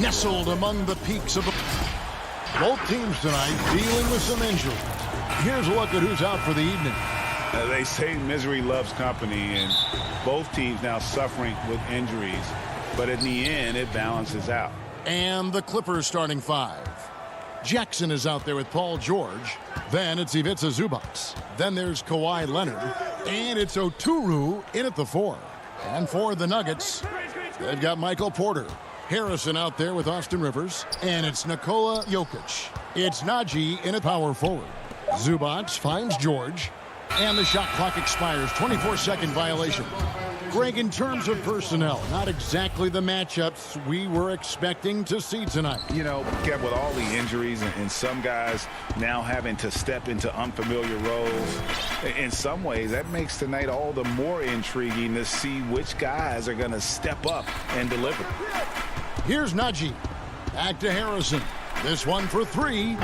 nestled among the peaks of the... Both teams tonight dealing with some injuries. Here's a look at who's out for the evening. They say misery loves company, and both teams now suffering with injuries. But in the end, it balances out. And the Clippers starting five. Jackson is out there with Paul George. Then it's Ivica Zubac. Then there's Kawhi Leonard. And it's Oturu in at the four. And for the Nuggets, they've got Michael Porter. Harrison out there with Austin Rivers. And it's Nikola Jokic. It's Najee in at power forward. Zubac finds George. And the shot clock expires. 24-second violation. Greg, in terms of personnel, not exactly the matchups we were expecting to see tonight. You know, Kev, with all the injuries and some guys now having to step into unfamiliar roles, in some ways that makes tonight all the more intriguing to see which guys are going to step up and deliver. Here's Najee. Back to Harrison. This one for three.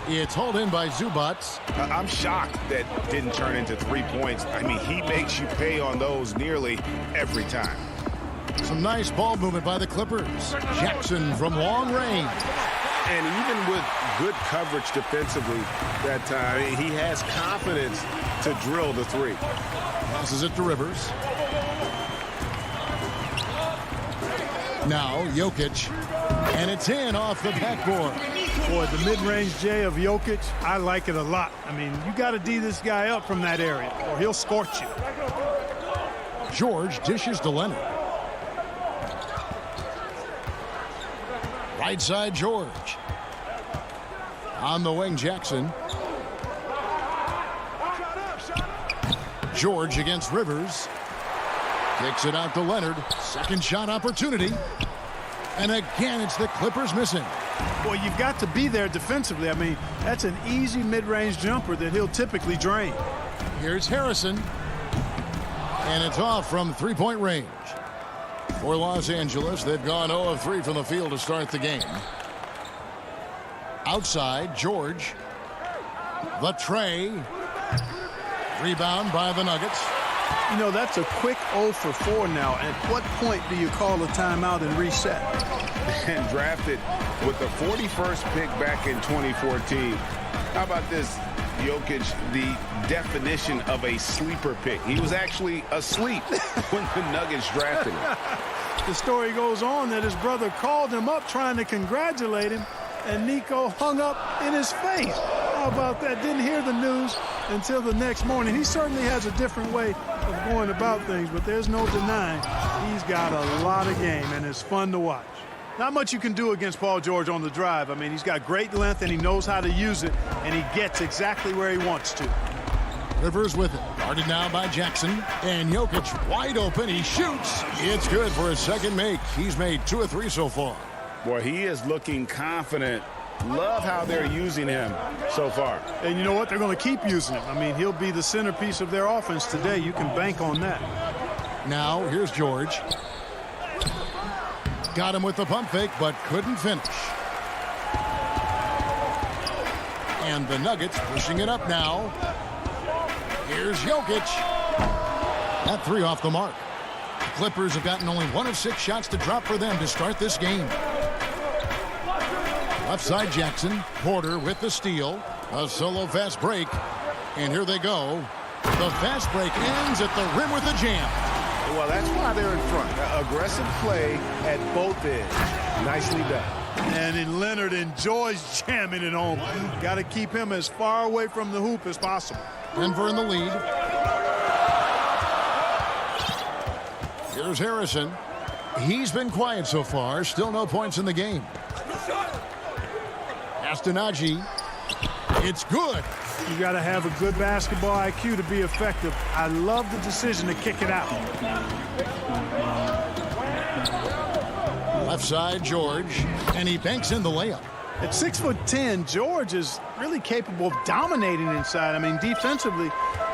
It's hauled in by Zubac. I'm shocked that didn't turn into 3 points. I mean, he makes you pay on those nearly every time. Some nice ball movement by the Clippers. Jackson from long range. And even with good coverage defensively that time, he has confidence to drill the three. Passes it to Rivers. Now Jokic. And it's in off the backboard. Boy, the mid-range J of Jokic, I like it a lot. I mean, you got to D this guy up from that area, or he'll scorch you. George dishes to Leonard. Right side, George. On the wing, Jackson. George against Rivers. Kicks it out to Leonard. Second shot opportunity. And again, it's the Clippers missing. Boy, you've got to be there defensively. I mean, that's an easy mid-range jumper that he'll typically drain. Here's Harrison. And it's off from three-point range. For Los Angeles, they've gone 0 of 3 from the field to start the game. Outside, George. The tray. Rebound by the Nuggets. You know, that's a quick 0 for 4 now. At what point do you call a timeout and reset? And drafted with the 41st pick back in 2014. How about this, Jokic, the definition of a sleeper pick. He was actually asleep when the Nuggets drafted him. The story goes on that his brother called him up trying to congratulate him, and Nico hung up in his face. How about that? Didn't hear the news until the next morning. He certainly has a different way of going about things, but there's no denying he's got a lot of game, and it's fun to watch. Not much you can do against Paul George on the drive. I mean, he's got great length, and he knows how to use it, and he gets exactly where he wants to. Rivers with it. Guarded now by Jackson. And Jokic wide open. He shoots. It's good for his second make. He's made 2 of 3 so far. Boy, he is looking confident. Love how they're using him so far. And you know what? They're going to keep using him. I mean, he'll be the centerpiece of their offense today. You can bank on that. Now, here's George. Got him with the pump fake, but couldn't finish. And the Nuggets pushing it up now. Here's Jokic. That 3 off the mark. The Clippers have gotten only 1 of 6 shots to drop for them to start this game. Left side, Jackson. Porter with the steal. A solo fast break. And here they go. The fast break ends at the rim with a jam. Well, that's why they're in front. Aggressive play at both ends. Nicely done. And then Leonard enjoys jamming it home. Got to keep him as far away from the hoop as possible. Denver in the lead. Here's Harrison. He's been quiet so far. Still no points in the game. Pass to Najee. It's good. You got to have a good basketball IQ to be effective. I love the decision to kick it out. Left side, George. And he banks in the layup. At 6'10", George is really capable of dominating inside. I mean, defensively,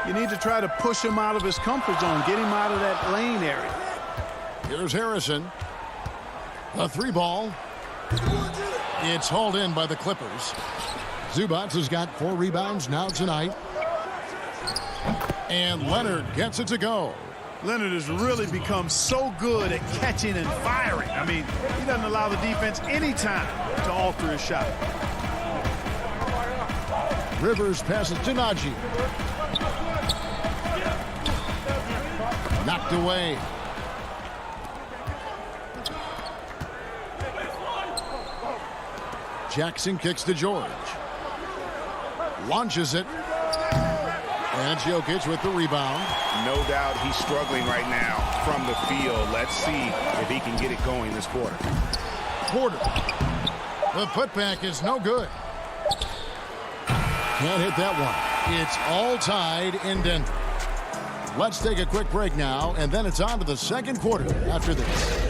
you need to try to push him out of his comfort zone, get him out of that lane area. Here's Harrison. A 3 ball. It's hauled in by the Clippers. Zubac has got 4 rebounds now tonight. And Leonard gets it to go. Leonard has really become so good at catching and firing. I mean, he doesn't allow the defense any time to alter his shot. Rivers passes to Najee. Knocked away. Jackson kicks to George. Launches it. And Jokic with the rebound. No doubt he's struggling right now from the field. Let's see if he can get it going this quarter. Porter. The putback is no good. Can't hit that one. It's all tied in Denver. Let's take a quick break now, and then it's on to the second quarter after this.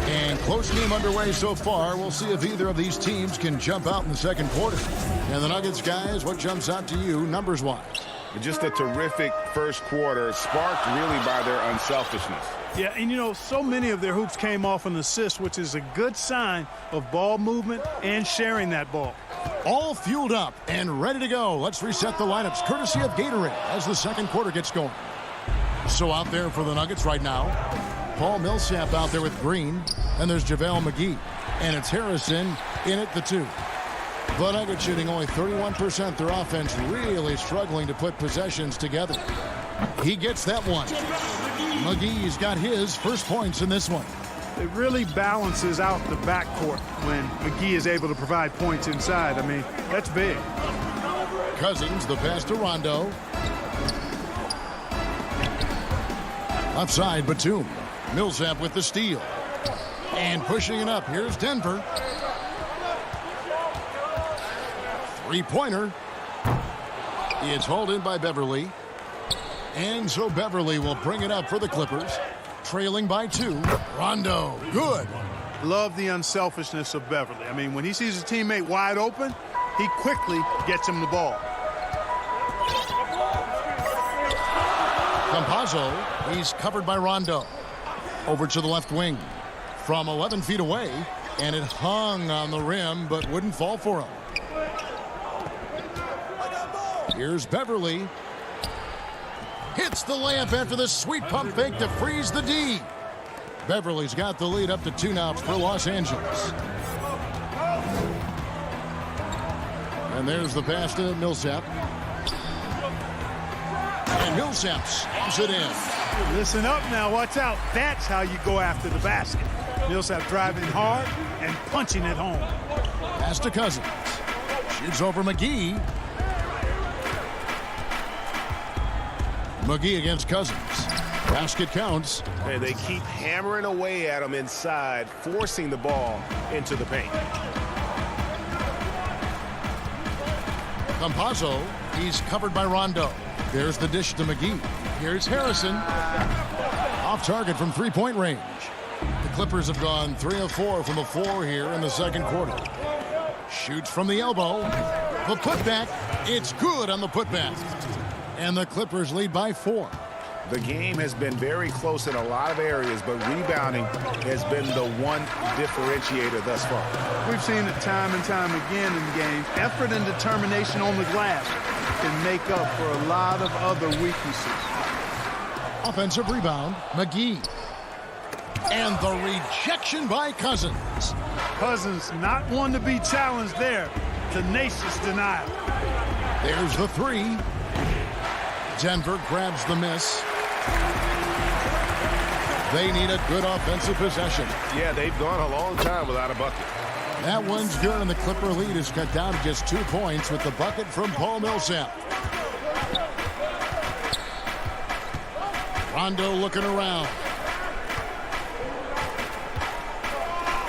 And close game underway so far. We'll see if either of these teams can jump out in the second quarter. And the Nuggets, guys, what jumps out to you numbers-wise? Just a terrific first quarter, sparked really by their unselfishness. Yeah, and you know, so many of their hoops came off an assist, which is a good sign of ball movement and sharing that ball. All fueled up and ready to go. Let's reset the lineups courtesy of Gatorade as the second quarter gets going. So out there for the Nuggets right now, Paul Millsap out there with Green, and there's JaVale McGee, and it's Harrison in at the 2. The Nuggets shooting only 31%. Their offense really struggling to put possessions together. He gets that one. McGee's got his first points in this one. It really balances out the backcourt when McGee is able to provide points inside. I mean, that's big. Cousins, the pass to Rondo. Outside, Batum. Millsap with the steal. And pushing it up. Here's Denver. Three-pointer. It's hauled in by Beverly. And so Beverly will bring it up for the Clippers. Trailing by 2. Rondo, good. Love the unselfishness of Beverly. I mean, when he sees his teammate wide open, he quickly gets him the ball. Campazzo, he's covered by Rondo. Over to the left wing. From 11 feet away, and it hung on the rim, but wouldn't fall for him. Here's Beverly. Hits the layup after the sweet pump fake to freeze the D. Beverly's got the lead up to 2 now for Los Angeles. And there's the pass to Millsap. And Millsap slams it in. Listen up now, watch out. That's how you go after the basket. Millsap driving hard and punching it home. Pass to Cousins. Shoots over McGee. McGee against Cousins. Basket counts. And they keep hammering away at him inside, forcing the ball into the paint. Campazzo, he's covered by Rondo. There's the dish to McGee. Here's Harrison. Off target from three-point range. The Clippers have gone 3 of 4 from the floor here in the second quarter. Shoots from the elbow. The putback. It's good on the putback. And the Clippers lead by 4. The game has been very close in a lot of areas, but rebounding has been the one differentiator thus far. We've seen it time and time again in the game. Effort and determination on the glass can make up for a lot of other weaknesses. Offensive rebound, McGee. And the rejection by Cousins. Cousins not one to be challenged there. Tenacious denial. There's the 3. Denver grabs the miss. They need a good offensive possession. Yeah, they've gone a long time without a bucket. That one's good, and the Clipper lead is cut down to just 2 points with the bucket from Paul Millsap. Rondo looking around.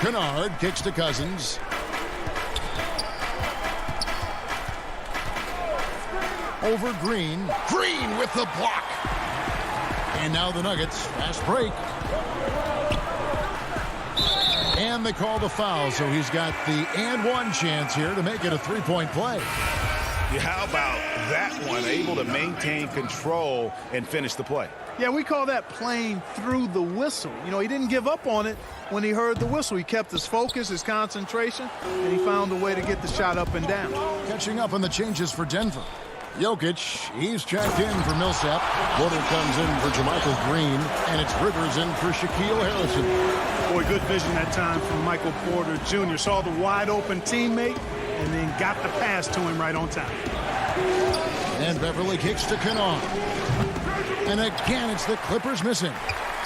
Kennard kicks to Cousins. Over Green. Green with the block. And now the Nuggets. Fast break. And they call the foul, so he's got the and one chance here to make it a 3-point play. How about that one? Able to maintain control and finish the play. Yeah, we call that playing through the whistle. You know, he didn't give up on it when he heard the whistle. He kept his focus, his concentration, and he found a way to get the shot up and down. Catching up on the changes for Denver. Jokic, he's checked in for Millsap. Porter comes in for Jermichael Green, and it's Rivers in for Shaquille Harrison. Boy, good vision that time from Michael Porter Jr. Saw the wide open teammate and then got the pass to him right on time. And Beverly kicks to Kennard. And again, it's the Clippers missing.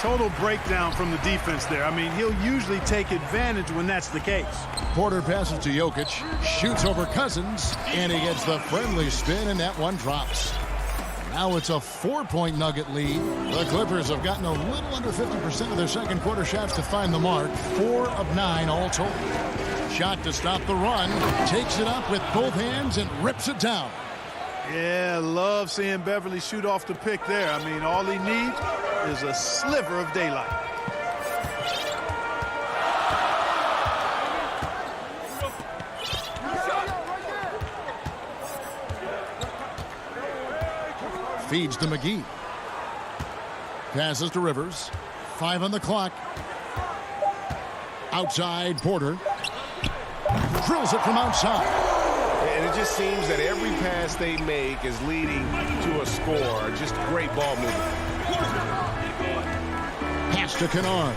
Total breakdown from the defense there. I mean, he'll usually take advantage when that's the case. Porter passes to Jokic, shoots over Cousins, and he gets the friendly spin, and that one drops. Now it's a 4-point Nugget lead. The Clippers have gotten a little under 50% of their second quarter shots to find the mark. 4 of 9 all told. Shot to stop the run. Takes it up with both hands and rips it down. Yeah, love seeing Beverly shoot off the pick there. I mean, all he needs is a sliver of daylight. Feeds to McGee. Passes to Rivers. 5 on the clock. Outside, Porter. Drills it from outside. And it just seems that every pass they make is leading to a score. Just great ball movement. Pass to Kennard.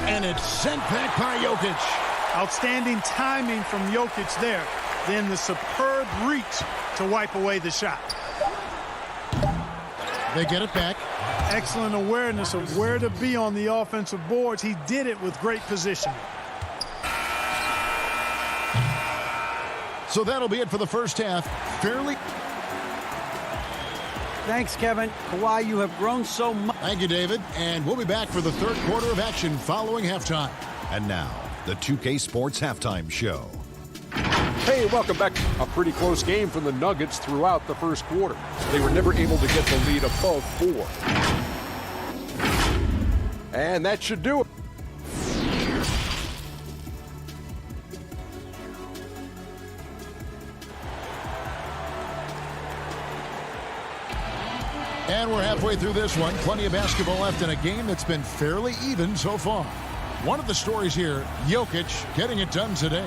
And it's sent back by Jokic. Outstanding timing from Jokic there. Then the superb reach to wipe away the shot. They get it back. Excellent awareness of where to be on the offensive boards. He did it with great positioning. So that'll be it for the first half. Fairly. Thanks, Kevin. Kawhi, you have grown so much. Thank you, David. And we'll be back for the third quarter of action following halftime. And now, the 2K Sports Halftime Show. Hey, welcome back. A pretty close game from the Nuggets throughout the first quarter. They were never able to get the lead above 4. And that should do it. And we're halfway through this one. Plenty of basketball left in a game that's been fairly even so far. One of the stories here, Jokic getting it done today.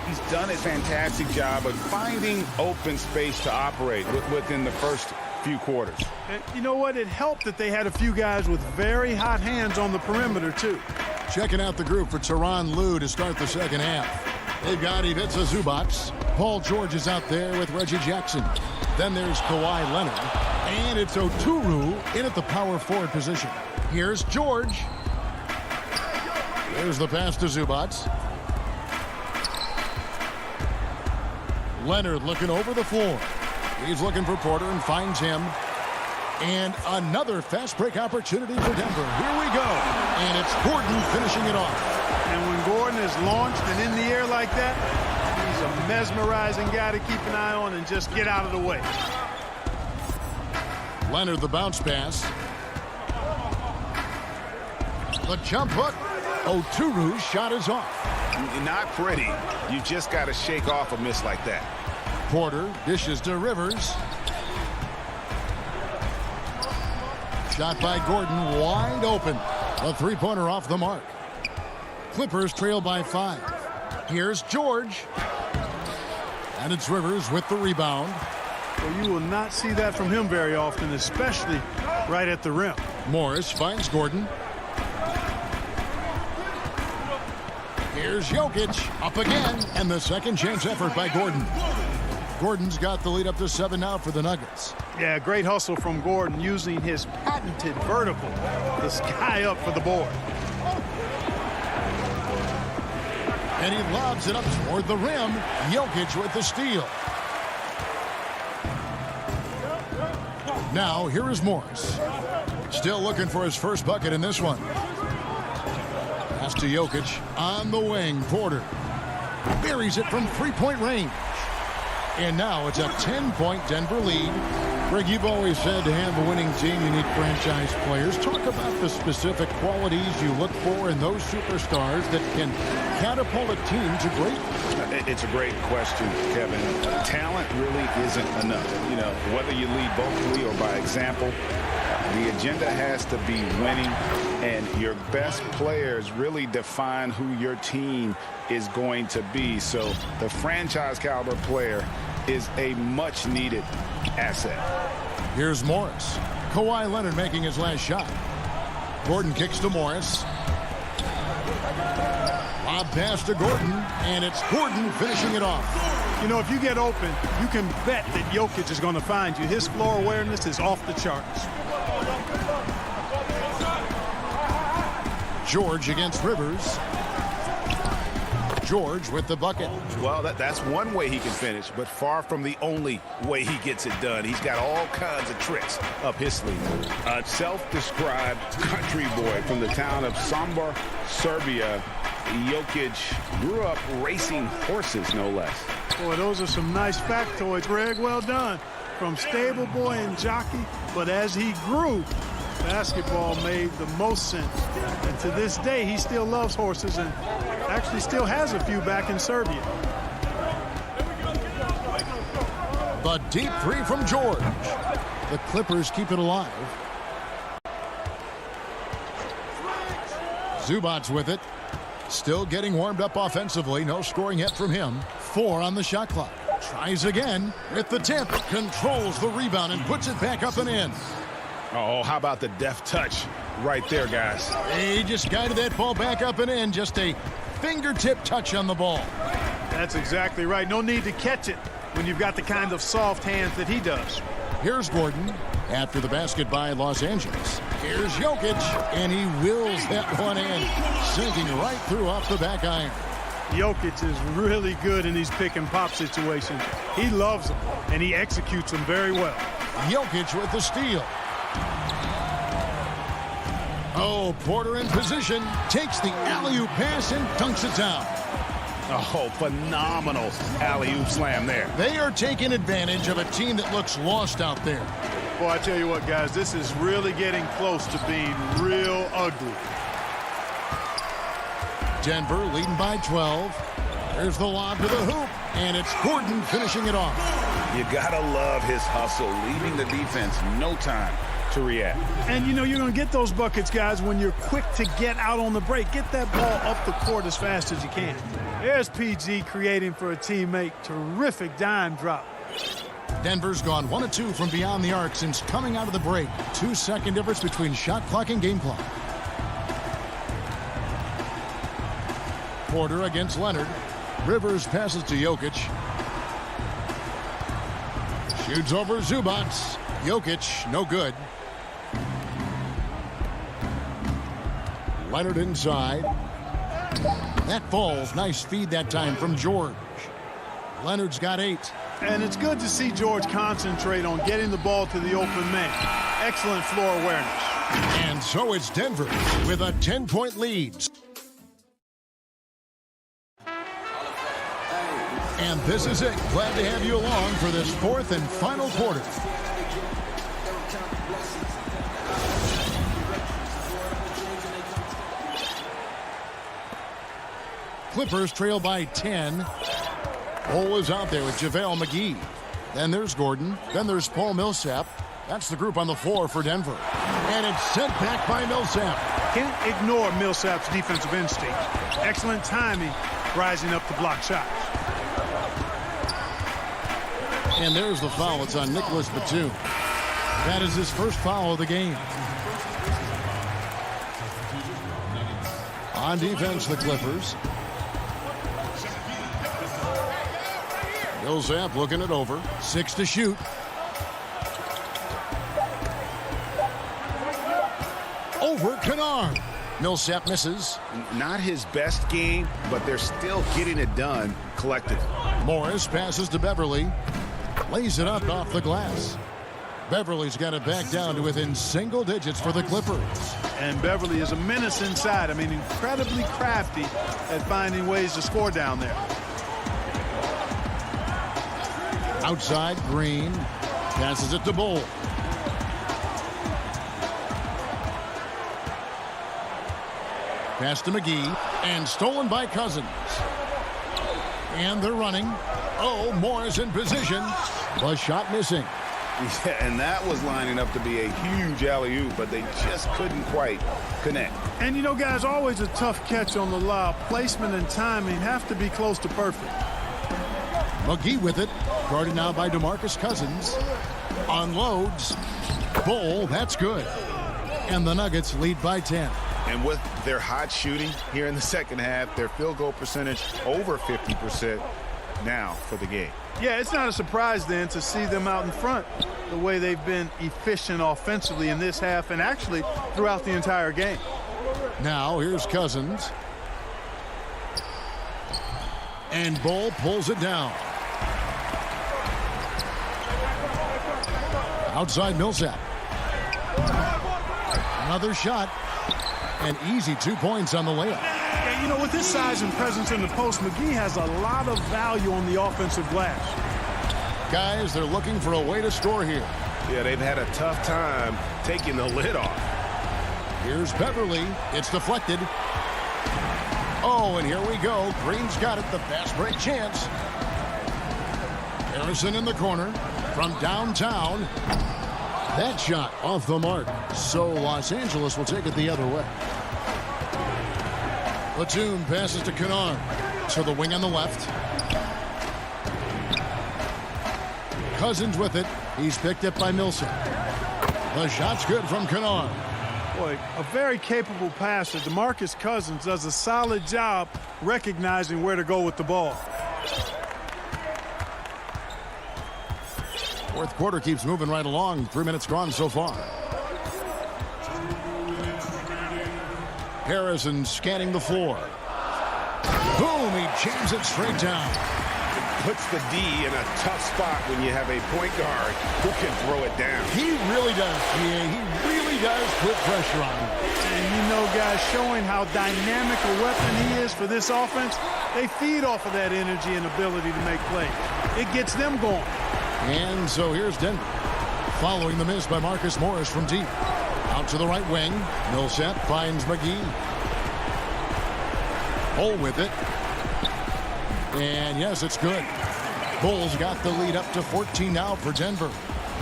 He's done a fantastic job of finding open space to operate within the first few quarters. And you know what? It helped that they had a few guys with very hot hands on the perimeter, too. Checking out the group for Tyronn Lue to start the second half. They've got Ivica Zubac. Paul George is out there with Reggie Jackson. Then there's Kawhi Leonard. And it's Oturu in at the power forward position. Here's George. There's the pass to Zubac. Leonard looking over the floor. He's looking for Porter and finds him. And another fast break opportunity for Denver. Here we go. And it's Gordon finishing it off. And when Gordon is launched and in the air like that, he's a mesmerizing guy to keep an eye on and just get out of the way. Leonard, the bounce pass. The jump hook. Oturu's shot is off. Not pretty. You just got to shake off a miss like that. Porter dishes to Rivers. Shot by Gordon, wide open. A three-pointer off the mark. Clippers trail by 5. Here's George. And it's Rivers with the rebound. Well, you will not see that from him very often, especially right at the rim. Morris finds Gordon. Here's Jokic up again, and the second chance effort by Gordon. Gordon's got the lead up to 7 now for the Nuggets. Yeah, great hustle from Gordon using his patented vertical to sky up for the board. And he lobs it up toward the rim. Jokic with the steal. Now, here is Morris. Still looking for his first bucket in this one. Pass to Jokic on the wing. Porter buries it from three-point range. And now it's a 10-point Denver lead. Greg, you've always said to have a winning team, you need franchise players. Talk about the specific qualities you look for in those superstars that can catapult a team to greatness. It's a great question, Kevin. Talent really isn't enough. You know, whether you lead vocally or by example, the agenda has to be winning, and your best players really define who your team is going to be. So the franchise caliber player is a much-needed asset. Here's Morris. Kawhi Leonard making his last shot. Gordon kicks to Morris. Lob pass to Gordon, and it's Gordon finishing it off. You know, if you get open, you can bet that Jokic is going to find you. His floor awareness is off the charts. George against Rivers. George with the bucket. Well, that's one way he can finish, but far from the only way he gets it done. He's got all kinds of tricks up his sleeve. A self-described country boy from the town of Sombor, Serbia, Jokic grew up racing horses, no less. Boy, those are some nice factoids, Greg. Well done. From stable boy and jockey, but as he grew, basketball made the most sense. And to this day, he still loves horses and actually still has a few back in Serbia. The deep three from George. The Clippers keep it alive. Zubac's with it. Still getting warmed up offensively. No scoring yet from him. 4 on the shot clock. Tries again with the tip. Controls the rebound and puts it back up and in. Oh, how about the deft touch right there, guys? He just guided that ball back up and in. Just a fingertip touch on the ball. That's exactly right. No need to catch it when you've got the kind of soft hands that he does. Here's Gordon after the basket by Los Angeles. Here's Jokic, and he wills that one in, sinking right through off the back iron. Jokic is really good in these pick-and-pop situations. He loves them, and he executes them very well. Jokic with the steal. Oh, Porter in position, takes the alley-oop pass and dunks it down. Oh, phenomenal alley-oop slam there. They are taking advantage of a team that looks lost out there. Boy, I tell you what, guys, this is really getting close to being real ugly. Denver leading by 12. There's the lob to the hoop, and it's Gordon finishing it off. You gotta love his hustle, leaving the defense no time to react. And you know you're going to get those buckets, guys, when you're quick to get out on the break. Get that ball up the court as fast as you can. There's PG creating for a teammate. Terrific dime drop. Denver's gone 1 of 2 from beyond the arc since coming out of the break. 2-second difference between shot clock and game clock. Porter against Leonard. Rivers passes to Jokic. Shoots over Zubac. Jokic, no good. Leonard inside. That falls. Nice feed that time from George. Leonard's got 8. And it's good to see George concentrate on getting the ball to the open man. Excellent floor awareness. And so it's Denver with a 10-point lead. And this is it. Glad to have you along for this 4th and final quarter. Clippers trail by 10. Cole is out there with JaVale McGee. Then there's Gordon. Then there's Paul Millsap. That's the group on the floor for Denver. And it's sent back by Millsap. Can't ignore Millsap's defensive instinct. Excellent timing, rising up to block shots. And there's the foul. It's on Nicholas Batum. That is his first foul of the game. On defense, the Clippers. Millsap looking it over. 6 to shoot. Over Kennard. Millsap misses. Not his best game, but they're still getting it done collectively. Morris passes to Beverly. Lays it up off the glass. Beverly's got it back down to within single digits for the Clippers. And Beverly is a menace inside. I mean, incredibly crafty at finding ways to score down there. Outside, Green. Passes it to Bull. Pass to McGee, and stolen by Cousins. And they're running. Oh, Morris in position. The shot missing. Yeah, and that was lining up to be a huge alley-oop, but they just couldn't quite connect. And you know, guys, always a tough catch on the lob. Placement and timing have to be close to perfect. McGee with it. Guarded now by DeMarcus Cousins. Unloads. Bull, that's good. And the Nuggets lead by 10. And with their hot shooting here in the second half, their field goal percentage over 50% now for the game. Yeah, it's not a surprise then to see them out in front the way they've been efficient offensively in this half and actually throughout the entire game. Now here's Cousins. And Bull pulls it down. Outside Millsap. Another shot. An easy 2 points on the layup. And, you know, with his size and presence in the post, McGee has a lot of value on the offensive glass. Guys, they're looking for a way to score here. Yeah, they've had a tough time taking the lid off. Here's Beverly. It's deflected. Oh, and here we go. Green's got it. The fast break chance. Harrison in the corner from downtown. That shot off the mark. So Los Angeles will take it the other way. Batum passes to Kennard. To the wing on the left. Cousins with it. He's picked up by Millsap. The shot's good from Kennard. Boy, a very capable passer. DeMarcus Cousins does a solid job recognizing where to go with the ball. Fourth quarter keeps moving right along. 3 minutes gone so far. Harrison scanning the floor. Boom, he jams it straight down. Puts the D in a tough spot when you have a point guard who can throw it down. He really does, PA. He really does put pressure on him. And you know, guys, showing how dynamic a weapon he is for this offense, they feed off of that energy and ability to make plays. It gets them going. And so here's Denver. Following the miss by Marcus Morris from deep. Out to the right wing. Millsap finds McGee. Bull with it. And yes, it's good. Bull's got the lead up to 14 now for Denver.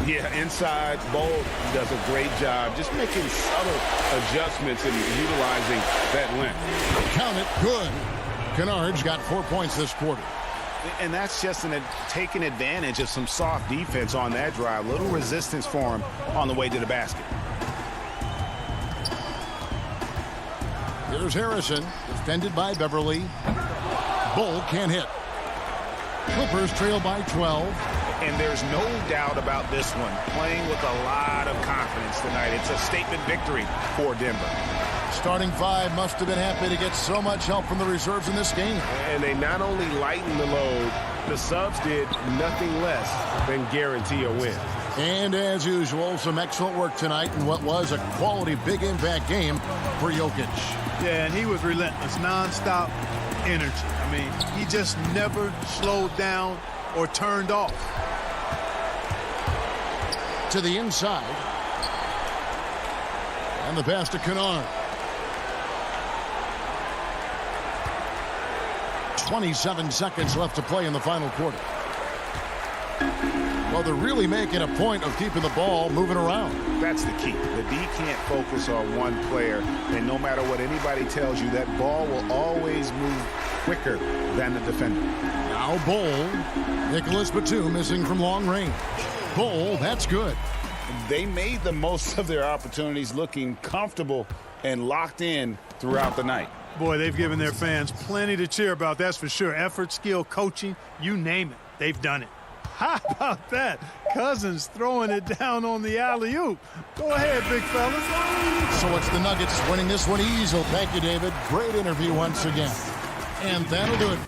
Yeah, inside, Bull does a great job just making subtle adjustments and utilizing that length. Count it, good. Kennard's got 4 points this quarter. And that's just taking advantage of some soft defense on that drive. Little resistance for him on the way to the basket. Here's Harrison, defended by Beverly. Bull can't hit. Clippers trail by 12. And there's no doubt about this one. Playing with a lot of confidence tonight. It's a statement victory for Denver. Starting five must have been happy to get so much help from the reserves in this game. And they not only lightened the load, the subs did nothing less than guarantee a win. And as usual, some excellent work tonight in what was a quality big impact game for Jokic. Yeah, and he was relentless, nonstop energy. I mean, he just never slowed down or turned off. To the inside. And the pass to Kennard. 27 seconds left to play in the final quarter. Well, they're really making a point of keeping the ball moving around. That's the key. The D can't focus on one player, and no matter what anybody tells you, that ball will always move quicker than the defender. Now Bull. Nicholas Batum missing from long range. Bull, that's good. They made the most of their opportunities, looking comfortable and locked in throughout the night. Boy, they've given their fans plenty to cheer about, that's for sure. Effort, skill, coaching, you name it, they've done it. How about that? Cousins throwing it down on the alley-oop. Go ahead, big fella. So it's the Nuggets winning this one easily. Thank you, David. Great interview once again. And that'll do it.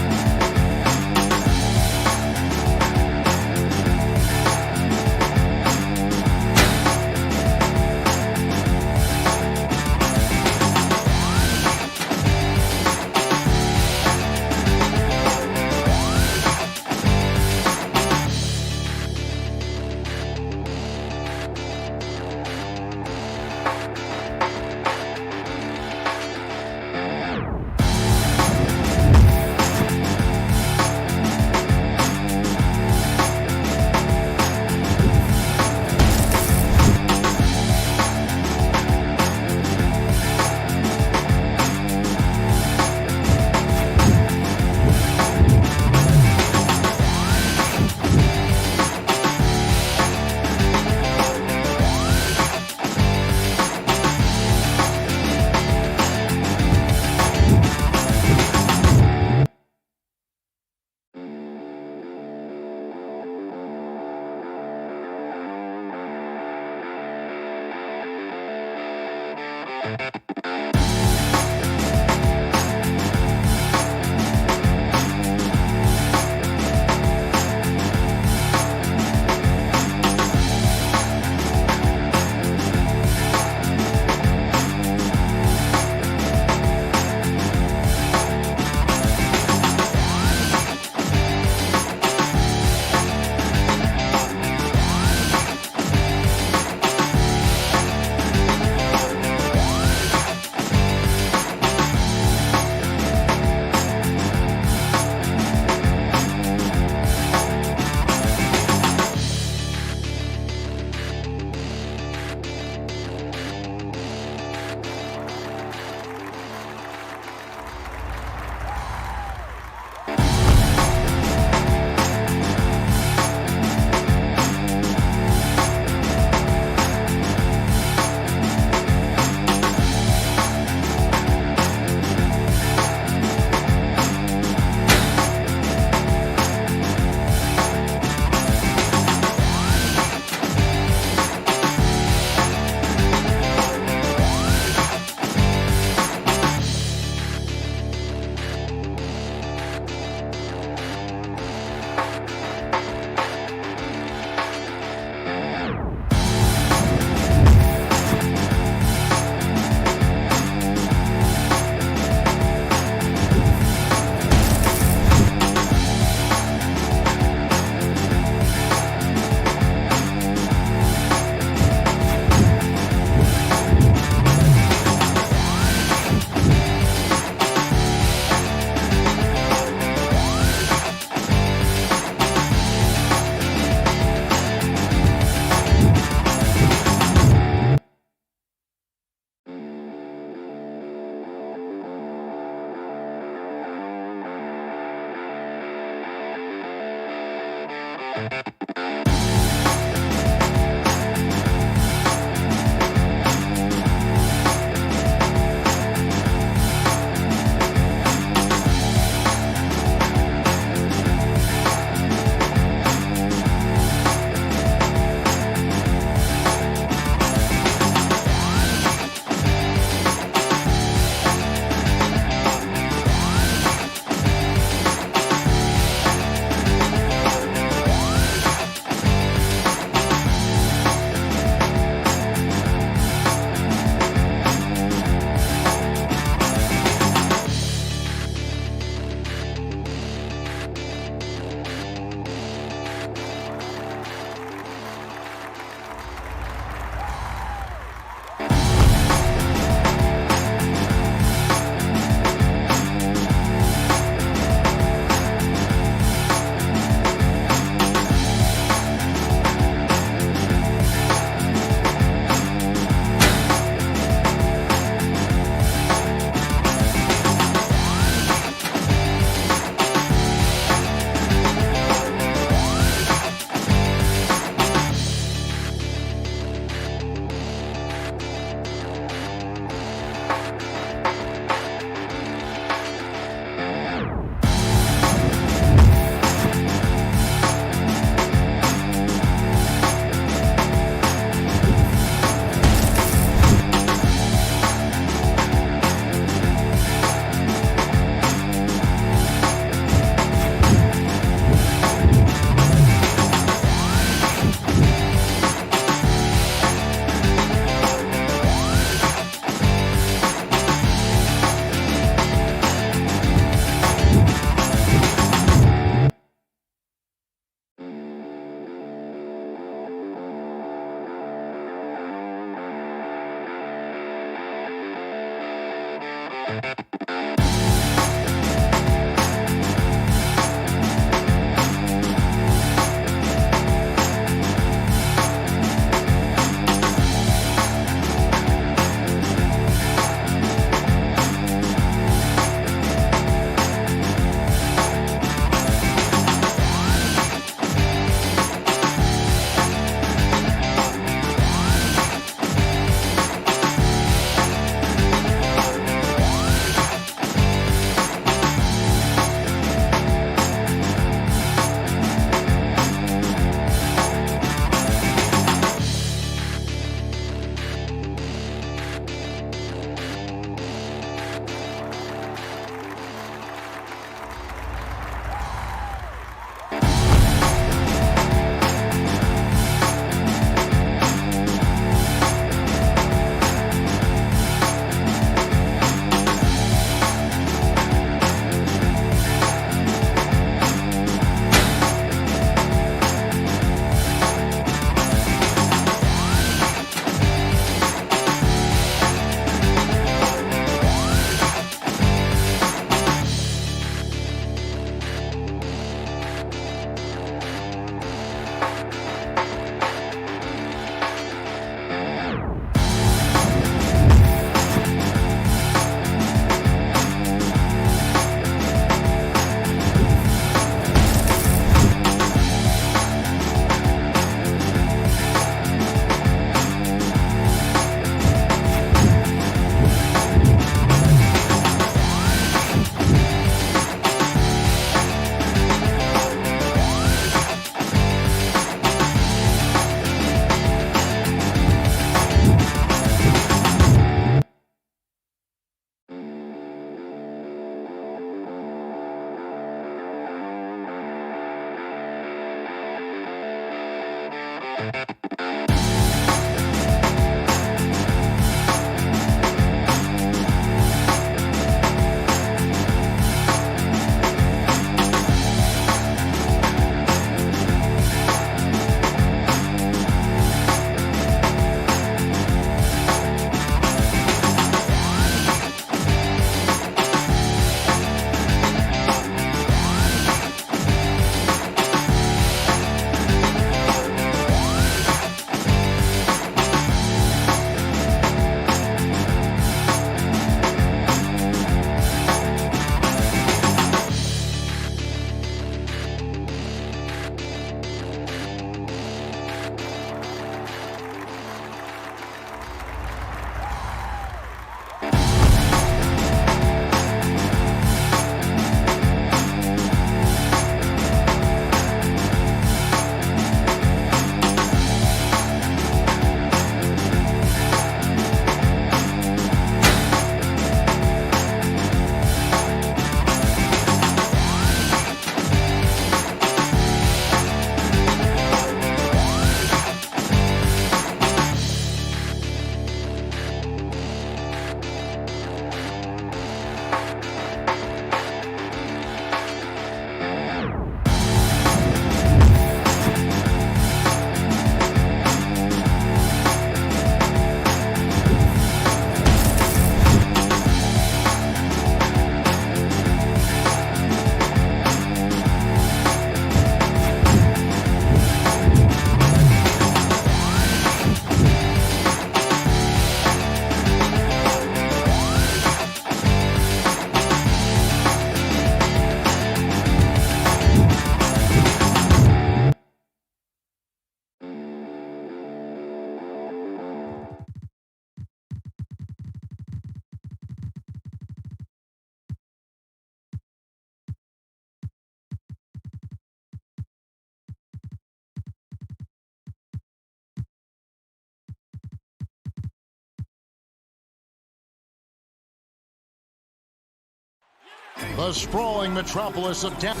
The sprawling metropolis of depth.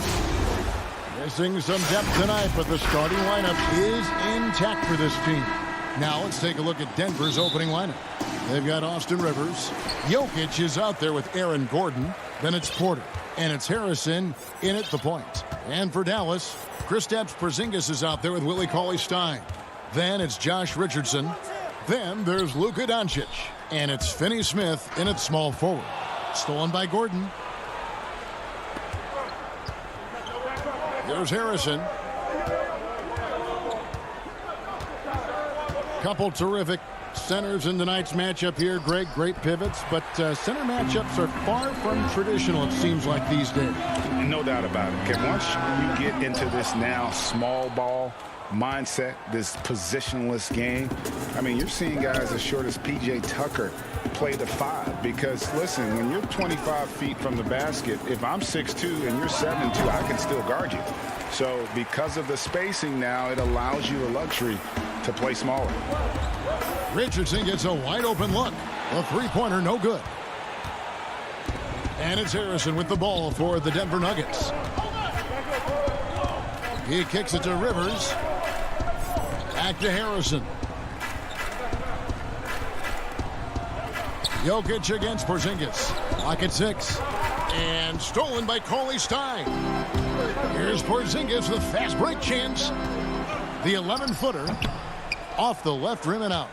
Missing some depth tonight, but the starting lineup is intact for this team. Now let's take a look at Denver's opening lineup. They've got Austin Rivers. Jokic is out there with Aaron Gordon. Then it's Porter. And it's Harrison in at the point. And for Dallas, Kristaps Porzingis is out there with Willie Cauley-Stein. Then it's Josh Richardson. Then there's Luka Doncic. And it's Finney Smith in at small forward. Stolen by Gordon. There's Harrison. Couple terrific centers in tonight's matchup here. Great pivots, but center matchups are far from traditional, it seems like, these days. No doubt about it. Okay, once you get into this now small ball mindset, this positionless game, I mean, you're seeing guys as short as P.J. Tucker play the 5 because, listen, when you're 25 feet from the basket, if I'm 6'2 and you're 7'2, I can still guard you. So because of the spacing now, it allows you the luxury to play smaller. Richardson gets a wide open look. A three-pointer, no good. And it's Harrison with the ball for the Denver Nuggets. He kicks it to Rivers. Back to Harrison. Jokic against Porzingis. Clock at 6. And stolen by Cauley-Stein. Here's Porzingis with fast break chance. The 11-footer off the left rim and out.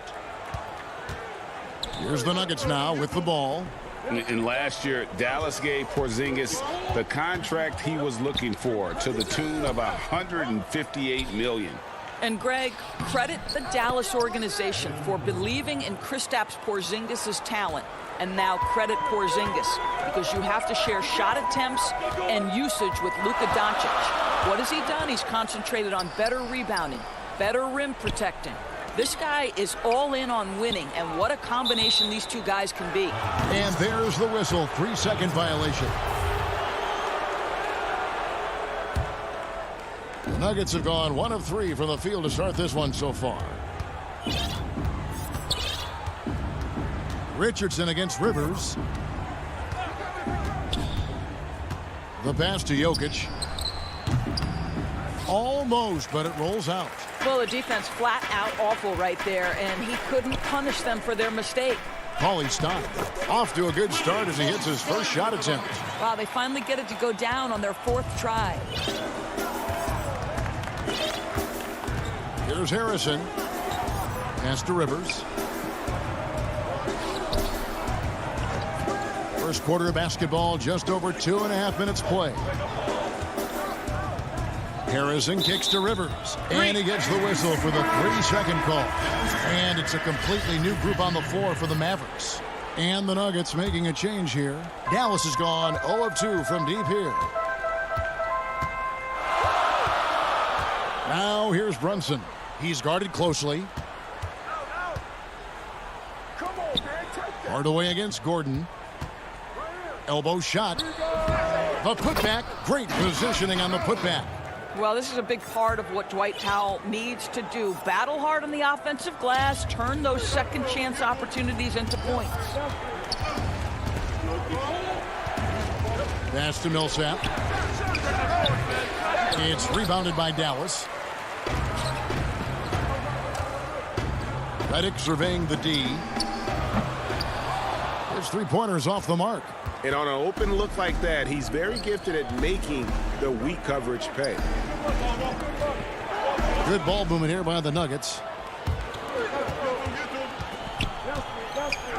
Here's the Nuggets now with the ball. And last year, Dallas gave Porzingis the contract he was looking for to the tune of $158 million. And Greg, credit the Dallas organization for believing in Kristaps Porzingis' talent. And now credit Porzingis because you have to share shot attempts and usage with Luka Doncic. What has he done? He's concentrated on better rebounding, better rim protecting. This guy is all in on winning, and what a combination these two guys can be. And there's the whistle, 3-second violation. The Nuggets have gone 1 of 3 from the field to start this one so far. Richardson against Rivers. The pass to Jokic. Almost, but it rolls out. Well, the defense flat out awful right there, and he couldn't punish them for their mistake. Cauley-Stein off to a good start as he hits his first shot attempt. Wow, they finally get it to go down on their 4th try. Here's Harrison. Pass to Rivers. First quarter of basketball, just over 2.5 minutes play. Harrison kicks to Rivers, and he gets the whistle for the 3-second call. And it's a completely new group on the floor for the Mavericks. And the Nuggets making a change here. Dallas has gone 0 of 2 from deep here. Now here's Brunson. He's guarded closely. Hardaway against Gordon. Elbow shot. The putback. Great positioning on the putback. Well, this is a big part of what Dwight Powell needs to do. Battle hard on the offensive glass. Turn those second chance opportunities into points. Pass to Millsap. It's rebounded by Dallas. Redick surveying the D. His three-pointers off the mark. And on an open look like that, he's very gifted at making the weak coverage pay. Good ball movement here by the Nuggets.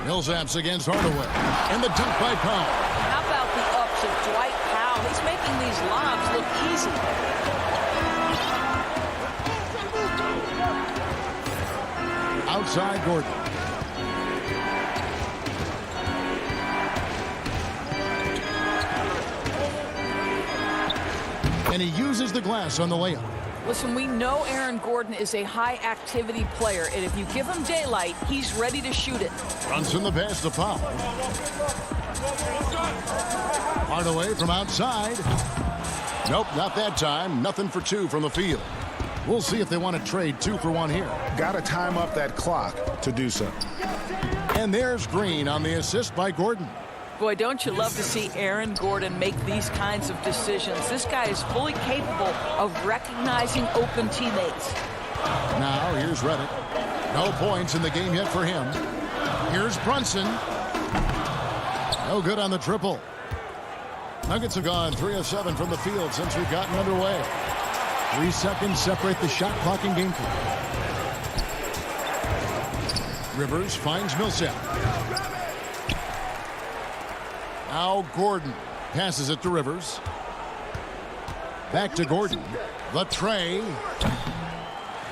Millsap's against Hardaway. And the dunk by Powell. How about the ups of Dwight Powell? He's making these lobs look easy. Outside Gordon. And he uses the glass on the layup. Listen, we know Aaron Gordon is a high-activity player, and if you give him daylight, he's ready to shoot it. Brunson the pass to Powell. Hardaway from outside. Nope, not that time. Nothing for 2 from the field. We'll see if they want to trade 2 for 1 here. Got to time up that clock to do so. And there's Green on the assist by Gordon. Boy, don't you love to see Aaron Gordon make these kinds of decisions. This guy is fully capable of recognizing open teammates. Now here's Reddick. No points in the game yet for him. Here's Brunson. No good on the triple. Nuggets have gone 3 of 7 from the field since we've gotten underway. 3 seconds separate the shot clock and game clock. Rivers finds Millsap. Now Gordon passes it to Rivers. Back to Gordon. The tray.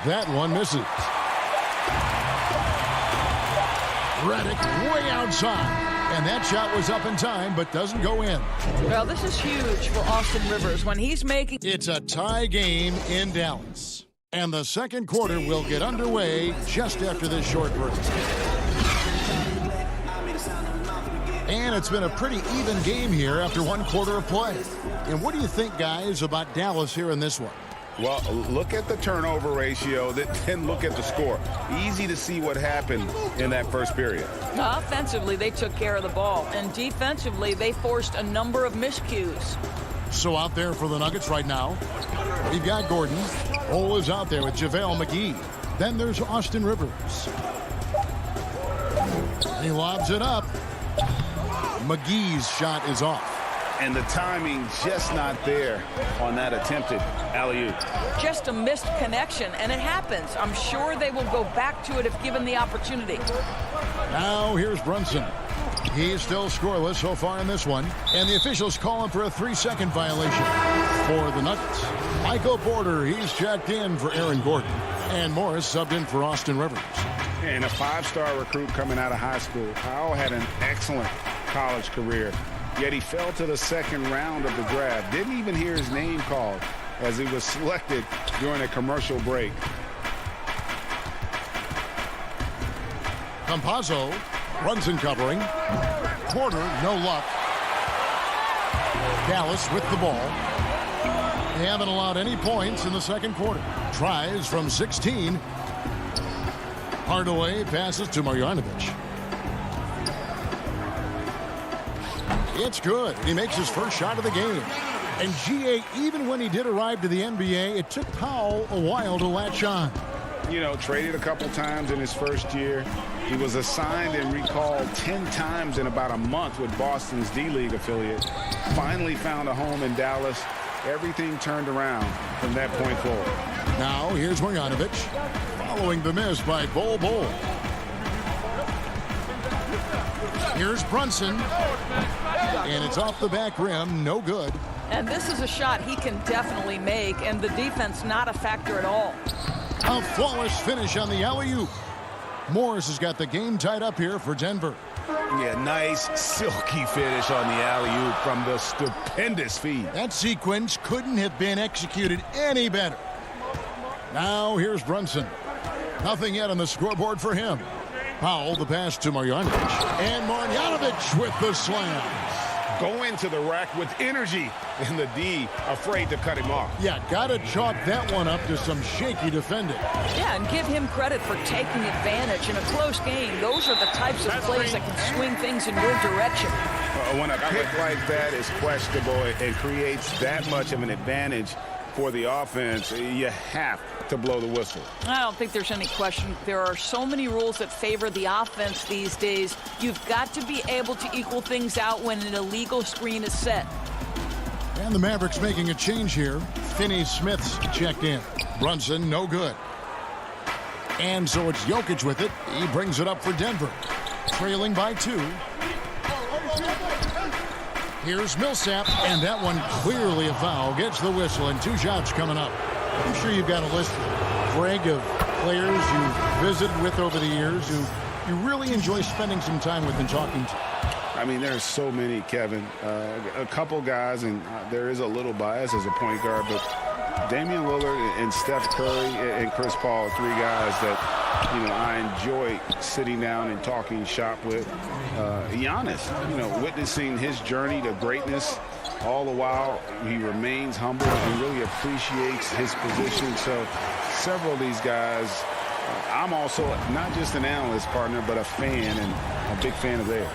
That one misses. Reddick way outside. And that shot was up in time, but doesn't go in. Well, this is huge for Austin Rivers when he's making... It's a tie game in Dallas. And the second quarter will get underway just after this short break. And it's been a pretty even game here after 1 quarter of play. And what do you think, guys, about Dallas here in this one? Well, look at the turnover ratio, then look at the score. Easy to see what happened in that first period. Offensively, they took care of the ball. And defensively, they forced a number of miscues. So out there for the Nuggets right now, we've got Gordon. Ole is out there with JaVale McGee. Then there's Austin Rivers. He lobs it up. McGee's shot is off. And the timing just not there on that attempted alley-oop. Just a missed connection, and it happens. I'm sure they will go back to it if given the opportunity. Now here's Brunson. He's still scoreless so far in this one. And the officials call him for a 3-second violation for the Nuggets. Michael Porter, he's checked in for Aaron Gordon. And Morris subbed in for Austin Rivers. And a 5-star recruit coming out of high school. Powell had an excellent college career. Yet he fell to the second round of the draft. Didn't even hear his name called as he was selected during a commercial break. Campazzo runs in covering. Porter, no luck. Dallas with the ball. They haven't allowed any points in the second quarter. Tries from 16. Hardaway passes to Marjanovic. It's good. He makes his first shot of the game. And GA, even when he did arrive to the NBA, it took Powell a while to latch on. You know, traded a couple times in his first year. He was assigned and recalled 10 times in about a month with Boston's D-League affiliate. Finally found a home in Dallas. Everything turned around from that point forward. Now here's Marjanovic following the miss by Bol Bol. Here's Brunson. And it's off the back rim, no good. And this is a shot he can definitely make, and the defense not a factor at all. A flawless finish on the alley-oop. Morris has got the game tied up here for Denver. Yeah, nice silky finish on the alley-oop from the stupendous feed. That sequence couldn't have been executed any better. Now here's Brunson. Nothing yet on the scoreboard for him. Powell, the pass to Marjanovic. And Marjanovic with the slam. Going to the rack with energy, and the D afraid to cut him off. Yeah, gotta chalk that one up to some shaky defending. Yeah, and give him credit for taking advantage in a close game. Those are the types of plays that can swing things in your direction. When a pick like that is questionable and creates that much of an advantage for the offense, you have to blow the whistle. I don't think there's any question. There are so many rules that favor the offense these days. You've got to be able to equal things out when an illegal screen is set. And the Mavericks making a change here. Finney-Smith's checked in. Brunson, no good. And so it's Jokic with it. He brings it up for Denver. Trailing by 2. Here's Millsap, and that one clearly a foul. Gets the whistle, and 2 shots coming up. I'm sure you've got a list, Greg, of players you've visited with over the years who you really enjoy spending some time with and talking to. I mean, there's so many, Kevin. A couple guys, and there is a little bias as a point guard, but Damian Lillard and Steph Curry and Chris Paul are 3 guys that, you know, I enjoy sitting down and talking shop with. Giannis, witnessing his journey to greatness, all the while he remains humble and really appreciates his position. So several of these guys I'm also not just an analyst, partner, but a fan, and a big fan of theirs.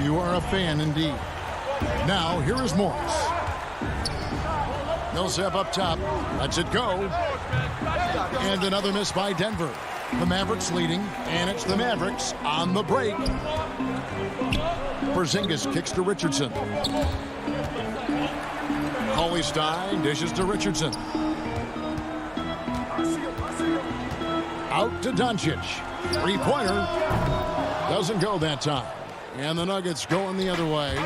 You are a fan indeed. Now, here is Morris. Millsap up top. Lets it go. And another miss by Denver. The Mavericks leading, and it's the Mavericks on the break. Porzingis kicks to Richardson. Stein dishes to Richardson. Out to Doncic. Three-pointer. Doesn't go that time. And the Nuggets going the other way.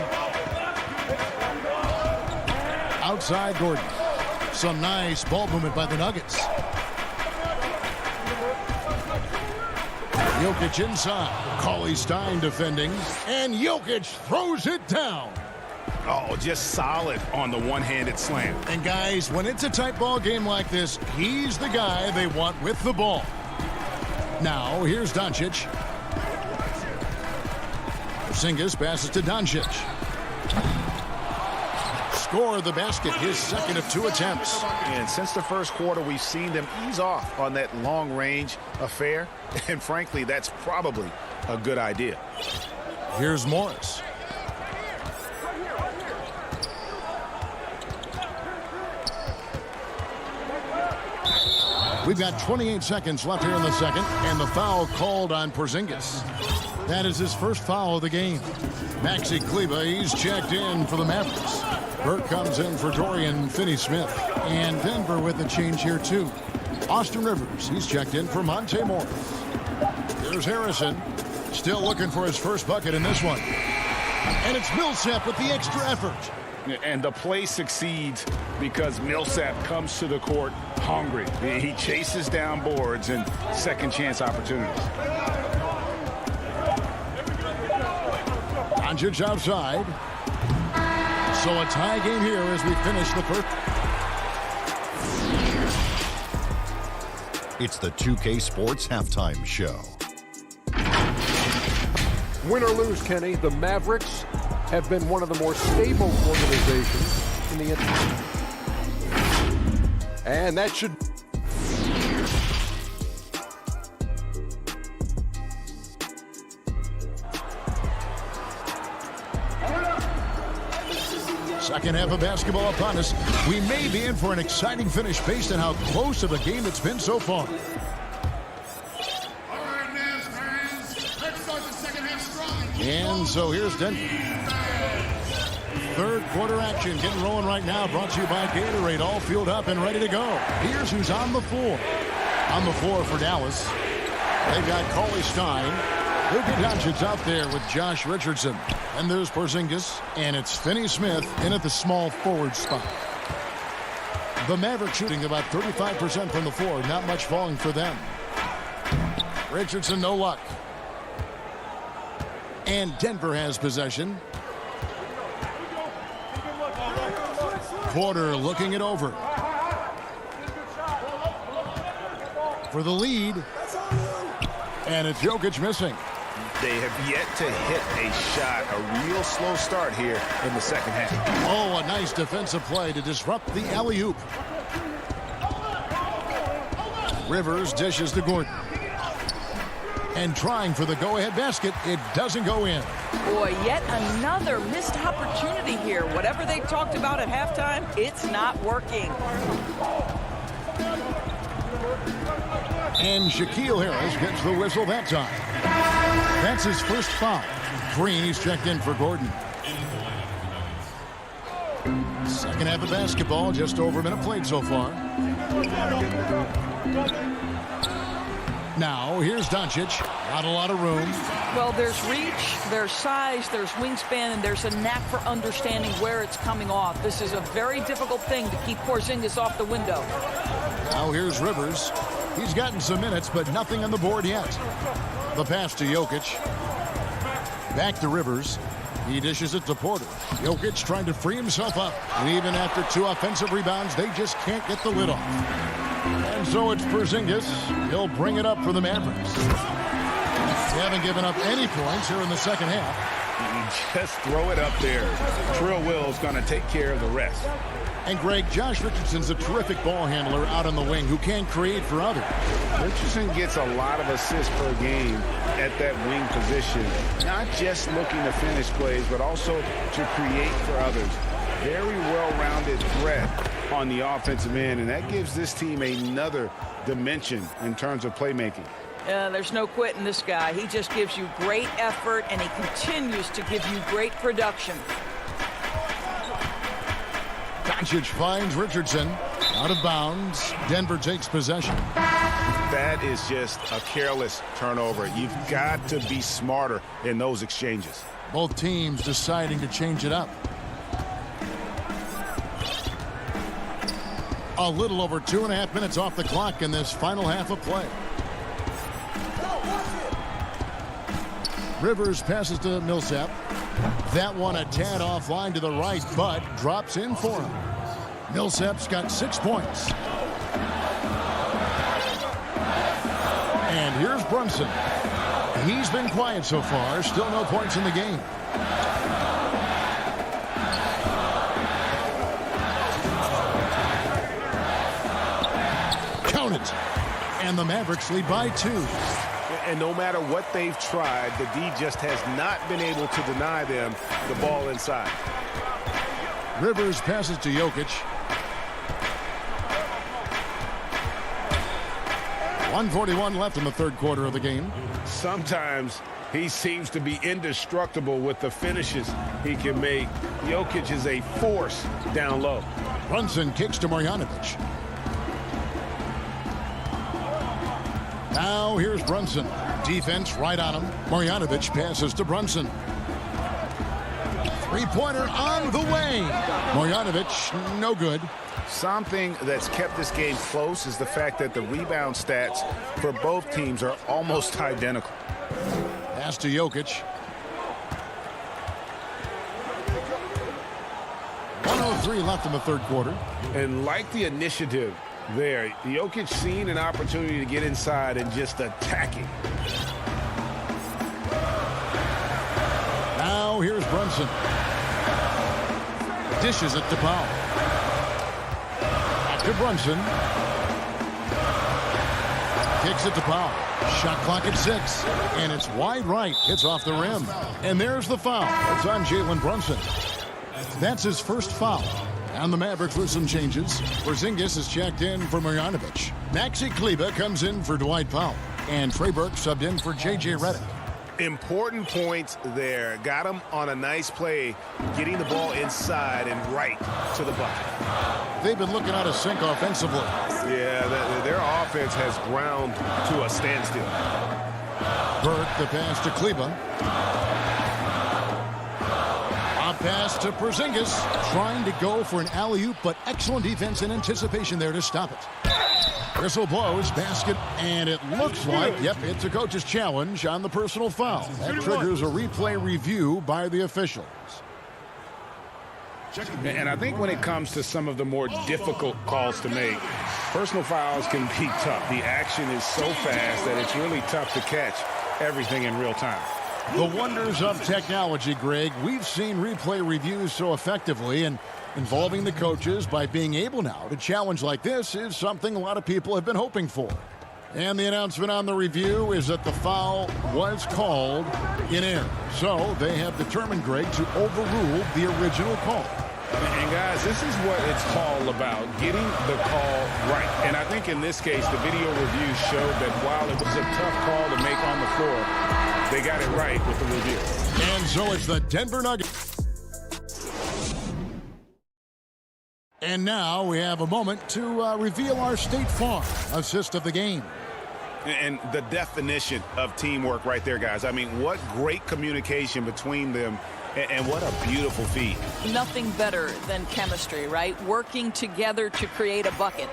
Outside Gordon. Some nice ball movement by the Nuggets. Jokic inside. Stein defending. And Jokic throws it down. Oh, just solid on the one-handed slam. And guys, when it's a tight ball game like this, he's the guy they want with the ball. Now, here's Doncic. Porzingis passes to Doncic. Score the basket, his second of 2 attempts. And since the first quarter, we've seen them ease off on that long-range affair. And frankly, that's probably a good idea. Here's Morris. We've got 28 seconds left here in the second, and the foul called on Porzingis. That is his first foul of the game. Maxi Kleber, he's checked in for the Mavericks. Burke comes in for Dorian Finney-Smith. And Denver with a change here, too. Austin Rivers, he's checked in for Monte Morris. Here's Harrison, still looking for his first bucket in this one. And it's Millsap with the extra effort. And the play succeeds because Millsap comes to the court hungry. He chases down boards and second chance opportunities. Doncic outside. So a tie game here as we finish the first. It's the 2K Sports Halftime Show. Win or lose, Kenny, the Mavericks have been one of the more stable organizations in the NBA. And that should... Second half of basketball upon us. We may be in for an exciting finish based on how close of a game it's been so far. And so here's Denver. Third quarter action getting rolling right now. Brought to you by Gatorade. All fueled up and ready to go. Here's who's on the floor. On the floor for Dallas. They've got CLA Stein. Luka Doncic out there with Josh Richardson. And there's Porzingis. And it's Finney-Smith in at the small forward spot. The Mavericks shooting about 35% from the floor. Not much falling for them. Richardson, no luck. And Denver has possession. Porter looking it over. For the lead. And it's Jokic missing. They have yet to hit a shot, a real slow start here in the second half. Oh, a nice defensive play to disrupt the alley-oop. Rivers dishes to Gordon. And trying for the go-ahead basket, it doesn't go in. Boy, yet another missed opportunity here. Whatever they talked about at halftime, it's not working. And Shaquille Harris gets the whistle that time. That's his first foul. Green, he's checked in for Gordon. Second half of basketball, just over a minute played so far. Now, here's Doncic. Not a lot of room. Well, there's reach, there's size, there's wingspan, and there's a knack for understanding where it's coming off. This is a very difficult thing to keep Porzingis off the window. Now here's Rivers. He's gotten some minutes, but nothing on the board yet. The pass to Jokic. Back to Rivers. He dishes it to Porter. Jokic trying to free himself up. And even after 2 offensive rebounds, they just can't get the lid off. And so it's Porzingis. He'll bring it up for the Mavericks. They haven't given up any points here in the second half. You just throw it up there. Trill Will's going to take care of the rest. And Greg, Josh Richardson's a terrific ball handler out on the wing who can create for others. Richardson gets a lot of assists per game at that wing position. Not just looking to finish plays, but also to create for others. Very well-rounded threat on the offensive end, and that gives this team another dimension in terms of playmaking. There's no quitting this guy. He just gives you great effort, and he continues to give you great production. Doncic finds Richardson out of bounds. Denver takes possession. That is just a careless turnover. You've got to be smarter in those exchanges. Both teams deciding to change it up. A little over 2.5 minutes off the clock in this final half of play. Rivers passes to Millsap. That one a tad offline to the right, but drops in for him. Millsap's got 6 points. And here's Brunson. He's been quiet so far. Still no points in the game. Count it. And the Mavericks lead by 2. And no matter what they've tried, the D just has not been able to deny them the ball inside. Rivers passes to Jokic. 1:41 left in the third quarter of the game. Sometimes he seems to be indestructible with the finishes he can make. Jokic is a force down low. Brunson kicks to Marjanovic. Now here's Brunson. Defense right on him. Marjanovic passes to Brunson. Three-pointer on the way. Marjanovic, no good. Something that's kept this game close is the fact that the rebound stats for both teams are almost identical. Pass to Jokic. 1:03 left in the third quarter. And like the initiative there, Jokic seen an opportunity to get inside and just attacking. Now here's Brunson. Dishes it to Powell. Back to Brunson. Kicks it to Powell. Shot clock at 6. And it's wide right. Hits off the rim. And there's the foul. It's on Jalen Brunson. That's his first foul. And the Mavericks with some changes. Porzingis is checked in for Marjanovic. Maxi Kleber comes in for Dwight Powell. And Trey Burke subbed in for J.J. Redick. Important points there. Got him on a nice play, getting the ball inside and right to the bucket. They've been looking out of sync offensively. Yeah, their offense has ground to a standstill. Burke, the pass to Kleber. A pass to Porzingis. Trying to go for an alley-oop, but excellent defense and anticipation there to stop it. Whistle blows, basket, and it looks like, yep, it's a coach's challenge on the personal foul. That triggers a replay review by the officials. And I think when it comes to some of the more difficult calls to make, personal fouls can be tough. The action is so fast that it's really tough to catch everything in real time. The wonders of technology, Greg. We've seen replay reviews so effectively, and involving the coaches by being able now to challenge like this is something a lot of people have been hoping for. And the announcement on the review is that the foul was called in error. So they have determined, Greg, to overrule the original call. And guys, this is what it's all about, getting the call right. And I think in this case, the video review showed that while it was a tough call to make on the floor, they got it right with the review. And so it's the Denver Nuggets. And now we have a moment to reveal our State Farm assist of the game. And the definition of teamwork right there, guys. I mean, what great communication between them, and what a beautiful feat. Nothing better than chemistry, right? Working together to create a bucket.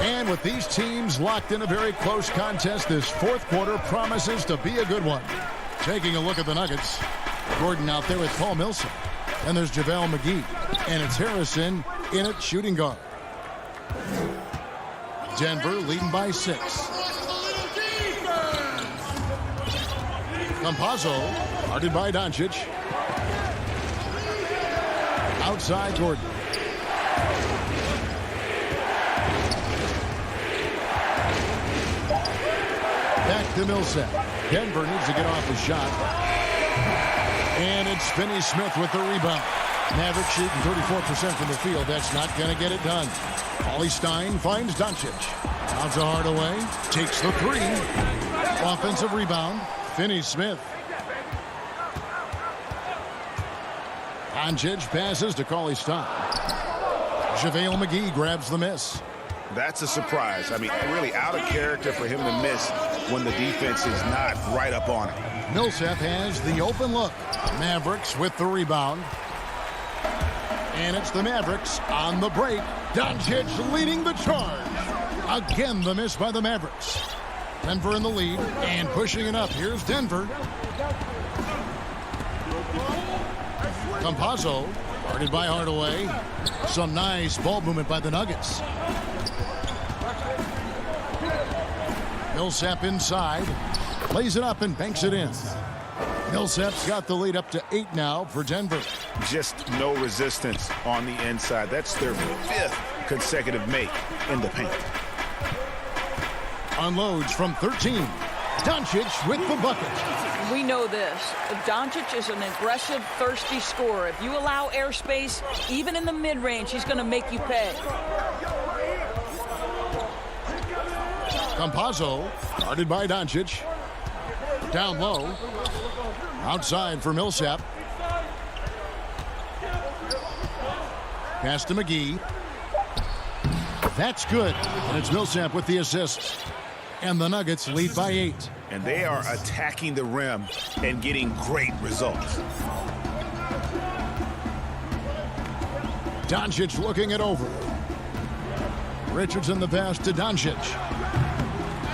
And with these teams locked in a very close contest, this fourth quarter promises to be a good one. Taking a look at the Nuggets, Gordon out there with Paul Millsap. And there's JaVale McGee. And it's Harrison in at shooting guard. Denver leading by 6. Campazzo, guarded by Doncic. Outside Gordon. Back to Millsap. Denver needs to get off the shot. And it's Finney-Smith with the rebound. Mavericks shooting 34% from the field. That's not going to get it done. Ollie Stein finds Doncic. Bounce a Hardaway. Takes the three. Offensive rebound. Finney-Smith. Doncic passes to Cauley Stein. JaVale McGee grabs the miss. That's a surprise. I mean, really out of character for him to miss when the defense is not right up on him. Millsap has the open look. Mavericks with the rebound. And it's the Mavericks on the break. Doncic leading the charge. Again, the miss by the Mavericks. Denver in the lead and pushing it up. Here's Denver. Campazzo, guarded by Hardaway. Some nice ball movement by the Nuggets. Millsap inside. Lays it up and banks it in. Millsap's got the lead up to 8 now for Denver. Just no resistance on the inside. That's their 5th consecutive make in the paint. Unloads from 13. Doncic with the bucket. We know this. Doncic is an aggressive, thirsty scorer. If you allow airspace, even in the mid-range, he's going to make you pay. Campazzo, guarded by Doncic. Down low. Outside for Millsap. Pass to McGee. That's good. And it's Millsap with the assist. And the Nuggets lead by 8. And they are attacking the rim and getting great results. Doncic looking it over. Richardson the pass to Doncic.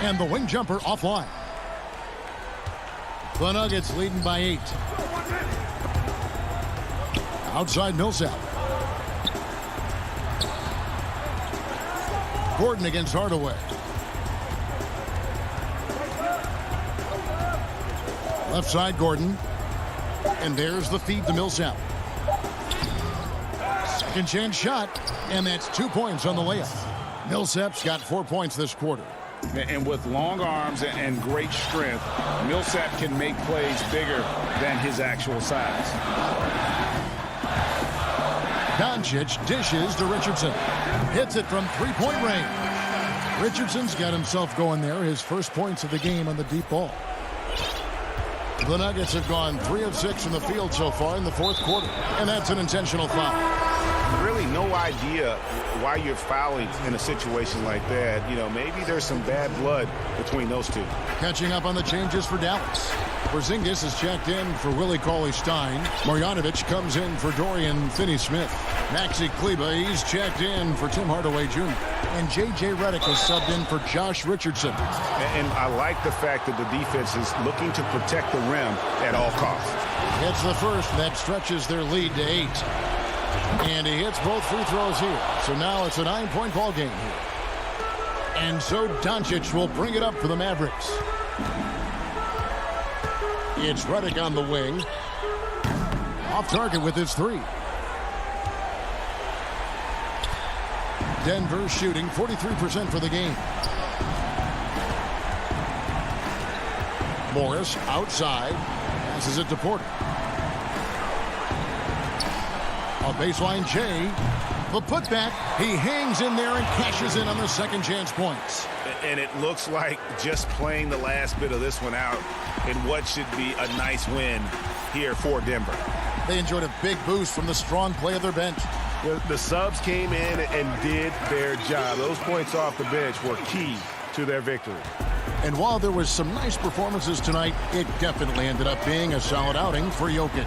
And the wing jumper offline. The Nuggets leading by 8. Outside Millsap. Gordon against Hardaway. Left side Gordon. And there's the feed to Millsap. Second chance shot. And that's 2 points on the layup. Millsap's got 4 points this quarter. And with long arms and great strength, Millsap can make plays bigger than his actual size. Doncic dishes to Richardson. Hits it from three-point range. Richardson's got himself going there. His first points of the game on the deep ball. The Nuggets have gone 3 of 6 from the field so far in the fourth quarter. And that's an intentional foul. Really no idea why you're fouling in a situation like that. You know, maybe there's some bad blood between those two. Catching up on the changes for Dallas. Porzingis is checked in for Willie Cauley-Stein. Marjanovic comes in for Dorian Finney-Smith. Maxi Kleber, he's checked in for Tim Hardaway Jr. And J.J. Redick is subbed in for Josh Richardson. And I like the fact that the defense is looking to protect the rim at all costs. Hits the first. That stretches their lead to 8. And he hits both free throws here. So now it's a 9-point ball game here. And so Doncic will bring it up for the Mavericks. It's Redick on the wing. Off target with his 3. Denver shooting 43% for the game. Morris outside. Passes it to Porter. A baseline J. The putback. He hangs in there and cashes in on the second chance points. And it looks like just playing the last bit of this one out in what should be a nice win here for Denver. They enjoyed a big boost from the strong play of their bench. The subs came in and did their job. Those points off the bench were key to their victory. And while there was some nice performances tonight, it definitely ended up being a solid outing for Jokic.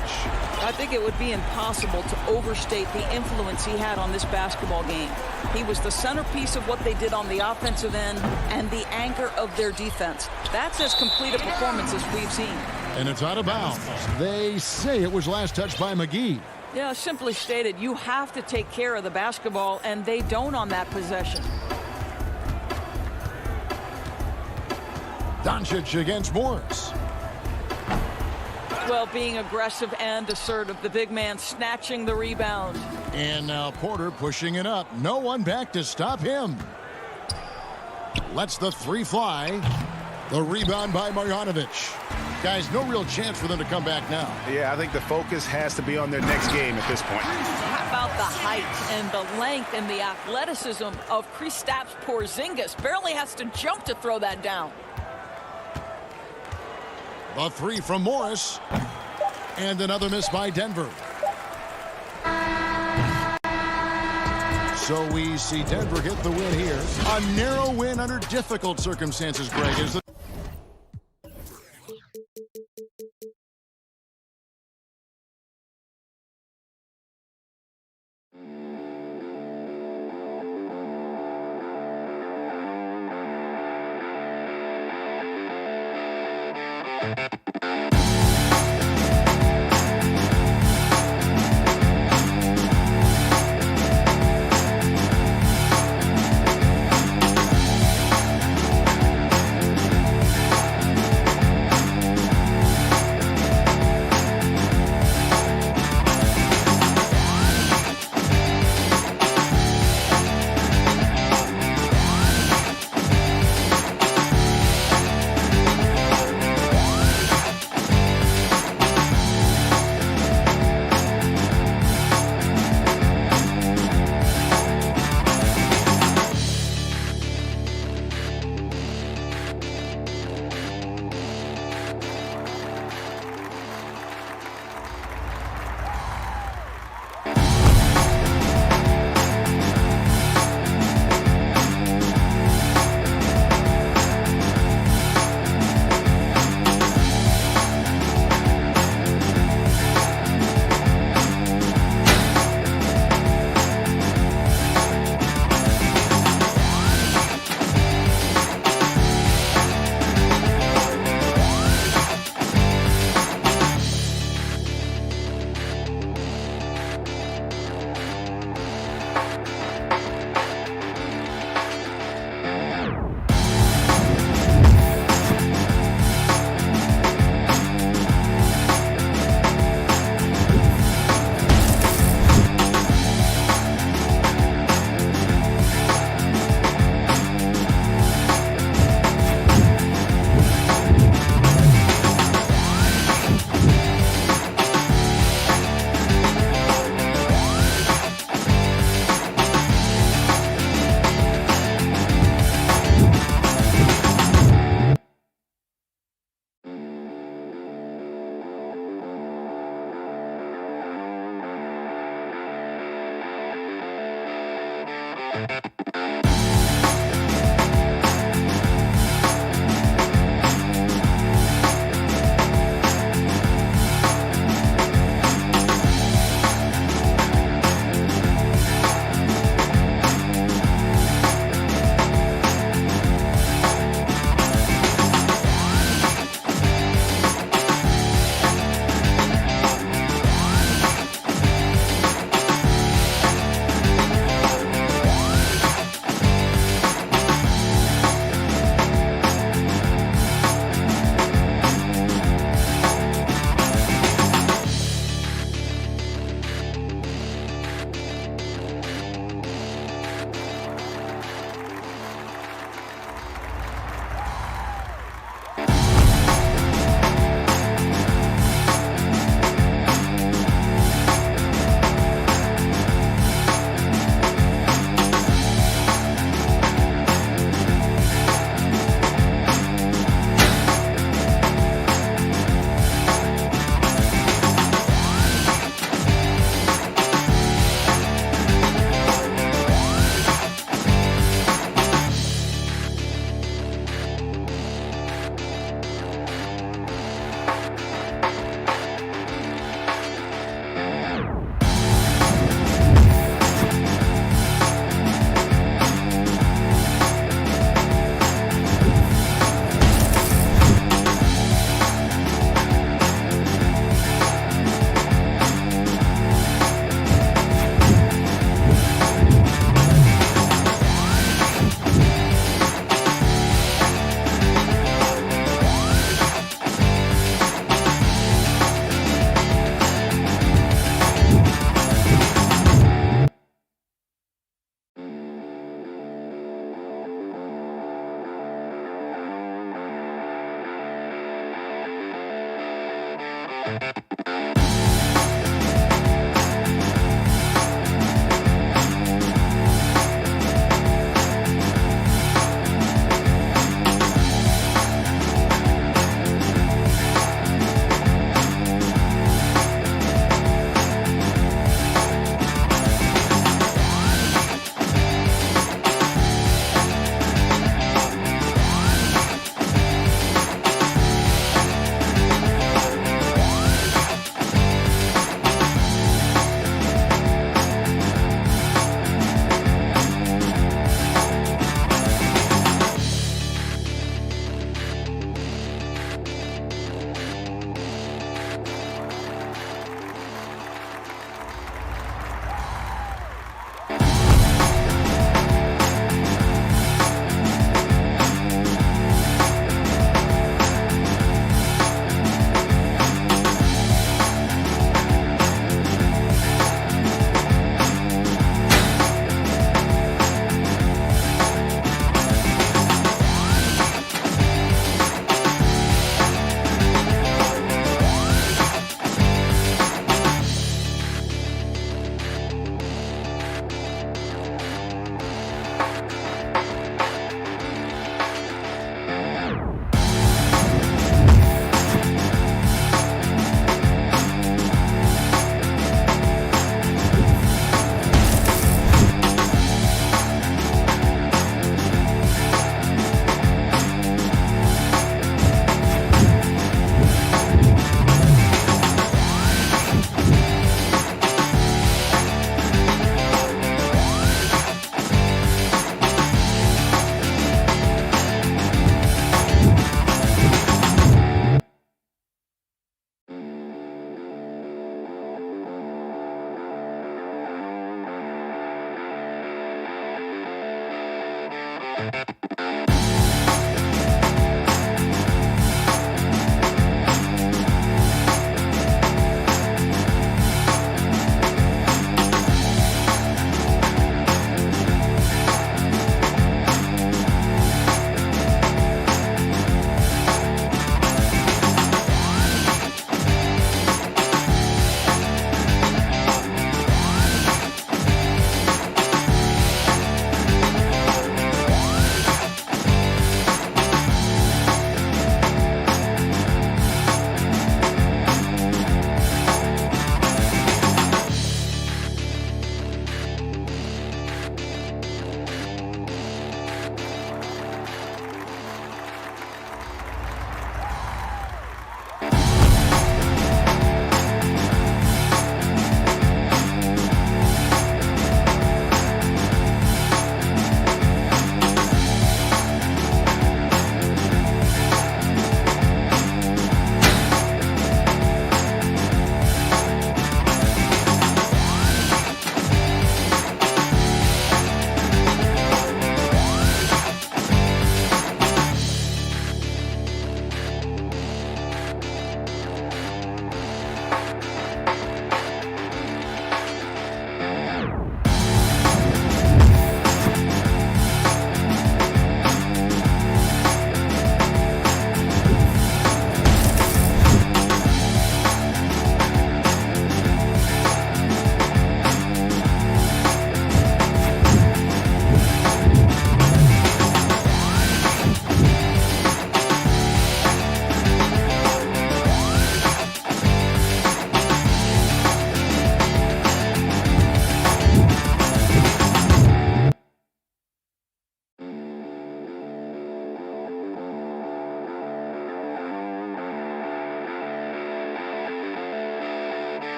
I think it would be impossible to overstate the influence he had on this basketball game. He was the centerpiece of what they did on the offensive end and the anchor of their defense. That's as complete a performance as we've seen. And it's out of bounds. They say it was last touched by McGee. Yeah, simply stated, you have to take care of the basketball, and they don't on that possession. Doncic against Morris. Well, being aggressive and assertive. The big man snatching the rebound. And now Porter pushing it up. No one back to stop him. Lets the three fly. The rebound by Marjanovic. Guys, no real chance for them to come back now. Yeah, I think the focus has to be on their next game at this point. How about the height and the length and the athleticism of Kristaps Porzingis? Barely has to jump to throw that down. The three from Morris. And another miss by Denver. So we see Denver get the win here. A narrow win under difficult circumstances, Greg. Is the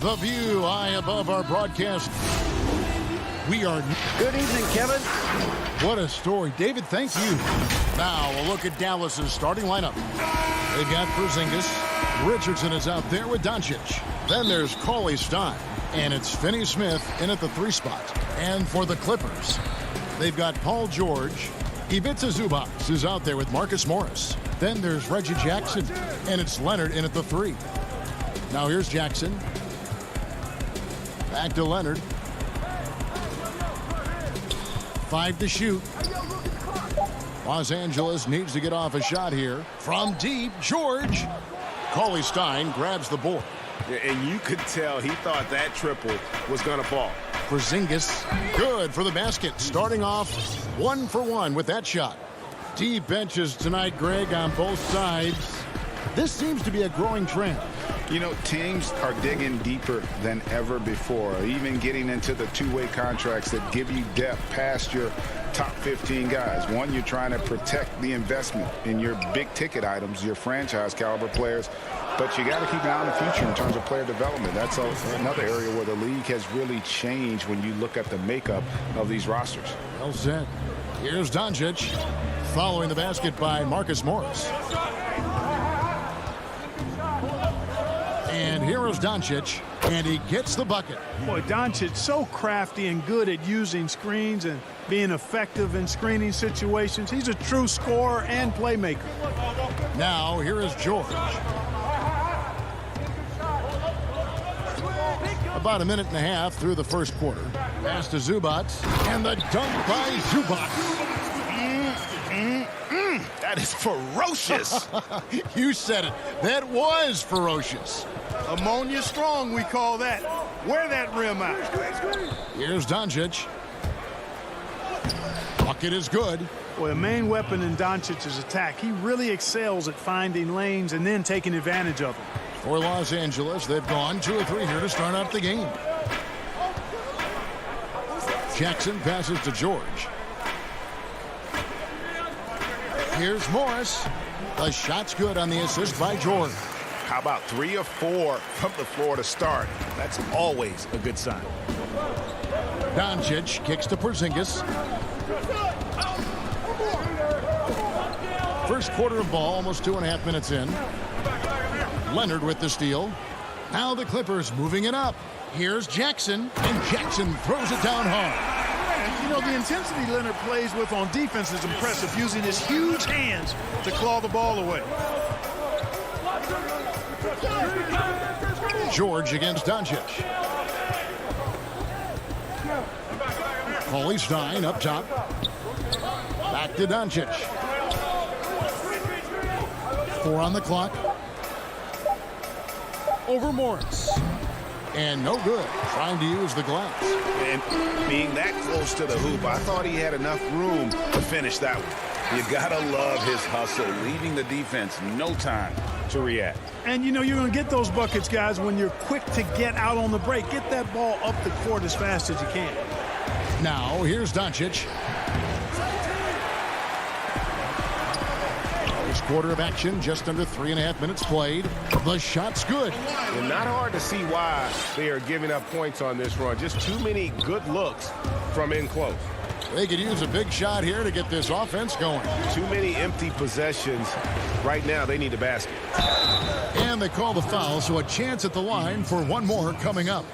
The view high above our broadcast. We are... Good evening, Kevin. What a story. David, thank you. Now, a look at Dallas's starting lineup. They've got Porzingis. Richardson is out there with Doncic. Then there's CLA Stein. And it's Finney Smith in at the 3 spot. And for the Clippers, they've got Paul George. Ivica Zubac is out there with Marcus Morris. Then there's Reggie Jackson. And it's Leonard in at the 3. Now here's Jackson. Back to Leonard. 5 to shoot. Los Angeles needs to get off a shot here. From deep, George. CLA Stein grabs the board. And you could tell he thought that triple was going to fall. Porzingis, good for the basket. Starting off 1 for 1 with that shot. Deep benches tonight, Greg, on both sides. This seems to be a growing trend. You know, teams are digging deeper than ever before, even getting into the two-way contracts that give you depth past your top 15 guys. One, you're trying to protect the investment in your big-ticket items, your franchise-caliber players, but you got to keep an eye on the future in terms of player development. That's another area where the league has really changed when you look at the makeup of these rosters. Well said. Here's Doncic, following the basket by Marcus Morris. And here is Doncic, and he gets the bucket. Boy, Doncic so crafty and good at using screens and being effective in screening situations. He's a true scorer and playmaker. Now, here is George. About a minute and a half through the first quarter. Pass to Zubac, and the dunk by Zubac. That is ferocious. You said it. That was ferocious. Ammonia strong, we call that. Wear that rim out. Here's Doncic. Bucket is good. Boy, the main weapon in Doncic's attack. He really excels at finding lanes and then taking advantage of them. For Los Angeles, they've gone 2 or 3 here to start out the game. Jackson passes to George. Here's Morris. The shot's good on the assist by George. How about 3 or 4 from the floor to start? That's always a good sign. Doncic kicks to Porzingis. First quarter of ball, almost 2.5 minutes in. Leonard with the steal. Now the Clippers moving it up. Here's Jackson, and Jackson throws it down hard. You know, the intensity Leonard plays with on defense is impressive, using his huge hands to claw the ball away. George against Doncic. CLA Stein up top. Back to Doncic. 4 on the clock. Over Morris. And no good. Trying to use the glass. And being that close to the hoop, I thought he had enough room to finish that one. You gotta love his hustle, leaving the defense no time to react. And you know you're going to get those buckets, guys, when you're quick to get out on the break. Get that ball up the court as fast as you can. Now here's Doncic. First quarter of action, just under 3.5 minutes played. The shot's good. And not hard to see why they are giving up points on this run. Just too many good looks from in close. They could use a big shot here to get this offense going. Too many empty possessions. Right now, they need a basket. And they call the foul, so a chance at the line for one more coming up.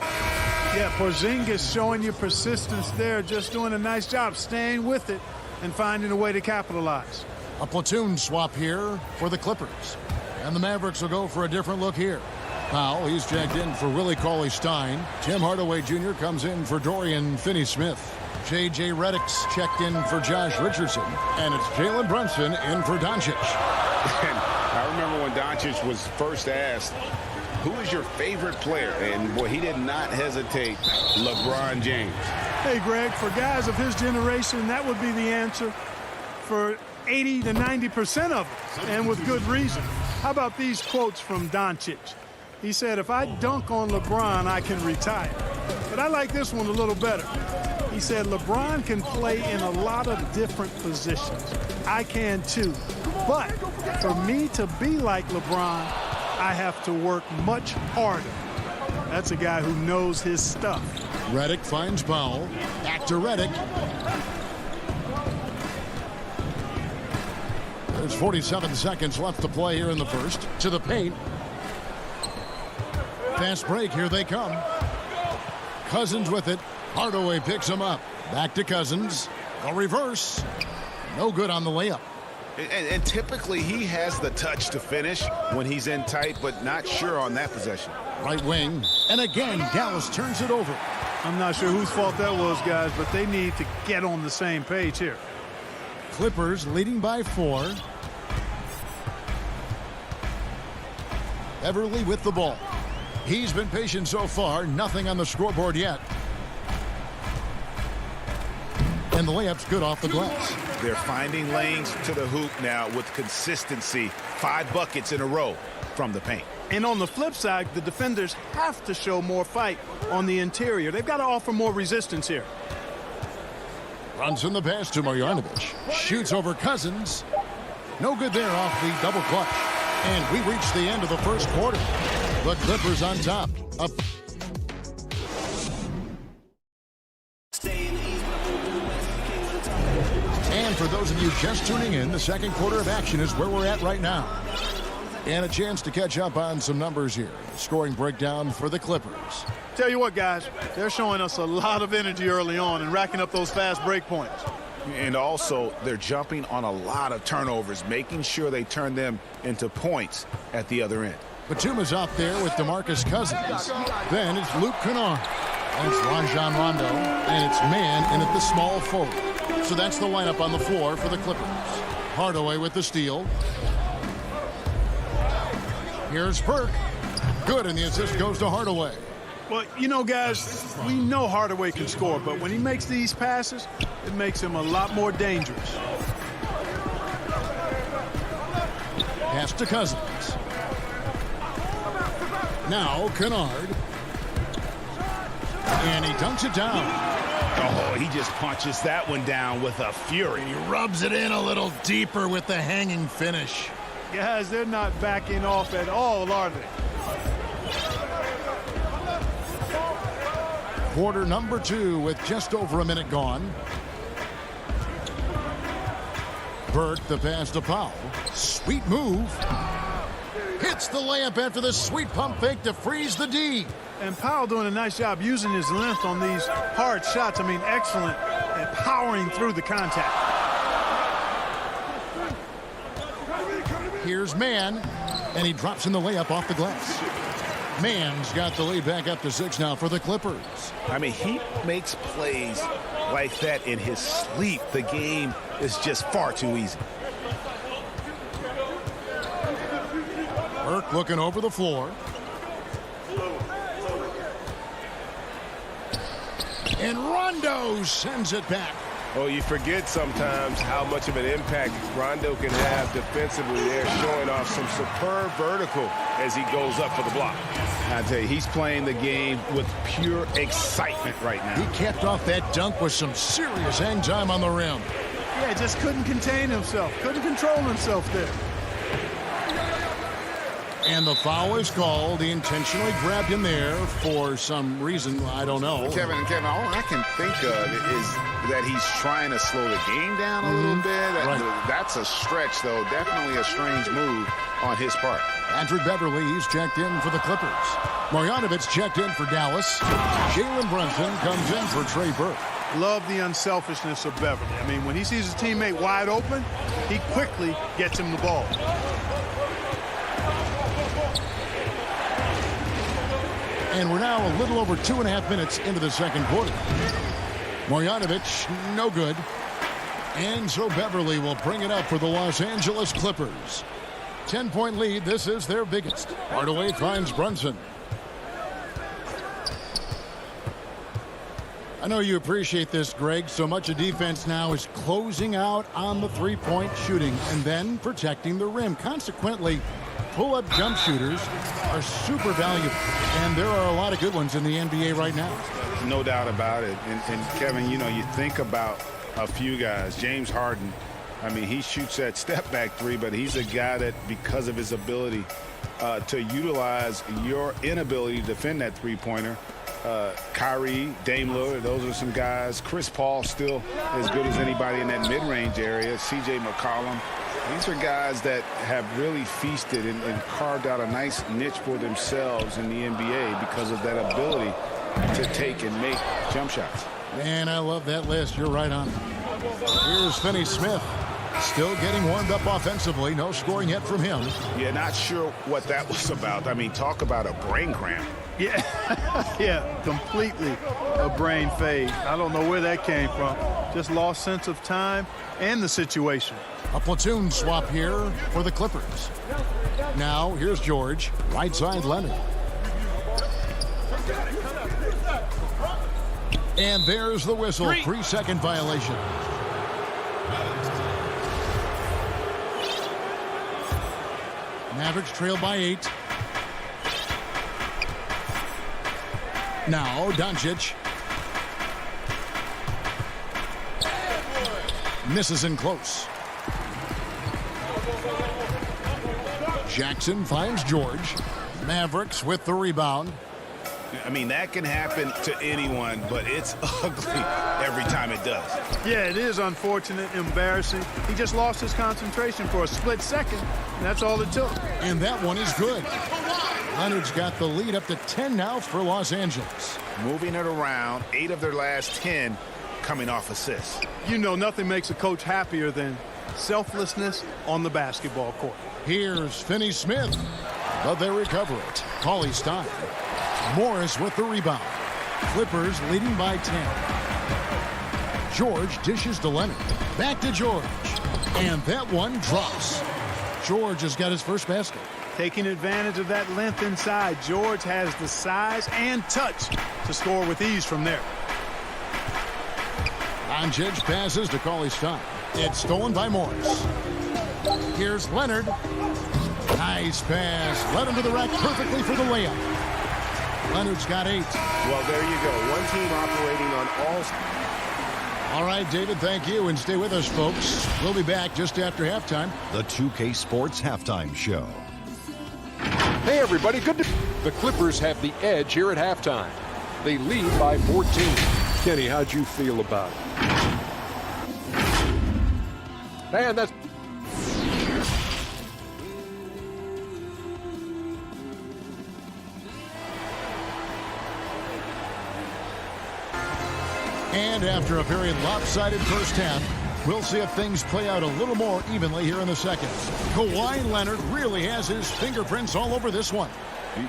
Yeah, Porzingis showing you persistence there, just doing a nice job staying with it and finding a way to capitalize. A platoon swap here for the Clippers. And the Mavericks will go for a different look here. Powell, he's checked in for Willie Cauley-Stein. Tim Hardaway Jr. comes in for Dorian Finney-Smith. J.J. Redick's checked in for Josh Richardson. And it's Jalen Brunson in for Doncic. I remember when Doncic was first asked, who is your favorite player? And, boy, he did not hesitate. LeBron James. Hey, Greg, for guys of his generation, that would be the answer for 80 to 90% of it, and with good reason. How about these quotes from Doncic? He said, if I dunk on LeBron, I can retire. But I like this one a little better. He said, LeBron can play in a lot of different positions. I can too. But for me to be like LeBron, I have to work much harder. That's a guy who knows his stuff. Redick finds Powell. Back to Redick. There's 47 seconds left to play here in the first. To the paint. Fast break. Here they come. Cousins with it. Hardaway picks him up. Back to Cousins. A reverse. No good on the layup. And typically he has the touch to finish when he's in tight, but not sure on that possession. Right wing. And again, Dallas turns it over. I'm not sure whose fault that was, guys, but they need to get on the same page here. Clippers leading by 4. Beverly with the ball. He's been patient so far. Nothing on the scoreboard yet. And the layup's good off the glass. They're finding lanes to the hoop now with consistency. 5 buckets in a row from the paint. And on the flip side, the defenders have to show more fight on the interior. They've got to offer more resistance here. Runs in the pass to Marjanovic. Shoots over Cousins. No good there off the double clutch. And we reach the end of the first quarter. The Clippers on top. Up. And for those of you just tuning in, the second quarter of action is where we're at right now. And a chance to catch up on some numbers here. Scoring breakdown for the Clippers. Tell you what, guys, they're showing us a lot of energy early on and racking up those fast break points. And also, they're jumping on a lot of turnovers, making sure they turn them into points at the other end. Batuma's out there with DeMarcus Cousins. Then it's Luke Kennard. It's Rajon Rondo. And it's man in at the small forward. So that's the lineup on the floor for the Clippers. Hardaway with the steal. Here's Burke. Good, and the assist goes to Hardaway. Well, you know, guys, we know Hardaway can score, but when he makes these passes, it makes him a lot more dangerous. Pass to Cousins. Now Kennard. And he dunks it down. Oh, he just punches that one down with a fury. He rubs it in a little deeper with the hanging finish. Guys, they're not backing off at all, are they? Quarter number 2 with just over a minute gone. Burke, the pass to Powell. Sweet move. Hits the layup after the sweet pump fake to freeze the D. And Powell doing a nice job using his length on these hard shots. I mean, excellent at powering through the contact. Here's Mann, and he drops in the layup off the glass. Mann's got the lead back up to 6 now for the Clippers. I mean, he makes plays like that in his sleep. The game is just far too easy. Burke looking over the floor. And Rondo sends it back. Oh, you forget sometimes how much of an impact Rondo can have defensively there, showing off some superb vertical as he goes up for the block. I tell you, he's playing the game with pure excitement right now. He capped off that dunk with some serious hang time on the rim. Yeah, just couldn't contain himself. Couldn't control himself there. And the foul is called. He intentionally grabbed him there for some reason. I don't know. Kevin, all I can think of is that he's trying to slow the game down a little bit. Right. That's a stretch, though. Definitely a strange move on his part. Patrick Beverly, he's checked in for the Clippers. Marjanovic checked in for Dallas. Jalen Brunson comes in for Trey Burke. Love the unselfishness of Beverly. I mean, when he sees his teammate wide open, he quickly gets him the ball. And we're now a little over 2.5 minutes into the second quarter. Marjanovic, no good. And so Beverly will bring it up for the Los Angeles Clippers. 10-point lead. This is their biggest. Hardaway finds Brunson. I know you appreciate this, Greg. So much of defense now is closing out on the three-point shooting and then protecting the rim. Consequently, pull-up jump shooters are super valuable, and there are a lot of good ones in the NBA right now. No doubt about it. And Kevin, you know, you think about a few guys. James Harden I mean, he shoots that step-back three, but he's a guy that, because of his ability to utilize your inability to defend that three-pointer, Kyrie, Dame Lillard, those are some guys. Chris Paul still as good as anybody in that mid-range area. C.J. McCollum. These are guys that have really feasted and carved out a nice niche for themselves in the NBA because of that ability to take and make jump shots. Man, I love that list. You're right on. Here's Finney Smith. Still getting warmed up offensively. No scoring yet from him. Yeah, not sure what that was about. I mean, talk about a brain cramp. Yeah, yeah, completely a brain fade. I don't know where that came from. Just lost sense of time and the situation. A platoon swap here for the Clippers. Now, here's George. Right side, Leonard. And there's the whistle. 3-second violation. Mavericks trail by 8. Now, Doncic. Misses in close. Jackson finds George. Mavericks with the rebound. I mean, that can happen to anyone, but it's ugly every time it does. Yeah, it is unfortunate, embarrassing. He just lost his concentration for a split second, and that's all it took. And that one is good. Leonard's got the lead up to 10 now for Los Angeles. Moving it around, 8 of their last 10 coming off assists. You know, nothing makes a coach happier than selflessness on the basketball court. Here's Finney Smith, but they recover it. Cauley Stein. Morris with the rebound. Clippers leading by 10. George dishes to Leonard. Back to George. And that one drops. George has got his first basket. Taking advantage of that length inside, George has the size and touch to score with ease from there. Doncic passes to Cauley Stein. It's stolen by Morris. Here's Leonard. Nice pass. Led him to the rack perfectly for the layup. Leonard's got 8. Well, there you go. One team operating on all. All right, David, thank you. And stay with us, folks. We'll be back just after halftime. The 2K Sports Halftime Show. Hey, everybody. The Clippers have the edge here at halftime. They lead by 14. Kenny, how'd you feel about it? Man, that's... And after a very lopsided first half, we'll see if things play out a little more evenly here in the second. Kawhi Leonard really has his fingerprints all over this one.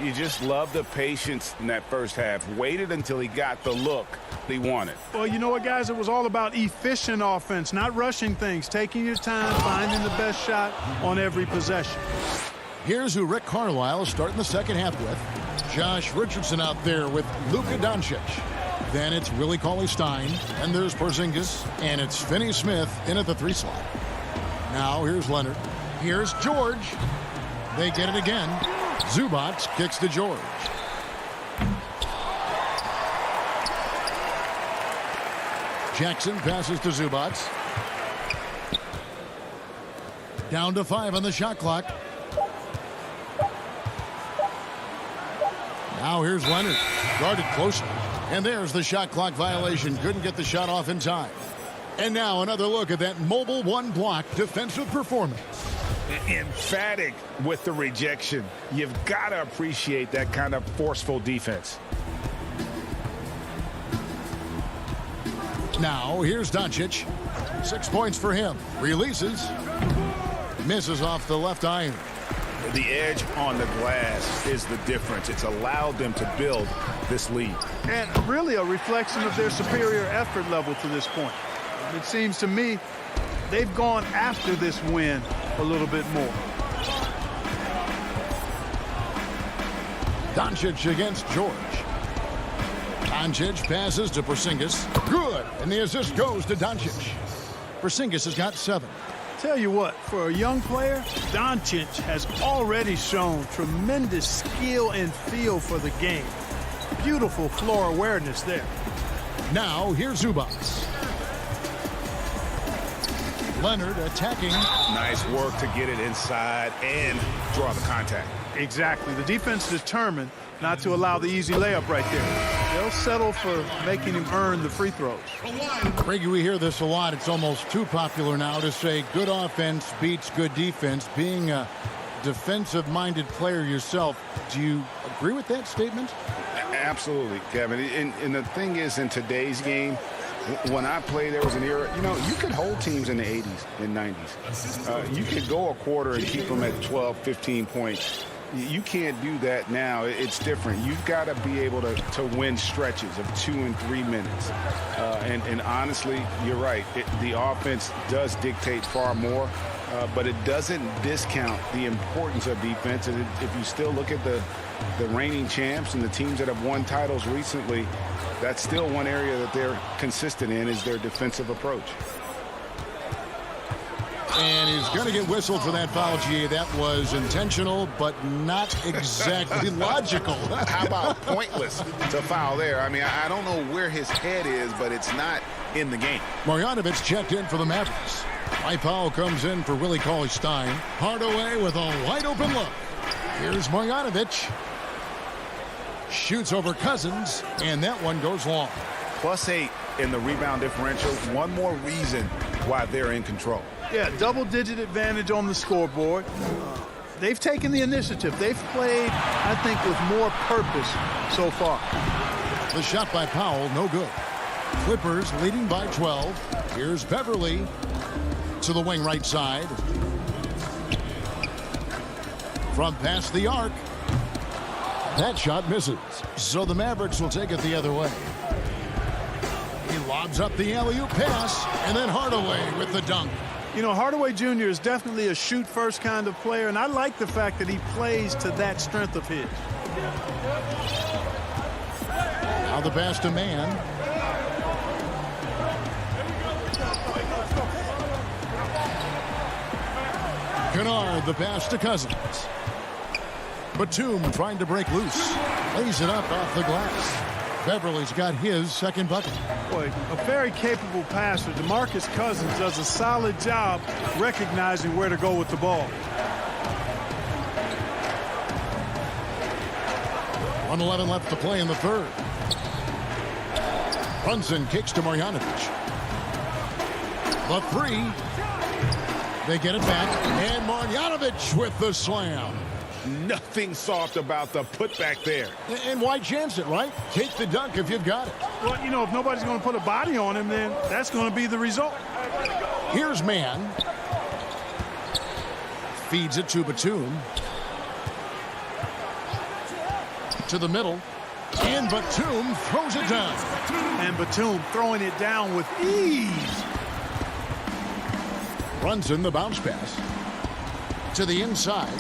You just love the patience in that first half. Waited until he got the look he wanted. Well, you know what, guys? It was all about efficient offense, not rushing things, taking your time, finding the best shot on every possession. Here's who Rick Carlisle is starting the second half with. Josh Richardson out there with Luka Doncic. Then it's Willie Cauley-Stein, and there's Porzingis, and it's Finney Smith in at the 3 slot. Now here's Leonard. Here's George. They get it again. Zubac kicks to George. Jackson passes to Zubac. Down to 5 on the shot clock. Now here's Leonard. Guarded closely. And there's the shot clock violation. Couldn't get the shot off in time. And now another look at that mobile one-block defensive performance. Emphatic with the rejection. You've got to appreciate that kind of forceful defense. Now here's Doncic. 6 points for him. Releases. Misses off the left iron. The edge on the glass is the difference. It's allowed them to build this lead. And really a reflection of their superior effort level to this point. It seems to me they've gone after this win a little bit more. Doncic against George. Doncic passes to Porzingis. Good. And the assist goes to Doncic. Porzingis has got 7. Tell you what, for a young player, Doncic has already shown tremendous skill and feel for the game. Beautiful floor awareness there. Now here's Zubac. Leonard attacking. Nice work to get it inside and draw the contact. Exactly. The defense determined not to allow the easy layup right there. They'll settle for making him earn the free throws. Greggy, we hear this a lot. It's almost too popular now to say good offense beats good defense. Being a defensive-minded player yourself, do you agree with that statement? Absolutely, Kevin. And the thing is, in today's game, when I played, there was an era, you could hold teams in the 80s and 90s. You could go a quarter and keep them at 12, 15 points. You can't do that now. It's different. You've got to be able to win stretches of 2 and 3 minutes. And honestly, you're right. The offense does dictate far more, but it doesn't discount the importance of defense. And if you still look at the reigning champs and the teams that have won titles recently, that's still one area that they're consistent in, is their defensive approach. And he's going to get whistled for that foul, G. That was intentional, but not exactly logical. How about pointless to foul there? I mean, I don't know where his head is, but it's not in the game. Marjanovic checked in for the Mavericks. Mike Powell comes in for Willie Cauley-Stein. Hardaway with a wide-open look. Here's Marjanovic. Shoots over Cousins, and that one goes long. +8 in the rebound differential. One more reason why they're in control. Yeah, double-digit advantage on the scoreboard. They've taken the initiative. They've played, I think, with more purpose so far. The shot by Powell, no good. Clippers leading by 12. Here's Beverly to the wing right side. From past the arc. That shot misses. So the Mavericks will take it the other way. He lobs up the alley-oop pass, and then Hardaway with the dunk. Hardaway Jr. is definitely a shoot-first kind of player, and I like the fact that he plays to that strength of his. Now the pass to Mann. Kennard, the pass to Cousins. Batum trying to break loose. Lays it up off the glass. Beverly's got his second bucket. Boy, a very capable passer. DeMarcus Cousins does a solid job recognizing where to go with the ball. 1:11 left to play in the third. Brunson kicks to Marjanovic. The three. They get it back. And Marjanovic with the slam. Nothing soft about the putback there. And why chance it, right? Take the dunk if you've got it. Well, if nobody's going to put a body on him, then that's going to be the result. Here's Mann. Feeds it to Batum. To the middle. And Batum throws it down. And Batum throwing it down with ease. Brunson, the bounce pass. To the inside.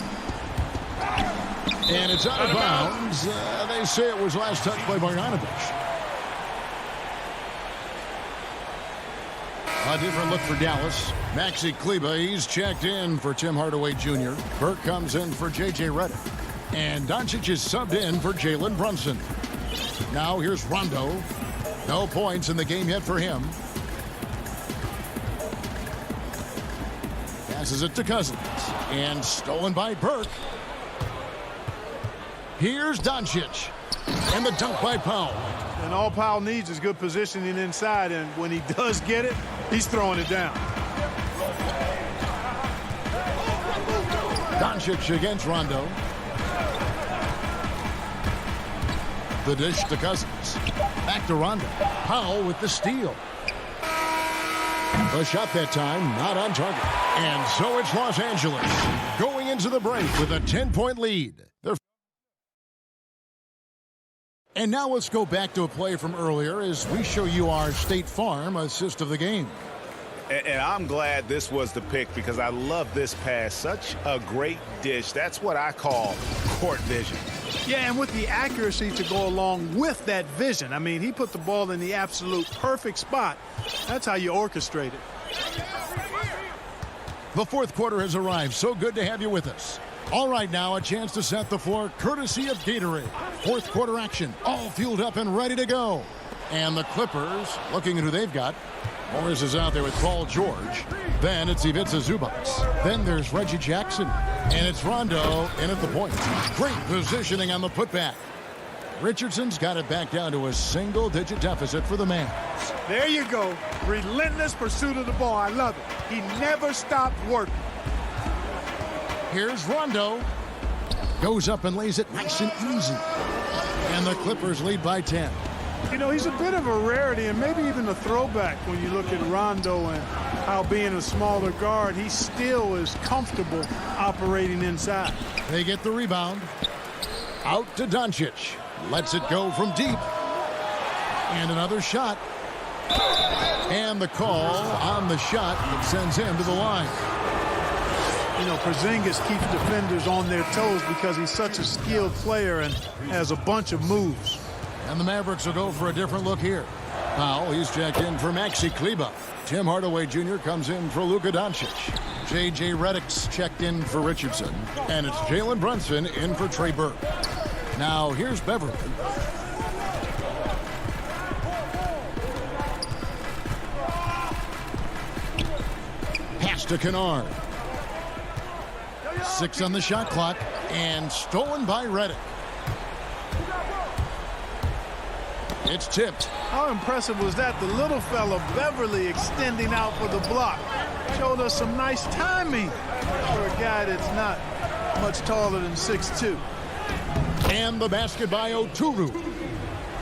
And it's out of bounds. They say it was last touched by Marjanovic. A different look for Dallas. Maxi Kleber, he's checked in for Tim Hardaway Jr. Burke comes in for J.J. Redick. And Doncic is subbed in for Jalen Brunson. Now here's Rondo. No points in the game yet for him. Passes it to Cousins. And stolen by Burke. Here's Doncic. And the dunk by Powell. And all Powell needs is good positioning inside. And when he does get it, he's throwing it down. Doncic against Rondo. The dish to Cousins. Back to Rondo. Powell with the steal. The shot that time, not on target. And so it's Los Angeles going into the break with a 10-point lead. And now let's go back to a play from earlier as we show you our State Farm assist of the game. And I'm glad this was the pick because I love this pass. Such a great dish. That's what I call court vision. Yeah, and with the accuracy to go along with that vision. I mean, he put the ball in the absolute perfect spot. That's how you orchestrate it. The fourth quarter has arrived. So good to have you with us. All right, now a chance to set the floor courtesy of Gatorade. Fourth quarter action, all fueled up and ready to go. And the Clippers, looking at who they've got. Morris is out there with Paul George. Then it's Ivica Zubac. Then there's Reggie Jackson. And it's Rondo in at the point. Great positioning on the putback. Richardson's got it back down to a single-digit deficit for the Mavs. There you go. Relentless pursuit of the ball. I love it. He never stopped working. Here's Rondo. Goes up and lays it nice and easy. And the Clippers lead by 10. You know, he's a bit of a rarity and maybe even a throwback when you look at Rondo and how being a smaller guard, he still is comfortable operating inside. They get the rebound. Out to Doncic. Lets it go from deep. And another shot. And the call on the shot that sends him to the line. You know, Porzingis keeps defenders on their toes because he's such a skilled player and has a bunch of moves. And the Mavericks will go for a different look here. Powell, he's checked in for Maxi Kleber. Tim Hardaway Jr. comes in for Luka Doncic. J.J. Redick's checked in for Richardson. And it's Jalen Brunson in for Trey Burke. Now, here's Beverly. Pass to Kennard. 6 on the shot clock. And stolen by Redick. It's tipped. How impressive was that? The little fella, Beverly, extending out for the block. Showed us some nice timing for a guy that's not much taller than 6'2". And the basket by Oturu.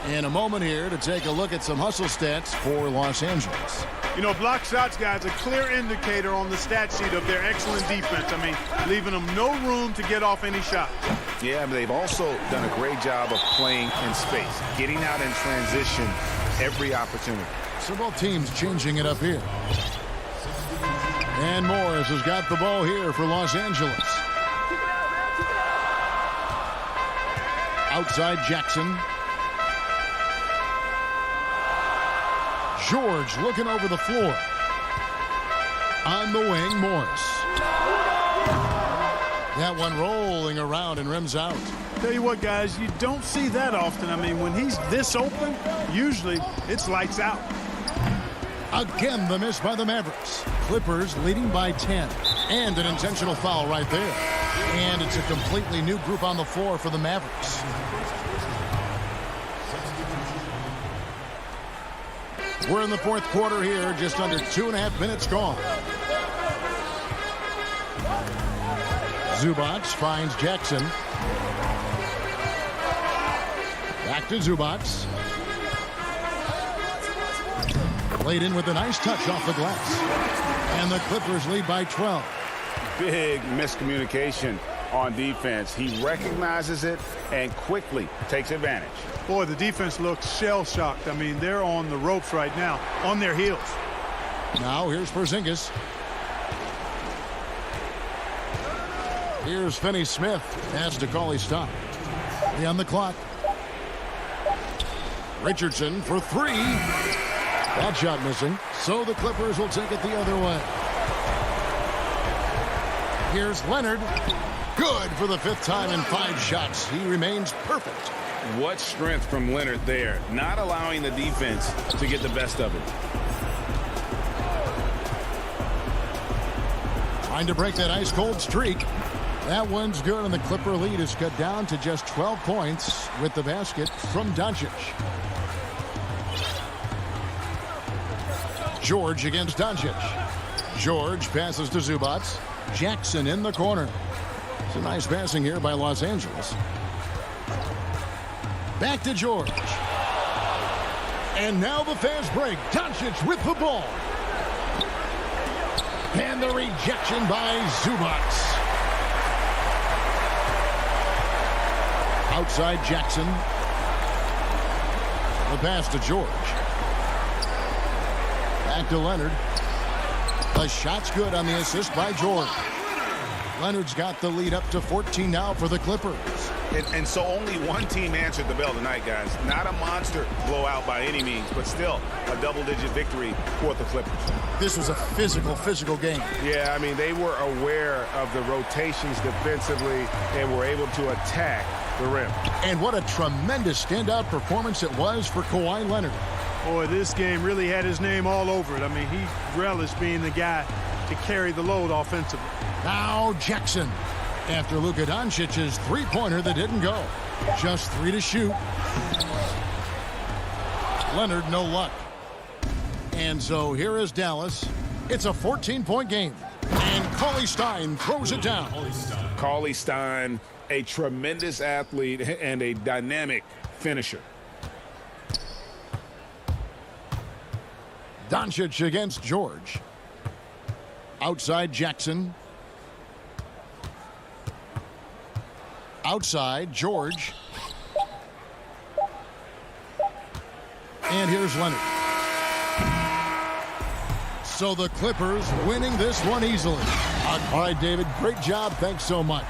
In a moment here to take a look at some hustle stats for Los Angeles. You know, block shots, guys, a clear indicator on the stat sheet of their excellent defense. I mean, leaving them no room to get off any shot. Yeah, but they've also done a great job of playing in space, getting out in transition every opportunity. So both teams changing it up here. And Morris has got the ball here for Los Angeles. Outside Jackson. George looking over the floor. On the wing, Morris. That one rolling around and rims out. Tell you what, guys, you don't see that often. I mean, when he's this open, usually it's lights out. Again, the miss by the Mavericks. Clippers leading by 10. And an intentional foul right there. And it's a completely new group on the floor for the Mavericks. We're in the fourth quarter here, just under 2.5 minutes gone. Zubac finds Jackson. Back to Zubac. Played in with a nice touch off the glass. And the Clippers lead by 12. Big miscommunication on defense. He recognizes it and quickly takes advantage. Boy, the defense looks shell-shocked. I mean, they're on the ropes right now, on their heels. Now here's Porzingis. Here's Finney-Smith. Has to call his stop. On the clock. Richardson for 3. That shot missing. So the Clippers will take it the other way. Here's Leonard. Good for the 5th time in 5 shots. He remains perfect. What strength from Leonard there, not allowing the defense to get the best of it. Trying to break that ice-cold streak. That one's good, and the Clipper lead is cut down to just 12 points with the basket from Doncic. George against Doncic. George passes to Zubac. Jackson in the corner. It's a nice passing here by Los Angeles. Back to George. And now the fast break. Doncic with the ball. And the rejection by Zubac. Outside Jackson. The pass to George. Back to Leonard. The shot's good on the assist by George. Leonard's got the lead up to 14 now for the Clippers. And so only one team answered the bell tonight, guys. Not a monster blowout by any means, but still a double-digit victory for the Clippers. This was a physical game. Yeah, I mean, they were aware of the rotations defensively and were able to attack the rim. And what a tremendous standout performance it was for Kawhi Leonard. Boy, this game really had his name all over it. I mean, he relished being the guy to carry the load offensively. Now Jackson, after Luka Doncic's three-pointer that didn't go. Just 3 to shoot. Leonard, no luck. And so here is Dallas. It's a 14-point game. And Cauley Stein throws it down. Cauley Stein, a tremendous athlete and a dynamic finisher. Doncic against George. Outside Jackson. Outside George. And here's Leonard. So the Clippers winning this one easily. All right, David, great job. Thanks so much.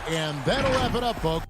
And that'll wrap it up, folks.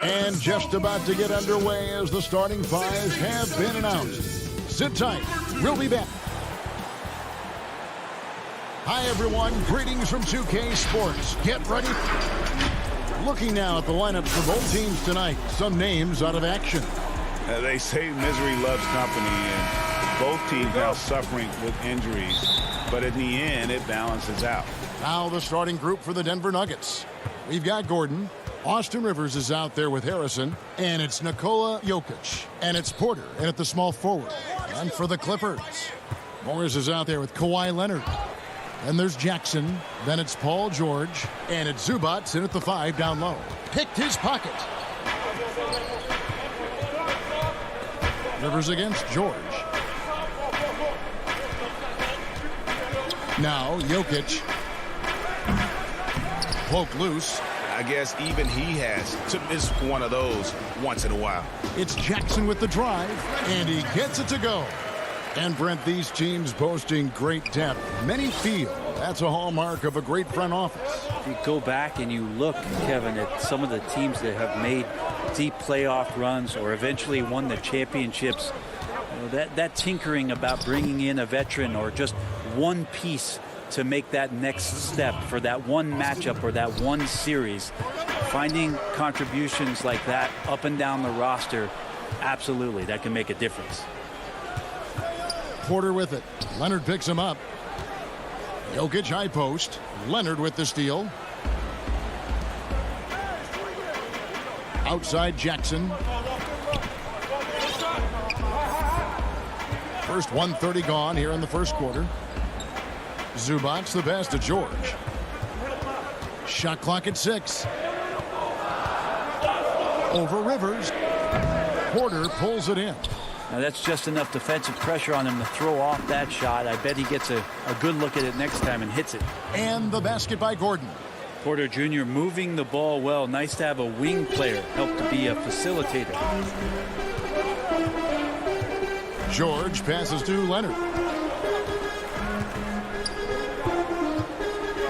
And just about to get underway as the starting fives have been announced. Sit tight. We'll be back. Hi, everyone. Greetings from 2K Sports. Get ready. Looking now at the lineups for both teams tonight. Some names out of action. They say misery loves company, and both teams now suffering with injuries. But in the end, it balances out. Now the starting group for the Denver Nuggets. We've got Gordon. Austin Rivers is out there with Harrison. And it's Nikola Jokic. And it's Porter in at the small forward. And for the Clippers, Morris is out there with Kawhi Leonard. And there's Jackson. Then it's Paul George. And it's Zubac in at the 5 down low. Picked his pocket. Rivers against George. Now Jokic. Poke loose. I guess even he has to miss one of those once in a while. It's Jackson with the drive, and he gets it to go. And Brent, these teams boasting great depth. Many feel that's a hallmark of a great front office. If you go back and you look, Kevin, at some of the teams that have made deep playoff runs or eventually won the championships, you know, that tinkering about bringing in a veteran or just one piece to make that next step for that one matchup or that one series, finding contributions like that up and down the roster, absolutely, that can make a difference. Porter with it. Leonard picks him up. Jokic high post. Leonard with the steal. Outside Jackson. First 1:30 gone here in the first quarter. Zubac the pass to George. Shot clock at 6. Over Rivers. Porter pulls it in. Now that's just enough defensive pressure on him to throw off that shot. I bet he gets a good look at it next time and hits it. And the basket by Gordon. Porter Jr. moving the ball well. Nice to have a wing player help to be a facilitator. George passes to Leonard.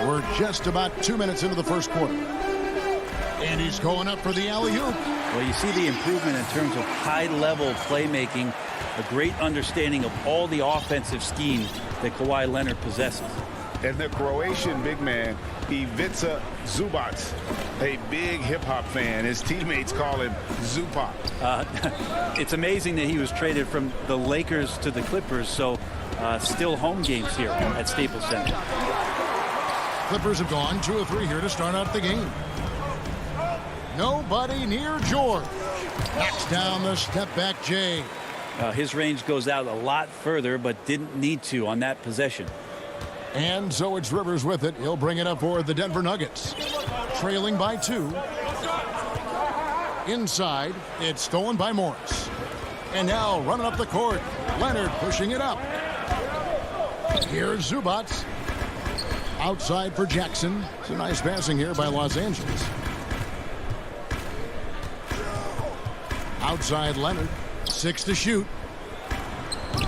We're just about 2 minutes into the first quarter. And he's going up for the alley-oop. Well, you see the improvement in terms of high-level playmaking, a great understanding of all the offensive scheme that Kawhi Leonard possesses. And the Croatian big man, Ivica Zubac, a big hip-hop fan. His teammates call him Zupac. It's amazing that he was traded from the Lakers to the Clippers, so still home games here at Staples Center. Clippers have gone 2 of 3 here to start out the game. Nobody near George. Knocks down the step-back J. His range goes out a lot further, but didn't need to on that possession. And so it's Rivers with it. He'll bring it up for the Denver Nuggets. Trailing by 2. Inside, it's stolen by Morris. And now running up the court, Leonard pushing it up. Here's Zubac. Outside for Jackson. It's a nice passing here by Los Angeles. Outside Leonard. 6 to shoot.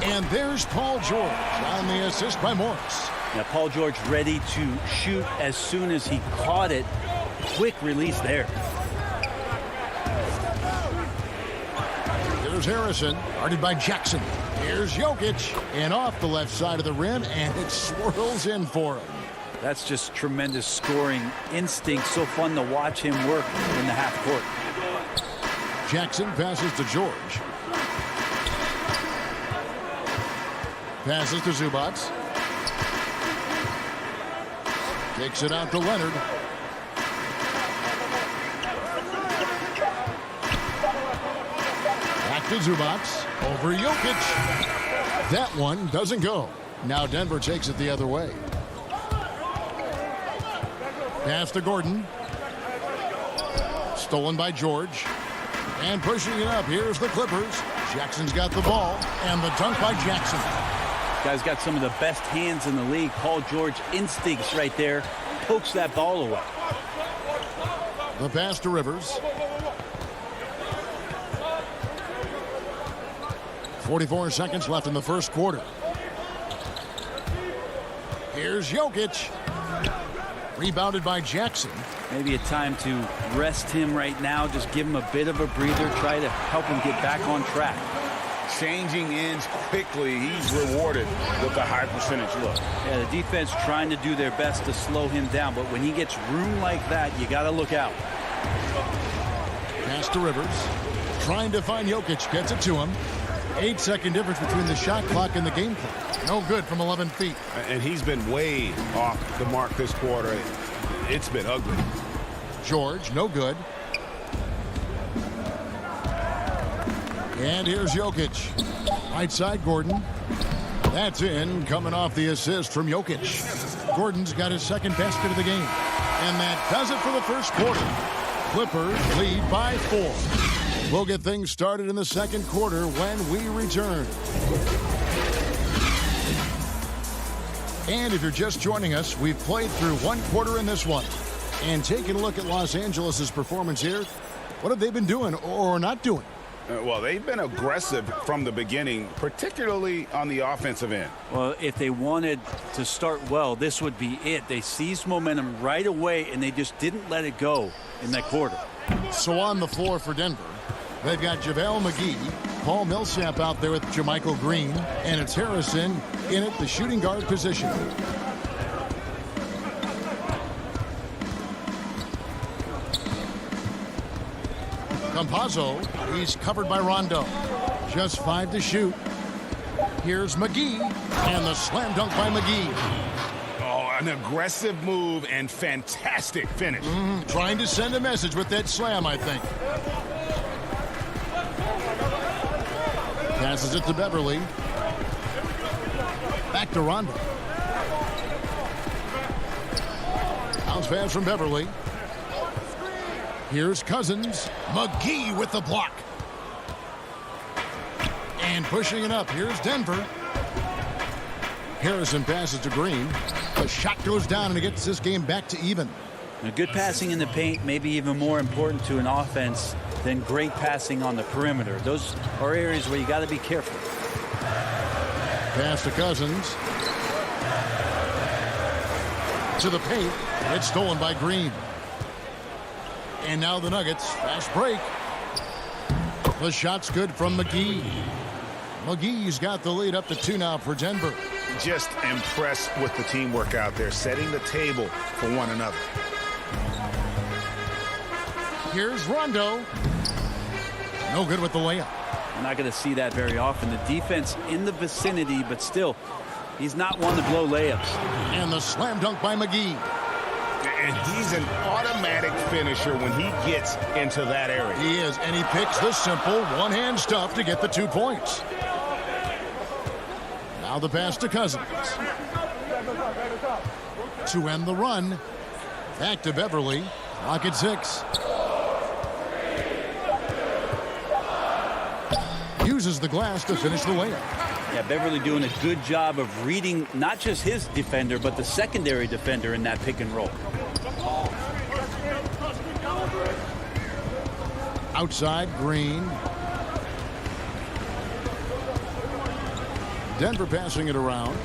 And there's Paul George on the assist by Morris. Now Paul George ready to shoot as soon as he caught it. Quick release there. Here's Harrison, guarded by Jackson. Here's Jokic, and off the left side of the rim, and it swirls in for him. That's just tremendous scoring instinct. So fun to watch him work in the half court. Jackson passes to George. Passes to Zubac. Takes it out to Leonard. Back to Zubac. Over Jokic. That one doesn't go. Now Denver takes it the other way. Pass to Gordon. Stolen by George. And pushing it up. Here's the Clippers. Jackson's got the ball. And the dunk by Jackson. Guy's got some of the best hands in the league. Paul George instincts right there. Pokes that ball away. The pass to Rivers. 44 seconds left in the first quarter. Here's Jokic. Rebounded by Jackson. Maybe a time to rest him right now. Just give him a bit of a breather. Try to help him get back on track. Changing ends quickly. He's rewarded with a high percentage look. Yeah, the defense trying to do their best to slow him down, but when he gets room like that, you got to look out. Pass to Rivers. Trying to find Jokic. Gets it to him. 8-second difference between the shot clock and the game clock. No good from 11 feet. And he's been way off the mark this quarter. It's been ugly. George, no good. And here's Jokic. Right side, Gordon. That's in, coming off the assist from Jokic. Gordon's got his second basket of the game. And that does it for the first quarter. Clippers lead by 4. We'll get things started in the second quarter when we return. And if you're just joining us, we've played through one quarter in this one. And taking a look at Los Angeles' performance here, what have they been doing or not doing? Well, they've been aggressive from the beginning, particularly on the offensive end. Well, if they wanted to start well, this would be it. They seized momentum right away, and they just didn't let it go in that quarter. So on the floor for Denver, they've got JaVale McGee, Paul Millsap out there with Jermichael Green, and it's Harrison in at the shooting guard position. Campazzo, he's covered by Rondo. Just 5 to shoot. Here's McGee, and the slam dunk by McGee. Oh, an aggressive move and fantastic finish. Trying to send a message with that slam, I think. Passes it to Beverly. Back to Rondo. Bounce pass from Beverly. Here's Cousins. McGee with the block. And pushing it up. Here's Denver. Harrison passes to Green. The shot goes down and it gets this game back to even. Now, good passing in the paint may be even more important to an offense than great passing on the perimeter. Those are areas where you got to be careful. Pass to Cousins. To the paint. It's stolen by Green. And now the Nuggets. Fast break. The shot's good from McGee. McGee's got the lead up to 2 now for Denver. Just impressed with the teamwork out there, setting the table for one another. Here's Rondo. No good with the layup. We're not going to see that very often. The defense in the vicinity, but still, he's not one to blow layups. And the slam dunk by McGee. And he's an automatic finisher when he gets into that area. He is, and he picks the simple one-hand stuff to get the 2 points. Now the pass to Cousins. To end the run. Back to Beverly. Clock at 6. Uses the glass to finish the layup. Yeah, Beverly doing a good job of reading not just his defender, but the secondary defender in that pick and roll. Outside, Green. Denver passing it around.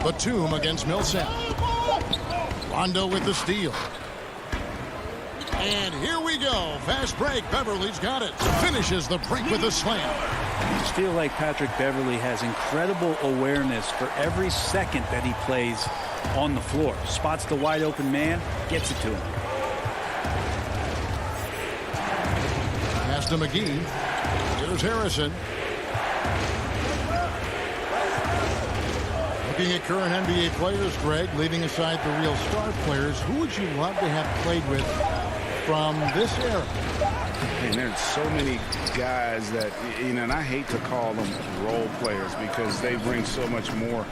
Batum against Millsap. Rondo with the steal. And here we go. Fast break. Beverly's got it. Finishes the break with a slam. I just feel like Patrick Beverly has incredible awareness for every second that he plays on the floor. Spots the wide open man, gets it to him. Pass to McGee. Here's Harrison. Looking at current NBA players, Greg, leaving aside the real star players, who would you love to have played with from this era? And there's so many guys that, you know, and I hate to call them role players because they bring so much more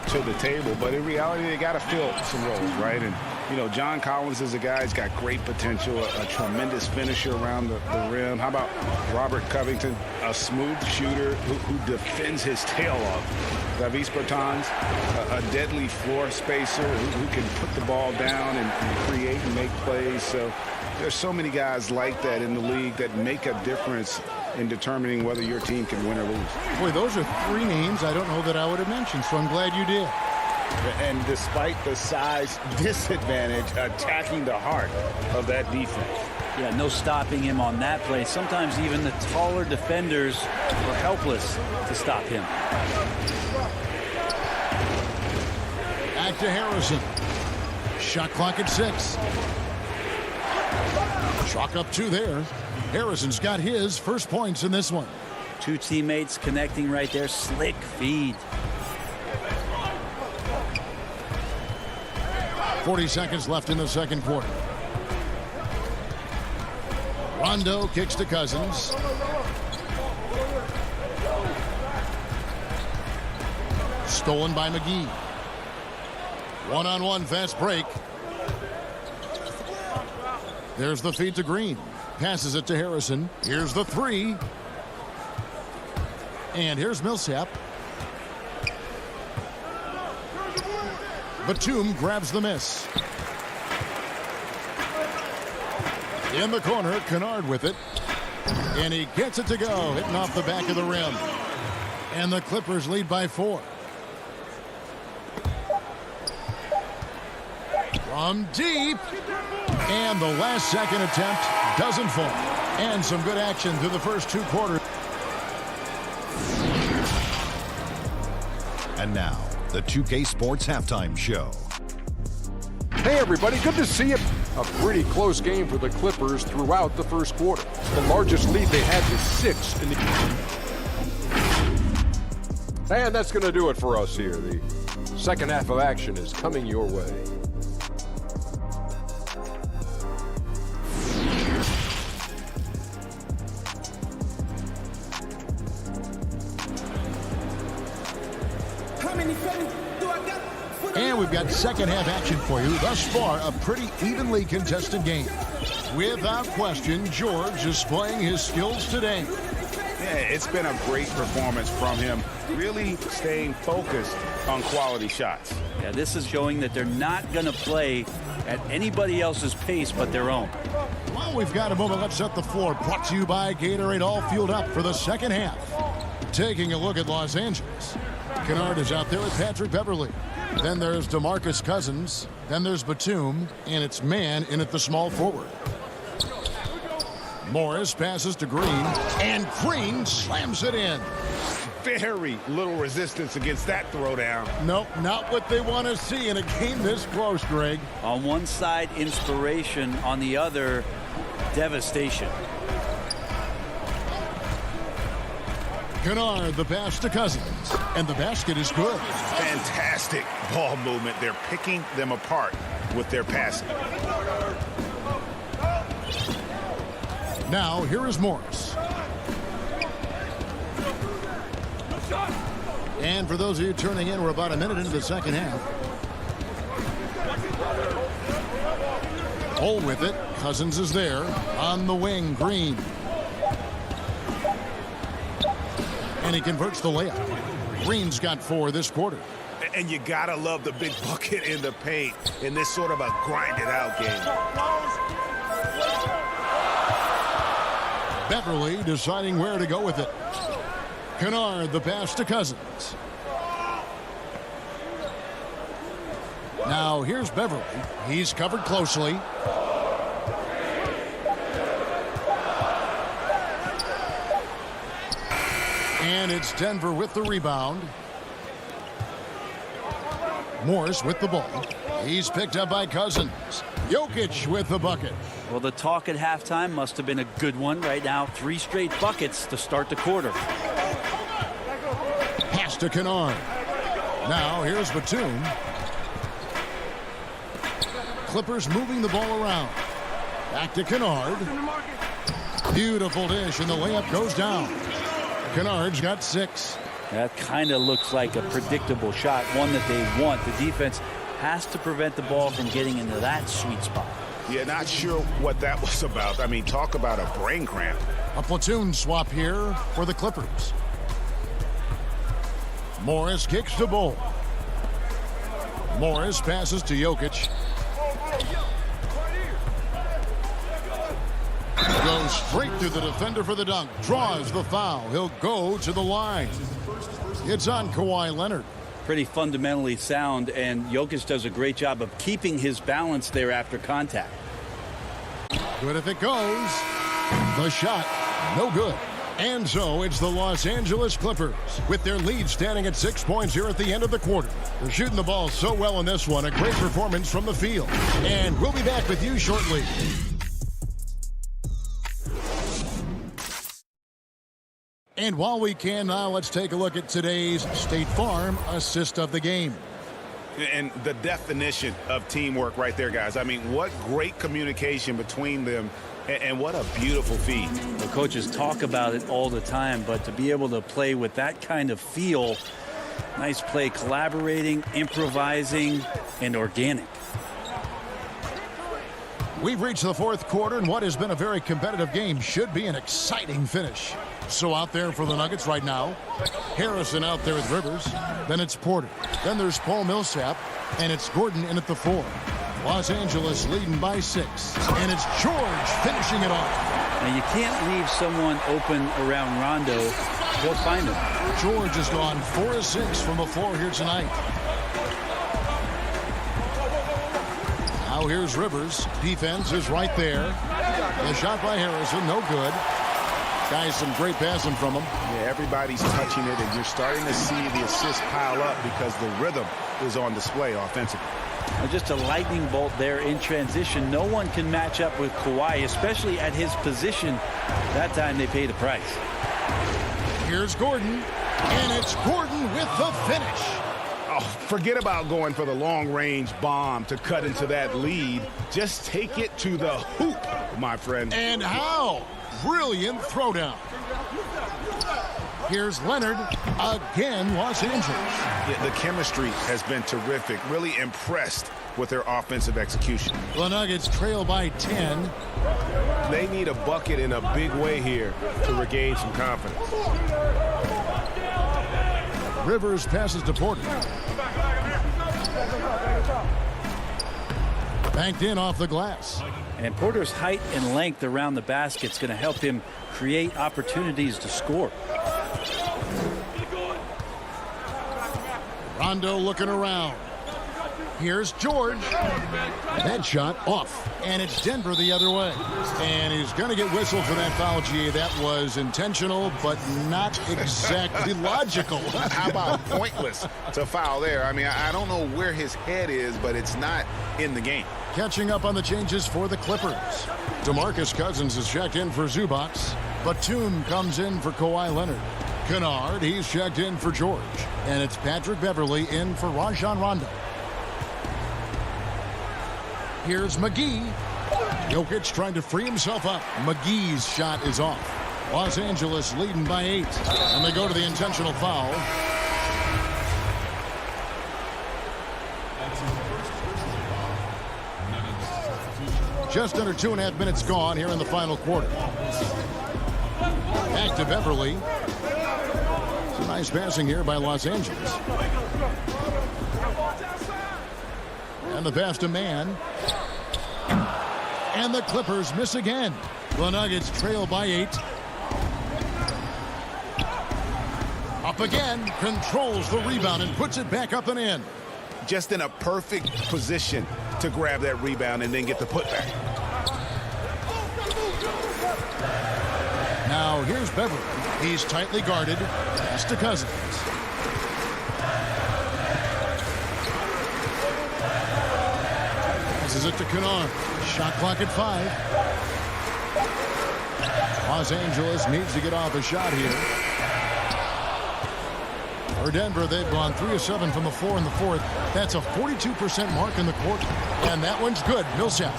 to the table, but in reality they got to fill some roles, right? And you know, John Collins is a guy who's got great potential, a tremendous finisher around the rim. How about Robert Covington, a smooth shooter who defends his tail off? Davis Bertans, a deadly floor spacer who can put the ball down and create and make plays. So there's so many guys like that in the league that make a difference in determining whether your team can win or lose. Boy, those are 3 names I don't know that I would have mentioned, so I'm glad you did. And despite the size disadvantage, attacking the heart of that defense. Yeah, no stopping him on that play. Sometimes even the taller defenders were helpless to stop him. Back to Harrison. Shot clock at 6. Chalk up 2 there. Harrison's got his first points in this one. 2 teammates connecting right there. Slick feed. 40 seconds left in the second quarter. Rondo kicks to Cousins. Stolen by McGee. One-on-one fast break. There's the feed to Green. Passes it to Harrison. Here's the 3. And here's Millsap. Batum grabs the miss. In the corner, Kennard with it. And he gets it to go, hitting off the back of the rim. And the Clippers lead by 4. From deep. And the last second attempt doesn't fall. And some good action through the first 2 quarters. And now, the 2K Sports Halftime Show. Hey, everybody, good to see you. A pretty close game for the Clippers throughout the first quarter. The largest lead they had was 6 in the... And that's going to do it for us here. The second half of action is coming your way. And we've got second half action for you. Thus far, a pretty evenly contested game. Without question, George is playing his skills today. Yeah, it's been a great performance from him, really staying focused on quality shots. Yeah, this is showing that they're not going to play at anybody else's pace but their own. Well, we've got a moment. Let's set the floor. Brought to you by Gatorade, all fueled up for the second half. Taking a look at Los Angeles. Kennard is out there with Patrick Beverley. Then there's DeMarcus Cousins. Then there's Batum. And it's man in at the small forward. Morris passes to Green. And Green slams it in. Very little resistance against that throwdown. Nope, not what they want to see in a game this close, Greg. On one side, inspiration. On the other, devastation. Kennard, the pass to Cousins. And the basket is good. Fantastic ball movement. They're picking them apart with their passing. Now, here is Morris. And for those of you turning in, we're about a minute into the second half. Hole with it. Cousins is there. On the wing, Green. And he converts the layup. Green's got 4 this quarter. And you gotta love the big bucket in the paint in this sort of a grinded-out game. Beverley deciding where to go with it. Kennard, the pass to Cousins. Now, here's Beverley. He's covered closely. And it's Denver with the rebound. Morris with the ball. He's picked up by Cousins. Jokic with the bucket. Well, the talk at halftime must have been a good one. Right now, 3 straight buckets to start the quarter. Pass to Kennard. Now, here's Batum. Clippers moving the ball around. Back to Kennard. Beautiful dish, and the layup goes down. Kennard's got 6. That kind of looks like a predictable shot, one that they want. The defense has to prevent the ball from getting into that sweet spot. Yeah, not sure what that was about. I mean, talk about a brain cramp. A platoon swap here for the Clippers. Morris kicks to Bull. Morris passes to Jokic. Goes straight through the defender for the dunk. Draws the foul. He'll go to the line. It's on Kawhi Leonard. pretty fundamentally sound, and Jokic does a great job of keeping his balance there after contact. Good if it goes. The shot, no good. And so it's the Los Angeles Clippers with their lead standing at 6 points here at the end of the quarter. They're shooting the ball so well in this one. A great performance from the field. And we'll be back with you shortly. And while we can now, let's take a look at today's State Farm assist of the game. And the definition of teamwork right there, guys. I mean, what great communication between them, and what a beautiful feed. The coaches talk about it all the time, but to be able to play with that kind of feel, nice play, collaborating, improvising, and organic. We've reached the fourth quarter, and what has been a very competitive game should be an exciting finish. So out there for the Nuggets right now, Harrison out there with Rivers. Then it's Porter. Then there's Paul Millsap, and it's Gordon in at the 4. Los Angeles leading by 6. And it's George finishing it off. Now you can't leave someone open around Rondo. He'll find him. George has gone 4 of 6 from the floor here tonight. Now here's Rivers. Defense is right there. The shot by Harrison, no good. Guys, some great passing from him. Yeah, everybody's touching it, and you're starting to see the assists pile up because the rhythm is on display offensively. Just a lightning bolt there in transition. No one can match up with Kawhi, especially at his position. That time they pay the price. Here's Gordon, and it's Gordon with the finish. Oh, forget about going for the long-range bomb to cut into that lead. Just take it to the hoop, my friend. And how? Brilliant throwdown. Here's Leonard again, Los Angeles. Yeah, the chemistry has been terrific. Really impressed with their offensive execution. The Nuggets trail by 10. They need a bucket in a big way here to regain some confidence. Rivers passes to Porter. Banked in off the glass. And Porter's height and length around the basket is going to help him create opportunities to score. Rondo looking around. Here's George. That shot off. And it's Denver the other way. And he's going to get whistled for that foul, GA. That was intentional, but not exactly logical. How about pointless to foul there? I mean, I don't know where his head is, but it's not in the game. Catching up on the changes for the Clippers. DeMarcus Cousins is checked in for Zubac. Batum comes in for Kawhi Leonard. Kennard, he's checked in for George. And it's Patrick Beverley in for Rajon Rondo. Here's McGee. Jokic trying to free himself up. McGee's shot is off. Los Angeles leading by 8. And they go to the intentional foul. Just under 2.5 minutes gone here in the final quarter. Back to Beverley. Some nice passing here by Los Angeles. And the pass to Mann. And the Clippers miss again. The Nuggets trail by 8. Up again, controls the rebound and puts it back up and in. Just in a perfect position to grab that rebound and then get the putback. Now here's Beverley. He's tightly guarded. Pass to Cousins. Passes it to Kennard. Shot clock at 5. Los Angeles needs to get off a shot here. For Denver, they've gone 3 of 7 from the floor in the fourth. That's a 42% mark in the quarter. And that one's good. Millsap.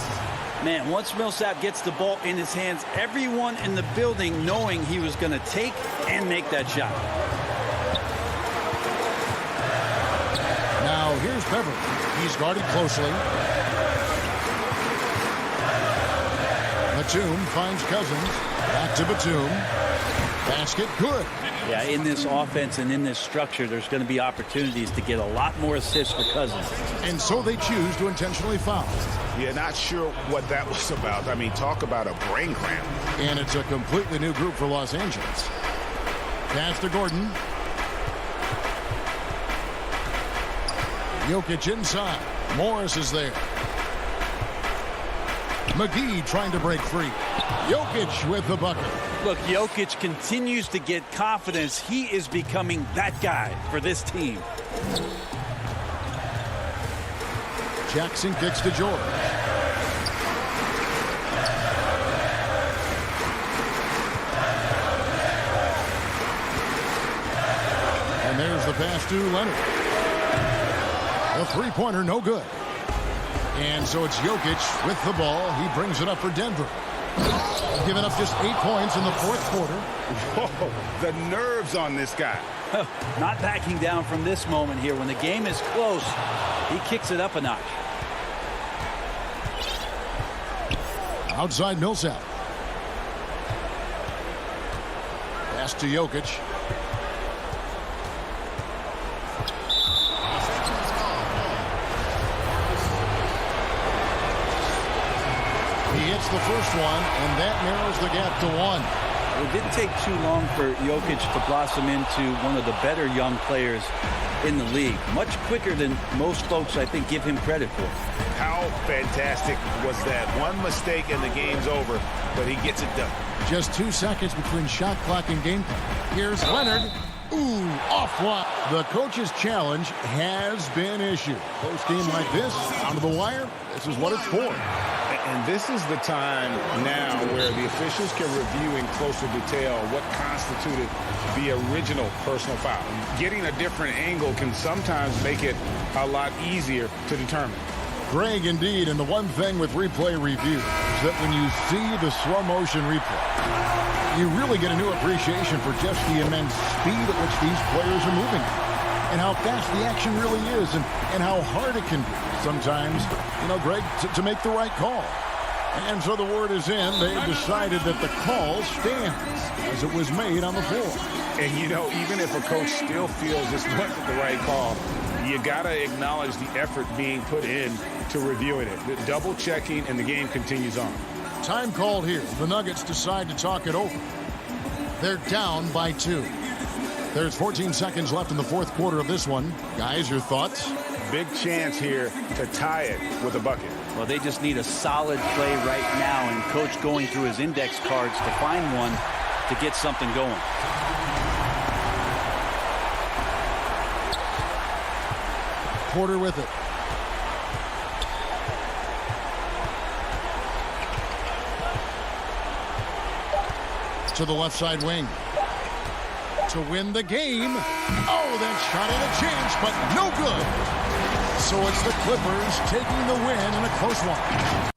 Man, once Millsap gets the ball in his hands, everyone in the building knowing he was going to take and make that shot. Now here's Beverley. He's guarded closely. Batum finds Cousins. Back to Batum. Basket good. Yeah, in this offense and in this structure, there's going to be opportunities to get a lot more assists for Cousins. And so they choose to intentionally foul. Yeah, not sure what that was about. I mean, talk about a brain cramp. And it's a completely new group for Los Angeles. Pass to Gordon. Jokic inside. Morris is there. McGee trying to break free. Jokic with the bucket. Look, Jokic continues to get confidence. He is becoming that guy for this team. Jackson kicks to George. And there's the pass to Leonard. A three-pointer, no good. And so it's Jokic with the ball. He brings it up for Denver. Giving up just 8 points in the fourth quarter. Whoa, the nerves on this guy. Not backing down from this moment here. When the game is close, he kicks it up a notch. Outside Millsap. Pass to Jokic. He hits the first one, and that narrows the gap to 1. It didn't take too long for Jokic to blossom into one of the better young players in the league. Much quicker than most folks, I think, give him credit for. How fantastic was that? One mistake and the game's over, but he gets it done. Just 2 seconds between shot clock and game time. Here's Leonard. Ooh, offline. The coach's challenge has been issued. Post game like this, down to the wire, this is what it's for. And this is the time now where the officials can review in closer detail what constituted the original personal foul. Getting a different angle can sometimes make it a lot easier to determine. Greg, indeed, and the one thing with replay review is that when you see the slow motion replay, you really get a new appreciation for just the immense speed at which these players are moving and how fast the action really is and how hard it can be sometimes, Greg, to make the right call. And so the word is in. They've decided that the call stands as it was made on the floor. And, even if a coach still feels this wasn't the right call, you got to acknowledge the effort being put in to reviewing it. The double checking, and the game continues on. Time called here. The Nuggets decide to talk it over. They're down by 2. There's 14 seconds left in the fourth quarter of this one. Guys, your thoughts? Big chance here to tie it with a bucket. Well, they just need a solid play right now, and Coach going through his index cards to find one to get something going. Porter with it. To the left side wing. To win the game. Oh, that shot had a chance, but no good. So it's the Clippers taking the win in a close one.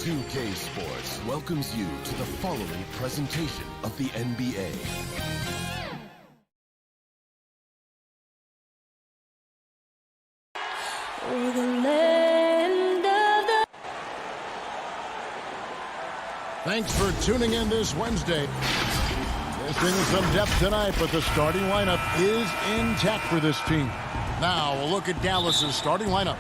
2K Sports welcomes you to the following presentation of the NBA. Thanks for tuning in this Wednesday. Missing some depth tonight, but the starting lineup is intact for this team. Now we'll look at Dallas's starting lineup.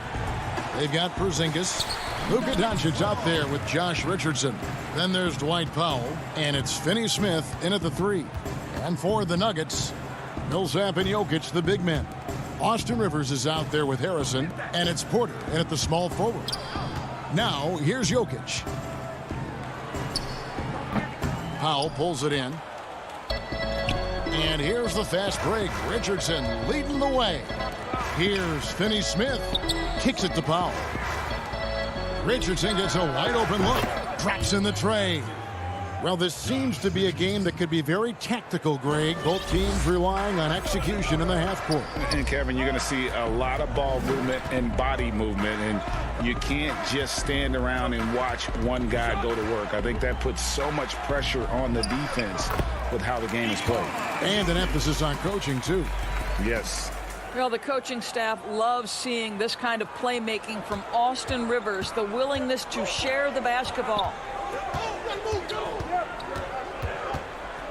They've got Porzingis. Luka Doncic out there with Josh Richardson. Then there's Dwight Powell, and it's Finney Smith in at the 3. And for the Nuggets, Millsap and Jokic, the big men. Austin Rivers is out there with Harrison, and it's Porter in at the small forward. Now, here's Jokic. Powell pulls it in. And here's the fast break. Richardson leading the way. Here's Finney Smith. Kicks it to Powell. Richardson gets a wide-open look. Drops in the tray. Well, this seems to be a game that could be very tactical, Greg. Both teams relying on execution in the half court. And, Kevin, you're going to see a lot of ball movement and body movement, and you can't just stand around and watch one guy go to work. I think that puts so much pressure on the defense with how the game is played. And an emphasis on coaching, too. Yes. Well, the coaching staff loves seeing this kind of playmaking from Austin Rivers, the willingness to share the basketball.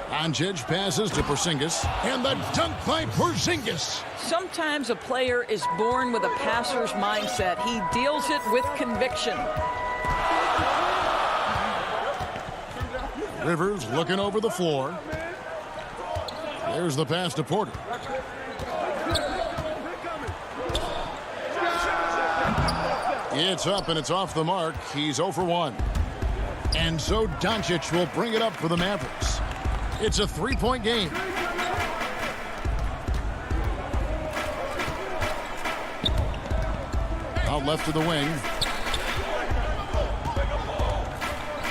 Doncic passes to Porzingis, and the dunk by Porzingis. Sometimes a player is born with a passer's mindset. He deals it with conviction. Rivers looking over the floor. There's the pass to Porter. It's up and it's off the mark. He's 0 for 1. And so Doncic will bring it up for the Mavericks. It's a 3-point game. Out left to the wing.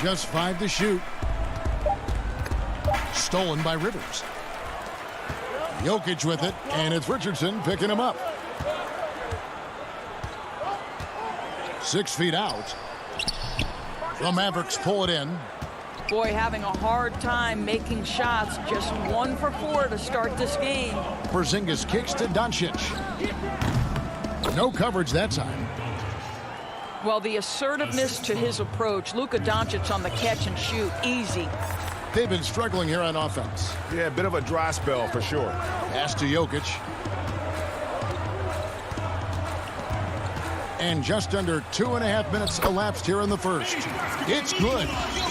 Just 5 to shoot. Stolen by Rivers. Jokic with it, and it's Richardson picking him up. 6 feet out. The Mavericks pull it in. Boy, having a hard time making shots. Just 1 for 4 to start this game. Porzingis kicks to Doncic. No coverage that time. Well, the assertiveness to his approach. Luka Doncic on the catch and shoot. Easy. They've been struggling here on offense. Yeah, a bit of a dry spell for sure. Pass to Jokic. And just under 2.5 minutes elapsed here in the first. It's good.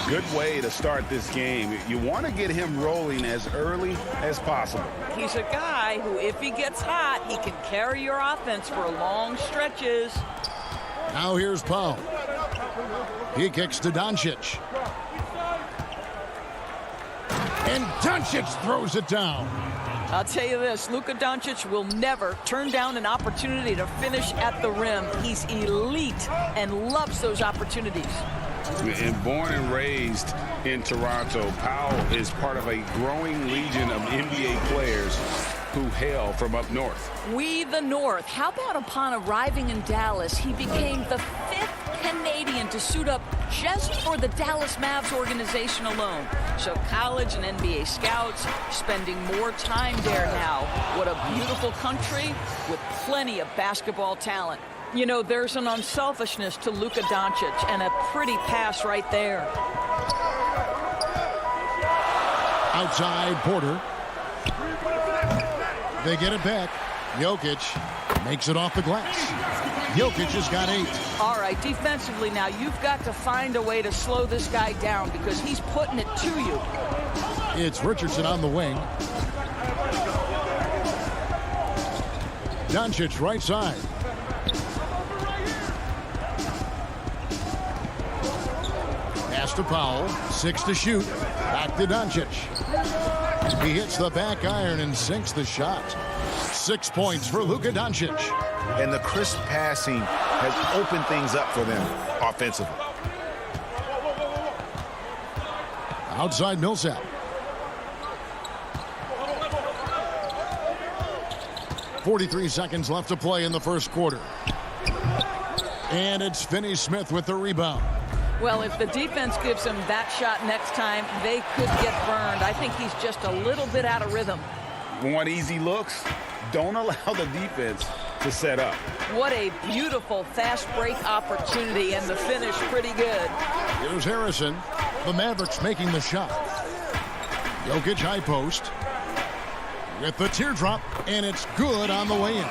Good way to start this game. You want to get him rolling as early as possible. He's a guy who, if he gets hot, he can carry your offense for long stretches. Now here's Powell. He kicks to Doncic. And Doncic throws it down. I'll tell you this, Luka Doncic will never turn down an opportunity to finish at the rim. He's elite and loves those opportunities. And born and raised in Toronto, Powell is part of a growing legion of NBA players who hail from up north. We the North. How about upon arriving in Dallas, he became the 5th Canadian to suit up just for the Dallas Mavs organization alone. So college and NBA scouts spending more time there now. What a beautiful country with plenty of basketball talent. You know, there's an unselfishness to Luka Doncic, and a pretty pass right there. Outside, Porter. They get it back. Jokic makes it off the glass. Jokic has got 8. All right, defensively now, you've got to find a way to slow this guy down because he's putting it to you. It's Richardson on the wing. Doncic right side. Pass to Powell. 6 to shoot. Back to Doncic. He hits the back iron and sinks the shot. 6 points for Luka Doncic. And the crisp passing has opened things up for them offensively. Outside Millsap. .43 seconds left to play in the first quarter. And it's Finney-Smith with the rebound. Well, if the defense gives him that shot next time, they could get burned. I think he's just a little bit out of rhythm. Want easy looks? Don't allow the defense to set up. What a beautiful fast break opportunity, and the finish pretty good. Here's Harrison. The Mavericks making the shot. Jokic high post. With the teardrop, and it's good on the way in.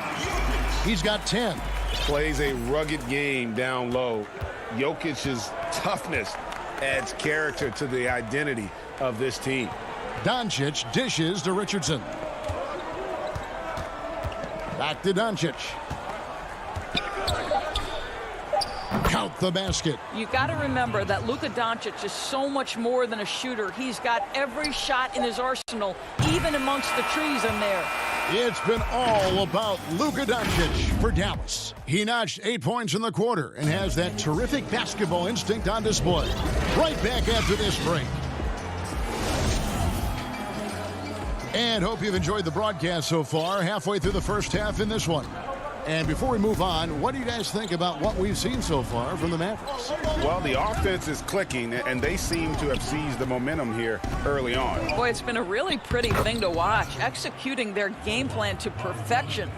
He's got 10. Plays a rugged game down low. Jokic's toughness adds character to the identity of this team. Doncic dishes to Richardson. Back to Doncic. Count the basket. You got to remember that Luka Doncic is so much more than a shooter. He's got every shot in his arsenal, even amongst the trees in there. It's been all about Luka Doncic for Dallas. He notched 8 points in the quarter and has that terrific basketball instinct on display. Right back after this break. And hope you've enjoyed the broadcast so far, halfway through the first half in this one. And before we move on, what do you guys think about what we've seen so far from the Mavericks? Well, the offense is clicking, and they seem to have seized the momentum here early on. Boy, it's been a really pretty thing to watch, executing their game plan to perfection.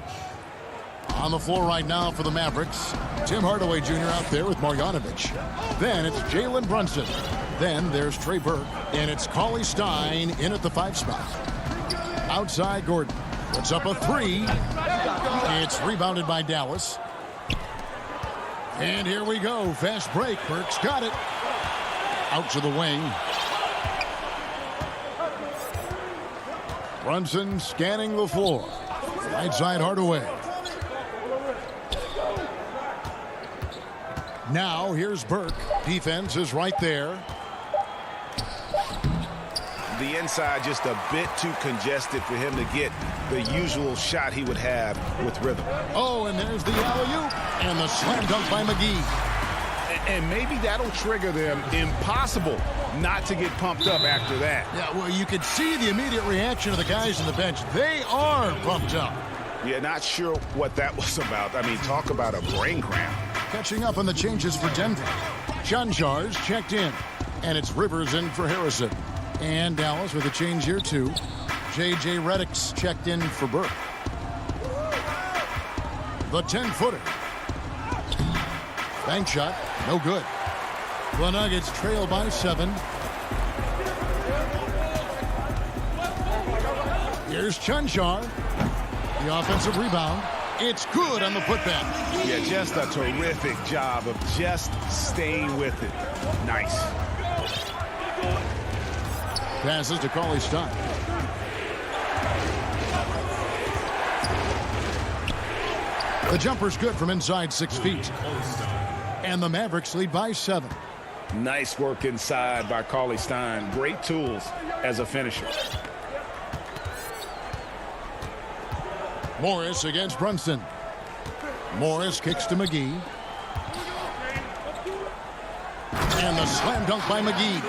On the floor right now for the Mavericks, Tim Hardaway Jr. out there with Marjanovic. Then it's Jalen Brunson. Then there's Trey Burke, and it's Cauley Stein in at the 5 spot. Outside, Gordon puts up a 3. It's rebounded by Dallas. And here we go. Fast break. Burke's got it. Out to the wing. Brunson scanning the floor. Right side, Hardaway. Now here's Burke. Defense is right there. The inside just a bit too congested for him to get the usual shot he would have with rhythm. Oh, and there's the alley-oop. And the slam dunk by McGee. And maybe that'll trigger them. Impossible not to get pumped up after that. Yeah, well, you could see the immediate reaction of the guys on the bench. They are pumped up. Yeah, not sure what that was about. I mean, talk about a brain cramp. Catching up on the changes for Denver. Chanjar's checked in. And it's Rivers in for Harrison. And Dallas with a change here, too. J.J. Redick's checked in for Burke. The 10-footer. Bank shot, no good. The Nuggets trail by 7. Here's Chanjar. The offensive rebound. It's good on the putback. Yeah, just a terrific job of just staying with it. Nice. Passes to Cauley Stein. The jumper's good from inside 6 feet. And the Mavericks lead by 7. Nice work inside by Cauley Stein. Great tools as a finisher. Morris against Brunson. Morris kicks to McGee. And the slam dunk by McGee.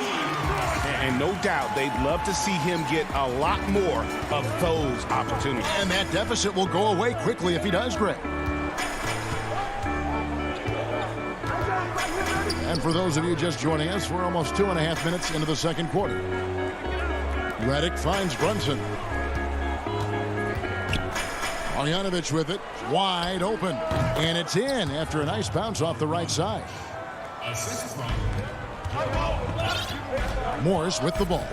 And no doubt they'd love to see him get a lot more of those opportunities. And that deficit will go away quickly if he does, Greg. And for those of you just joining us, we're almost 2.5 minutes into the second quarter. Redick finds Brunson. Marjanovic with it, wide open. And it's in after a nice bounce off the right side. Morris with the ball.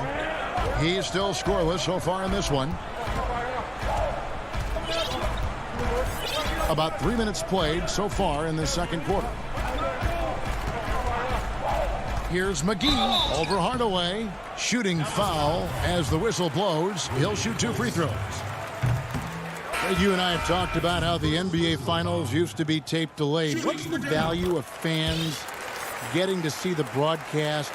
He's still scoreless so far in this one. About 3 minutes played so far in the second quarter. Here's McGee over Hardaway. Shooting foul as the whistle blows. He'll shoot 2 free throws. You and I have talked about how the NBA Finals used to be tape delayed. What's the value of fans getting to see the broadcast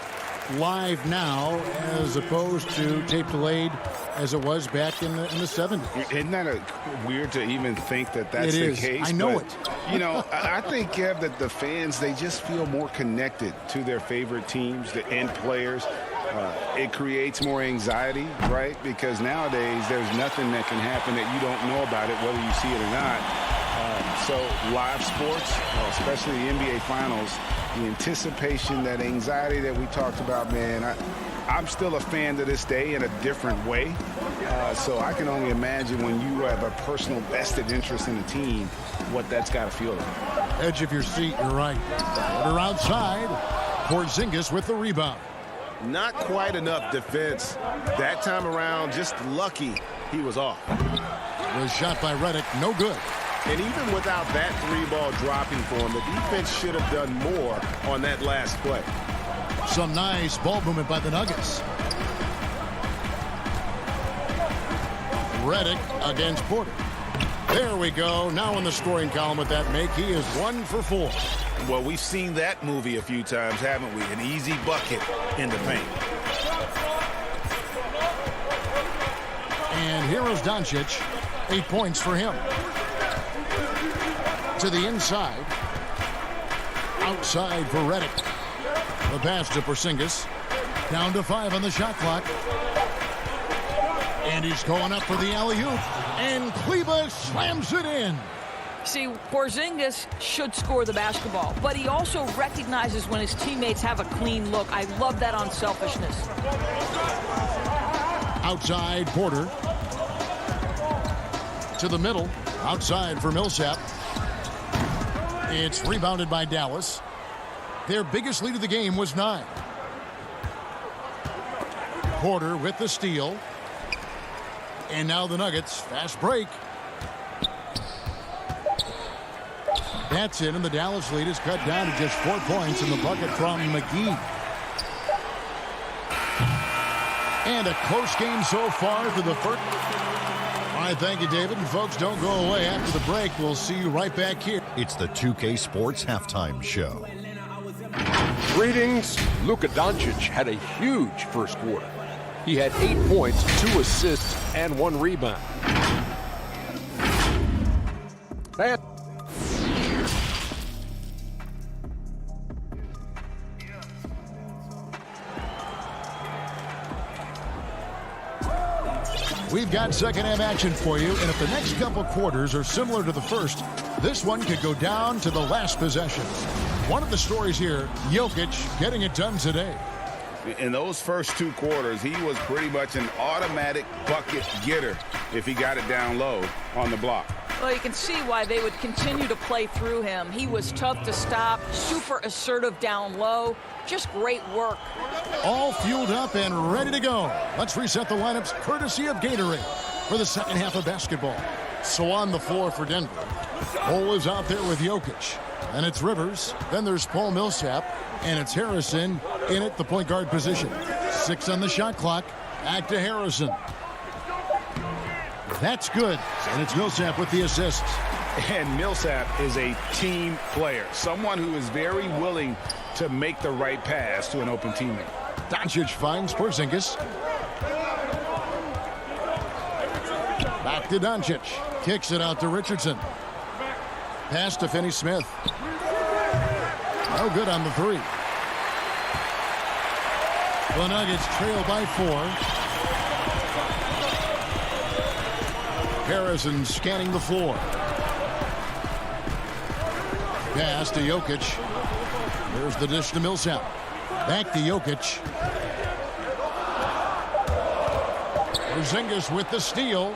live now as opposed to tape delayed as it was back in the 70s? Isn't that weird to even think that that's the case? I know it. You know, I think, Kev, that the fans, they just feel more connected to their favorite teams and players. It creates more anxiety, right? Because nowadays there's nothing that can happen that you don't know about it, whether you see it or not. So live sports, especially the NBA Finals, the anticipation, that anxiety that we talked about, man, I'm still a fan to this day in a different way. So I can only imagine when you have a personal vested interest in a team, what that's got to feel like. Edge of your seat, you're right. Order outside. Porzingis with the rebound. Not quite enough defense. That time around, just lucky he was off. Was shot by Redick, no good. And even without that 3-ball dropping for him, the defense should have done more on that last play. Some nice ball movement by the Nuggets. Redick against Porter. There we go. Now in the scoring column with that make, he is 1 for 4. Well, we've seen that movie a few times, haven't we? An easy bucket in the paint. And here is Doncic. 8 points for him. To the inside. Outside for Redick. The pass to Porzingis. Down to 5 on the shot clock. And he's going up for the alley-oop. And Kleba slams it in. See, Porzingis should score the basketball, but he also recognizes when his teammates have a clean look. I love that unselfishness. Outside, Porter. To the middle. Outside for Millsap. It's rebounded by Dallas. Their biggest lead of the game was 9. Porter with the steal. And now the Nuggets. Fast break. That's it, and the Dallas lead is cut down to just 4 points in the bucket from McGee. And a close game so far for the first. All right, thank you, David. And folks, don't go away. After the break, we'll see you right back here. It's the 2K Sports Halftime Show. Greetings. Luka Doncic had a huge first quarter. He had 8 points, 2 assists, and 1 rebound. That We've got second-half action for you, and if the next couple quarters are similar to the first, this one could go down to the last possession. One of the stories here, Jokic getting it done today. In those first 2 quarters, he was pretty much an automatic bucket getter if he got it down low on the block. Well, you can see why they would continue to play through him. He was tough to stop, super assertive down low. Just great work. All fueled up and ready to go. Let's reset the lineups courtesy of Gatorade for the second half of basketball. So on the floor for Denver, Cole is out there with Jokic. And it's Rivers. Then there's Paul Millsap. And it's Harrison in at the point guard position. 6 on the shot clock. Back to Harrison. That's good. And it's Millsap with the assists. And Millsap is a team player. Someone who is very willing to make the right pass to an open teammate. Doncic finds Porzingis. Back to Doncic. Kicks it out to Richardson. Pass to Finney-Smith. No good on the 3. The Nuggets trail by 4. Harrison scanning the floor. Pass to Jokic. There's the dish to Millsap. Back to Jokic. Porzingis with the steal.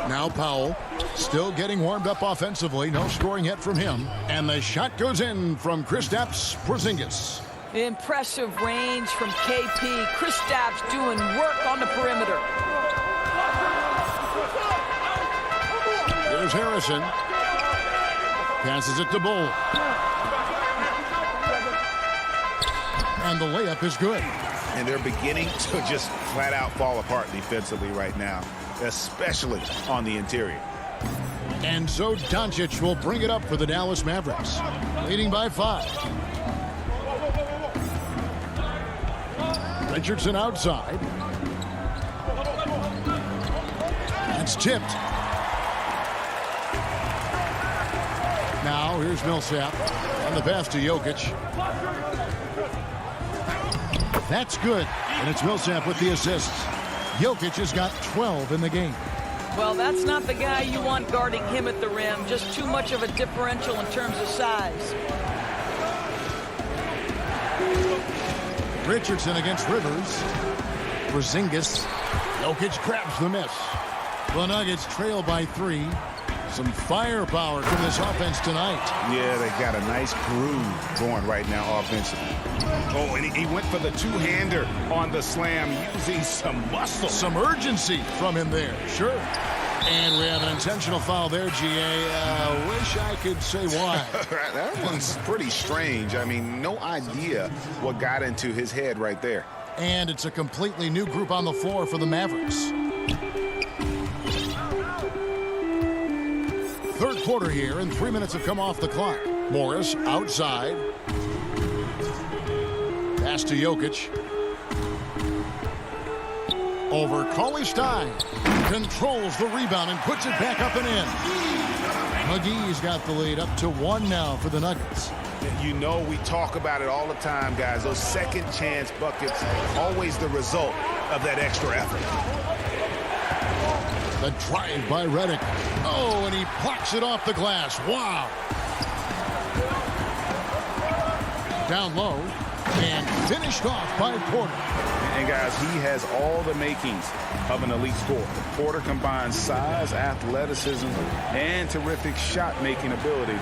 Now Powell still getting warmed up offensively. No scoring yet from him. And the shot goes in from Kristaps Porzingis. Impressive range from KP. Kristaps doing work on the perimeter. Here's Harrison. Passes it to Bull. And the layup is good. And they're beginning to just flat out fall apart defensively right now, especially on the interior. And so Doncic will bring it up for the Dallas Mavericks, leading by 5. Richardson outside. That's tipped. Now here's Millsap and the pass to Jokic. That's good, and it's Millsap with the assists. Jokic has got 12 in the game. Well, that's not the guy you want guarding him at the rim. Just too much of a differential in terms of size. Richardson against Rivers. Porzingis. Jokic grabs the miss. The Nuggets trail by 3. Some firepower from this offense tonight. Yeah, they got a nice groove going right now offensively. Oh, and he went for the two-hander on the slam using some muscle. Some urgency from him there, sure. And we have an intentional foul there, GA. Wish I could say why. That one's pretty strange. I mean, no idea what got into his head right there. And it's a completely new group on the floor for the Mavericks. Third quarter here, and 3 minutes have come off the clock. Morris outside. Pass to Jokic. Over Cauley-Stein. Controls the rebound and puts it back up and in. McGee's got the lead up to 1 now for the Nuggets. You know, we talk about it all the time, guys. Those second chance buckets, always the result of that extra effort. The drive by Redick. Oh, and he plucks it off the glass. Wow. Down low. And finished off by Porter. And guys, he has all the makings of an elite scorer. Porter combines size, athleticism, and terrific shot-making ability.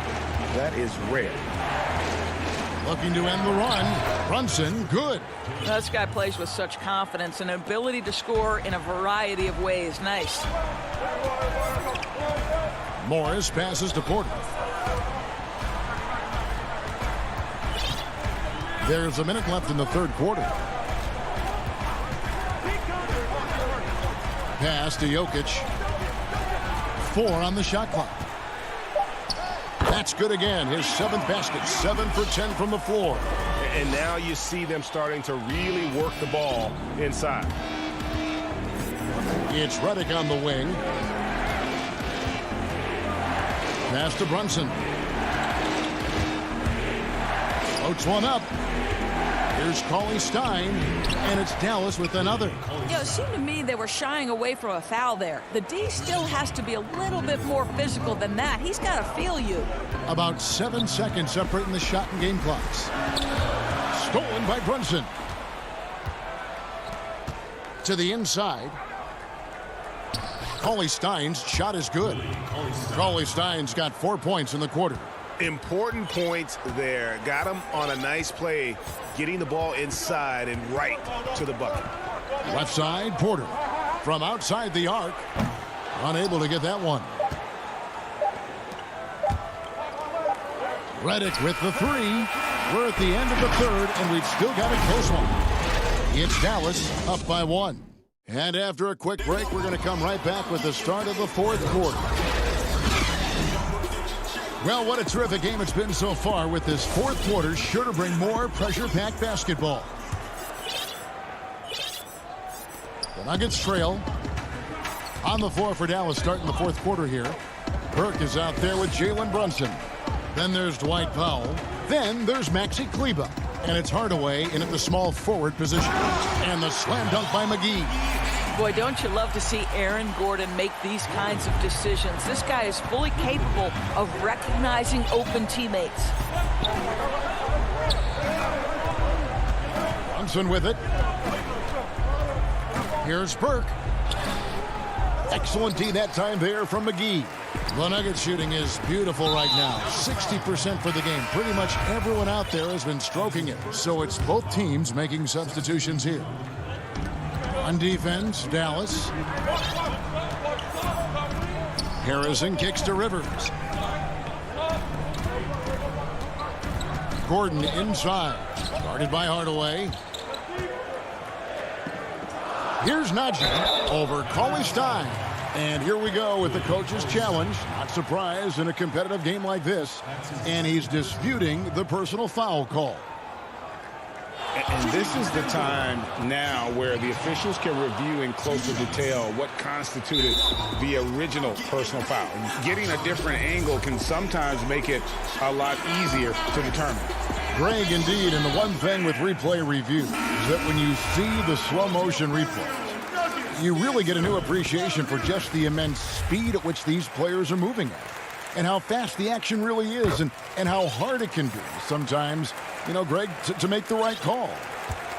That is rare. Looking to end the run. Brunson, good. This guy plays with such confidence and ability to score in a variety of ways. Nice. Morris passes to Porter. There's a minute left in the third quarter. Pass to Jokic. 4 on the shot clock. That's good again. His 7th basket. 7 for 10 from the floor. And now you see them starting to really work the ball inside. It's Redick on the wing. Pass to Brunson. Floats one up. Here's Cauley Stein, and it's Dallas with another. It seemed to me they were shying away from a foul there. The D still has to be a little bit more physical than that. He's got to feel you. About 7 seconds separating the shot and game clocks. Stolen by Brunson. To the inside. Cauley Stein's shot is good. Cauley Stein's got 4 points in the quarter. Important points there. Got him on a nice play, getting the ball inside and right to the bucket. Left side, Porter. From outside the arc. Unable to get that one. Redick with the 3. We're at the end of the third, and we've still got a close one. It's Dallas up by 1. And after a quick break, we're going to come right back with the start of the fourth quarter. Well, what a terrific game it's been so far, with this fourth quarter sure to bring more pressure-packed basketball. The Nuggets trail. On the floor for Dallas starting the fourth quarter here. Burke is out there with Jalen Brunson. Then there's Dwight Powell. Then there's Maxi Kleber. And it's Hardaway in at the small forward position. And the slam dunk by McGee. Boy, don't you love to see Aaron Gordon make these kinds of decisions. This guy is fully capable of recognizing open teammates. Brunson with it. Here's Burke. Excellent D that time there from McGee. The Nuggets shooting is beautiful right now. 60% for the game. Pretty much everyone out there has been stroking it. So it's both teams making substitutions here. On defense, Dallas. Harrison kicks to Rivers. Gordon inside. Guarded by Hardaway. Here's Najee over Cauley Stein. And here we go with the coach's challenge. Not surprised in a competitive game like this. And he's disputing the personal foul call. And this is the time now where the officials can review in closer detail what constituted the original personal foul. Getting a different angle can sometimes make it a lot easier to determine. Greg, indeed, and the one thing with replay review is that when you see the slow motion replays, you really get a new appreciation for just the immense speed at which these players are moving at. And how fast the action really is, and how hard it can be sometimes, Greg, to make the right call.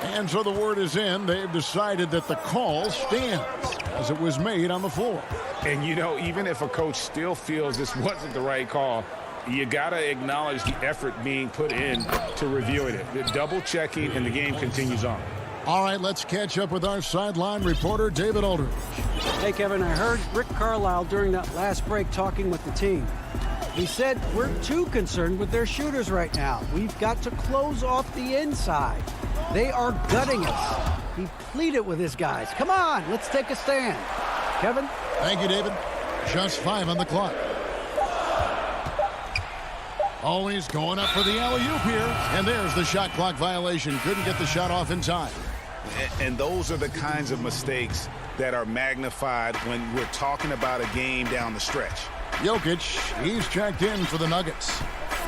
And so the word is in. They've decided that the call stands as it was made on the floor. And, even if a coach still feels this wasn't the right call, you got to acknowledge the effort being put in to reviewing it. The double checking, and the game continues on. All right, let's catch up with our sideline reporter, David Aldridge. Hey, Kevin, I heard Rick Carlisle during that last break talking with the team. He said, we're too concerned with their shooters right now. We've got to close off the inside. They are gutting us. He pleaded with his guys. Come on, let's take a stand. Kevin? Thank you, David. Just 5 on the clock. Always going up for the alley-oop here. And there's the shot clock violation. Couldn't get the shot off in time. And those are the kinds of mistakes that are magnified when we're talking about a game down the stretch. Jokic, he's checked in for the Nuggets.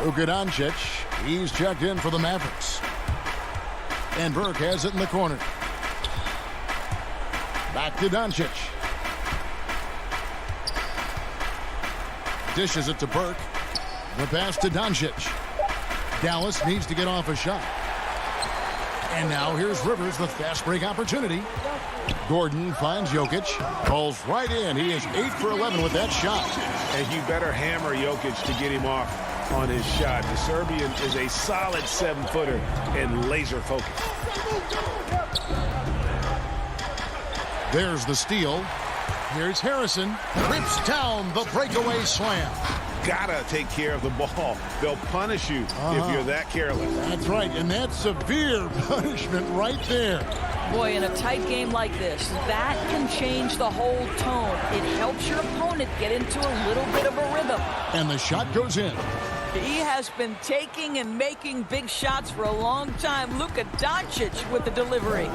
Luka Doncic, he's checked in for the Mavericks. And Burke has it in the corner. Back to Doncic. Dishes it to Burke. The pass to Doncic. Dallas needs to get off a shot. And now here's Rivers with fast break opportunity. Gordon finds Jokic. Falls right in. He is 8 for 11 with that shot. And you better hammer Jokic to get him off on his shot. The Serbian is a solid 7-footer and laser focused. There's the steal. Here's Harrison. Rips down the breakaway slam. Gotta take care of the ball. They'll punish you if you're that careless. That's right, and that's severe punishment right there. Boy, in a tight game like this, that can change the whole tone. It helps your opponent get into a little bit of a rhythm. And the shot goes in. He has been taking and making big shots for a long time. Luka Doncic with the delivery.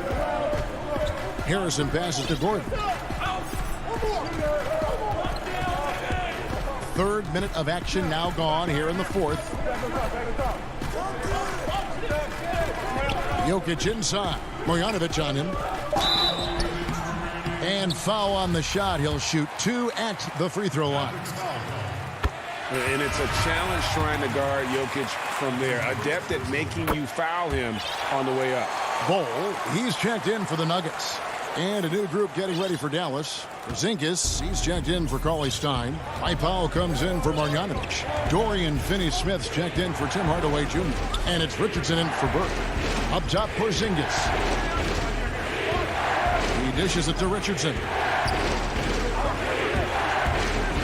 Harrison passes to Gordon. Third minute of action now gone here in the fourth. Jokic inside. Marjanovic on him. And foul on the shot. He'll shoot 2 at the free throw line. And it's a challenge trying to guard Jokic from there. Adept at making you foul him on the way up. Bol, he's checked in for the Nuggets. And a new group getting ready for Dallas. Porzingis, he's checked in for Cauley-Stein. Mike Powell comes in for Marjanovic. Dorian Finney-Smith's checked in for Tim Hardaway Jr. And it's Richardson in for Burke. Up top, Porzingis. He dishes it to Richardson.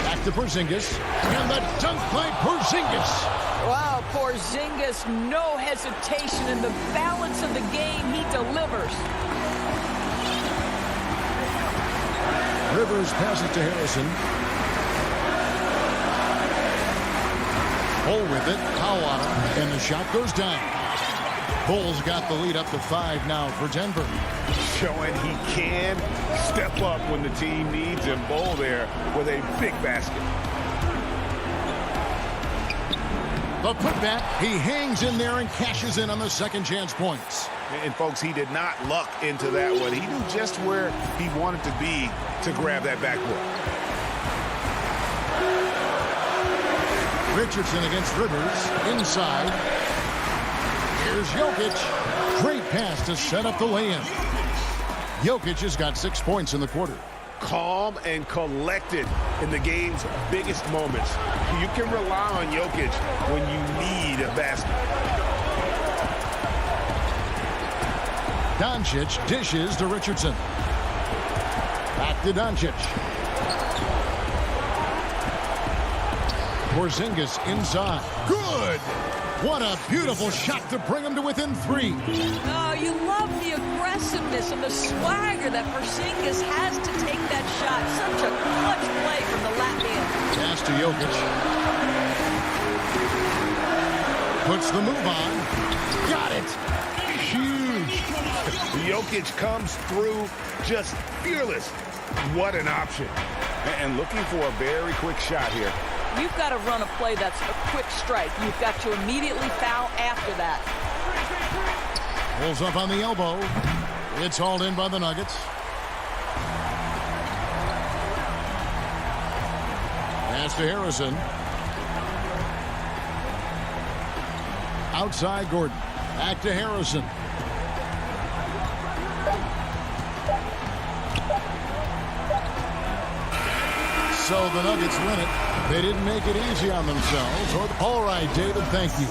Back to Porzingis. And the dunk by Porzingis. Wow, Porzingis, no hesitation in the balance of the game. He delivers. Rivers passes to Harrison. Bol with it. Powell on him. And the shot goes down. Bol's got the lead up to 5 now for Denver. Showing he can step up when the team needs him. Bol there with a big basket. The putback. He hangs in there and cashes in on the second chance points. And folks, he did not luck into that one. He knew just where he wanted to be to grab that backboard. Richardson against Rivers. Inside. Here's Jokic. Great pass to set up the lay-in. Jokic has got 6 points in the quarter. Calm and collected in the game's biggest moments. You can rely on Jokic when you need a basket. Doncic dishes to Richardson. Back to Doncic. Porzingis inside. Good! What a beautiful shot to bring him to within 3. Oh, you love the aggressiveness and the swagger that Porzingis has to take that shot. Such a clutch play from the Latvian. Pass to Jokic. Puts the move on. Got it! Huge! Jokic comes through just fearless. What an option. And looking for a very quick shot here. You've got to run a play that's a quick strike. You've got to immediately foul after that. Pulls up on the elbow. It's hauled in by the Nuggets. Pass to Harrison. Outside Gordon. Back to Harrison. So the Nuggets win it. They didn't make it easy on themselves. All right, David, thank you.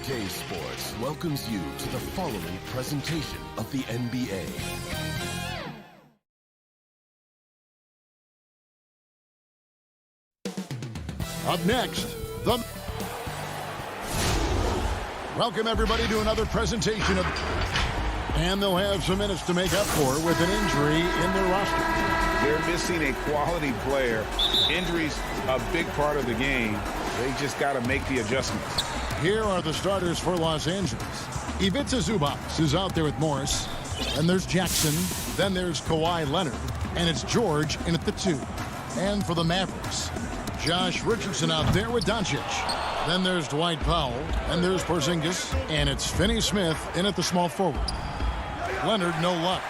2K Sports welcomes you to the following presentation of the NBA. Up next, welcome everybody to another presentation of, and they'll have some minutes to make up for with an injury in their roster. They're missing a quality player. Injuries a big part of the game. They just got to make the adjustments. Here are the starters for Los Angeles. Ivica Zubac is out there with Morris. And there's Jackson. Then there's Kawhi Leonard. And it's George in at the 2. And for the Mavericks, Josh Richardson out there with Doncic. Then there's Dwight Powell. And there's Porzingis. And it's Finney Smith in at the small forward. Leonard, no luck.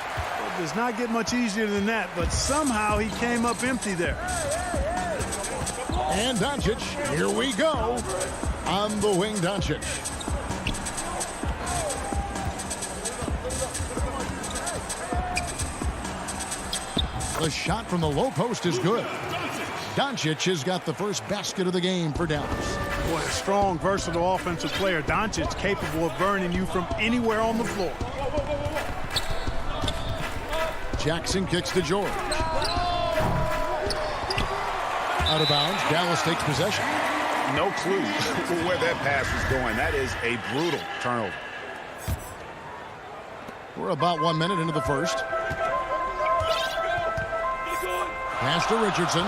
It does not get much easier than that, but somehow he came up empty there. And Doncic, here we go. On the wing, Doncic. The shot from the low post is good. Doncic has got the first basket of the game for Dallas. Boy, a strong, versatile offensive player. Doncic capable of burning you from anywhere on the floor. Jackson kicks to George. Out of bounds. Dallas takes possession. No clue where that pass was going. That is a brutal turnover. We're about 1 minute into the first. Pass to Richardson.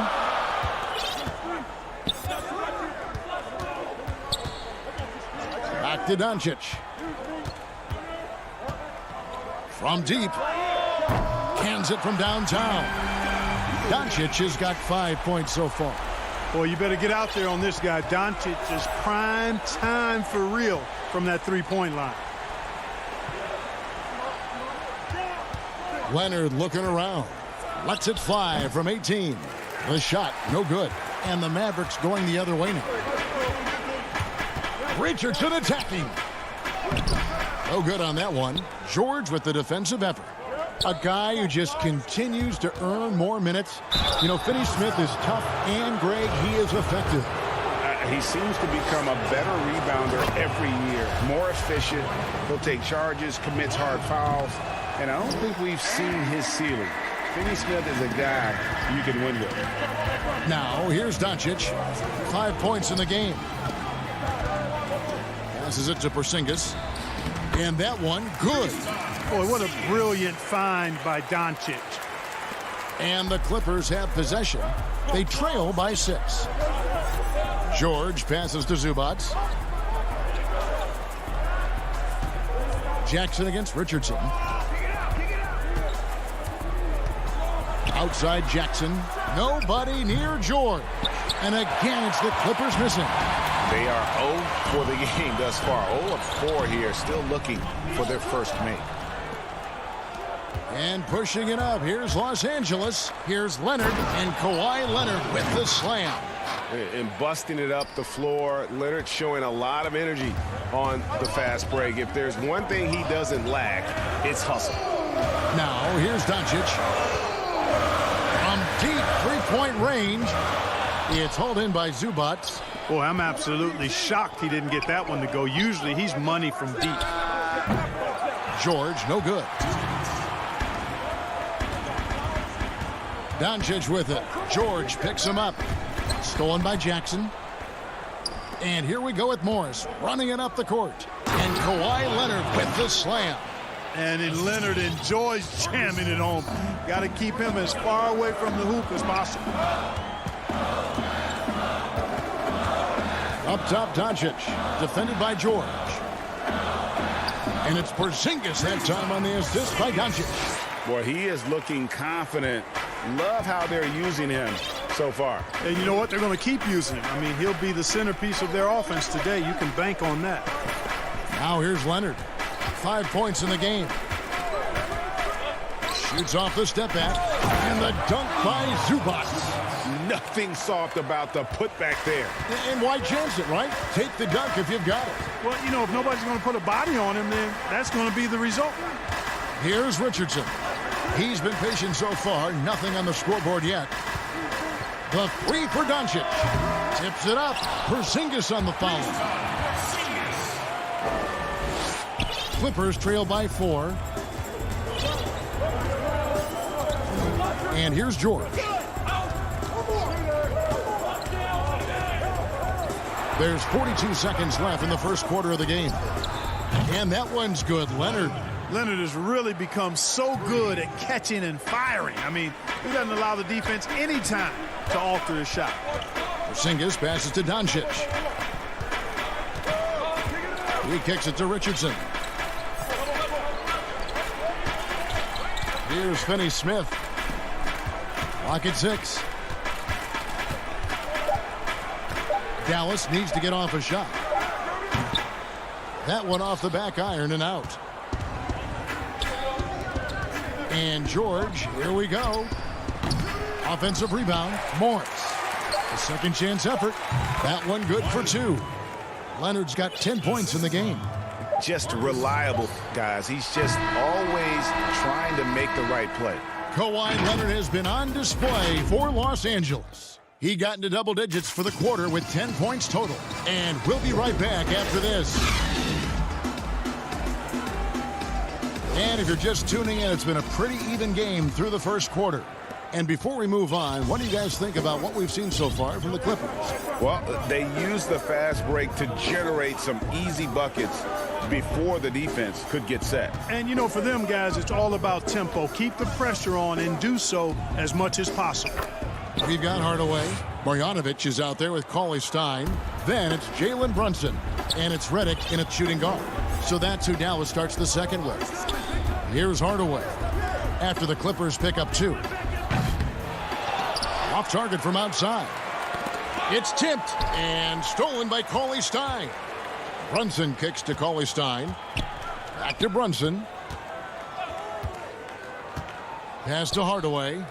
Back to Doncic. From deep. Cans it from downtown. Doncic has got 5 points so far. Boy, you better get out there on this guy. Doncic is prime time for real from that three-point line. Leonard looking around. Lets it fly from 18. The shot, no good. And the Mavericks going the other way now. Richardson attacking. No good on that one. George with the defensive effort. A guy who just continues to earn more minutes. You know, Finney Smith is tough, and Greg, he is effective. He seems to become a better rebounder every year. More efficient. He'll take charges, commits hard fouls. And I don't think we've seen his ceiling. Finney Smith is a guy you can win with. Now, here's Doncic. 5 points in the game. Passes it to Porzingis. And that one, good. Boy, what a brilliant find by Doncic. And the Clippers have possession. They trail by 6. George passes to Zubac. Jackson against Richardson. Outside Jackson. Nobody near George. And again, it's the Clippers missing. They are 0 for the game thus far. 0 of 4 here, still looking for their first make. And pushing it up, here's Los Angeles. Here's Leonard, and Kawhi Leonard with the slam. And busting it up the floor. Leonard showing a lot of energy on the fast break. If there's one thing he doesn't lack, it's hustle. Now, here's Doncic. From deep three-point range, it's hauled in by Zubac. Boy, I'm absolutely shocked he didn't get that one to go. Usually, he's money from deep. George, no good. Doncic with it. George picks him up. Stolen by Jackson. And here we go with Morris running it up the court. And Kawhi Leonard with the slam. And Leonard enjoys jamming it home. Got to keep him as far away from the hoop as possible. Up top, Doncic. Defended by George. And it's Porzingis that time on the assist by Doncic. Boy, he is looking confident. Love how they're using him so far. And you know what? They're going to keep using him. I mean, he'll be the centerpiece of their offense today. You can bank on that. Now here's Leonard. 5 points in the game. Shoots off the step back. And the dunk by Zubac. Nothing soft about the putback there. And why chance it, right? Take the dunk if you've got it. Well, you know, if nobody's going to put a body on him, then that's going to be the result. Here's Richardson. He's been patient so far. Nothing on the scoreboard yet. The three for Doncic. Tips it up. Porzingis on the foul. Clippers trail by 4. And here's George. There's 42 seconds left in the first quarter of the game. And that one's good. Leonard has really become so good at catching and firing. I mean, he doesn't allow the defense any time to alter his shot. Porzingis passes to Doncic. He kicks it to Richardson. Here's Finney-Smith. Clock at 6. Dallas needs to get off a shot. That one off the back iron and out. And George, here we go. Offensive rebound, Morris. A second chance effort. That one good for 2. Leonard's got 10 points in the game. Just reliable, guys. He's just always trying to make the right play. Kawhi Leonard has been on display for Los Angeles. He got into double digits for the quarter with 10 points total. And we'll be right back after this. And if you're just tuning in, it's been a pretty even game through the first quarter. And before we move on, what do you guys think about what we've seen so far from the Clippers? Well, they used the fast break to generate some easy buckets before the defense could get set. And, you know, for them guys, it's all about tempo. Keep the pressure on and do so as much as possible. We've got Hardaway. Marjanovic is out there with Cauley Stein. Then it's Jalen Brunson. And it's Redick in a shooting guard. So that's who Dallas starts the second with. Here's Hardaway. After the Clippers pick up 2. Off target from outside. It's tipped and stolen by Cauley Stein. Brunson kicks to Cauley Stein. Back to Brunson. Pass to Hardaway.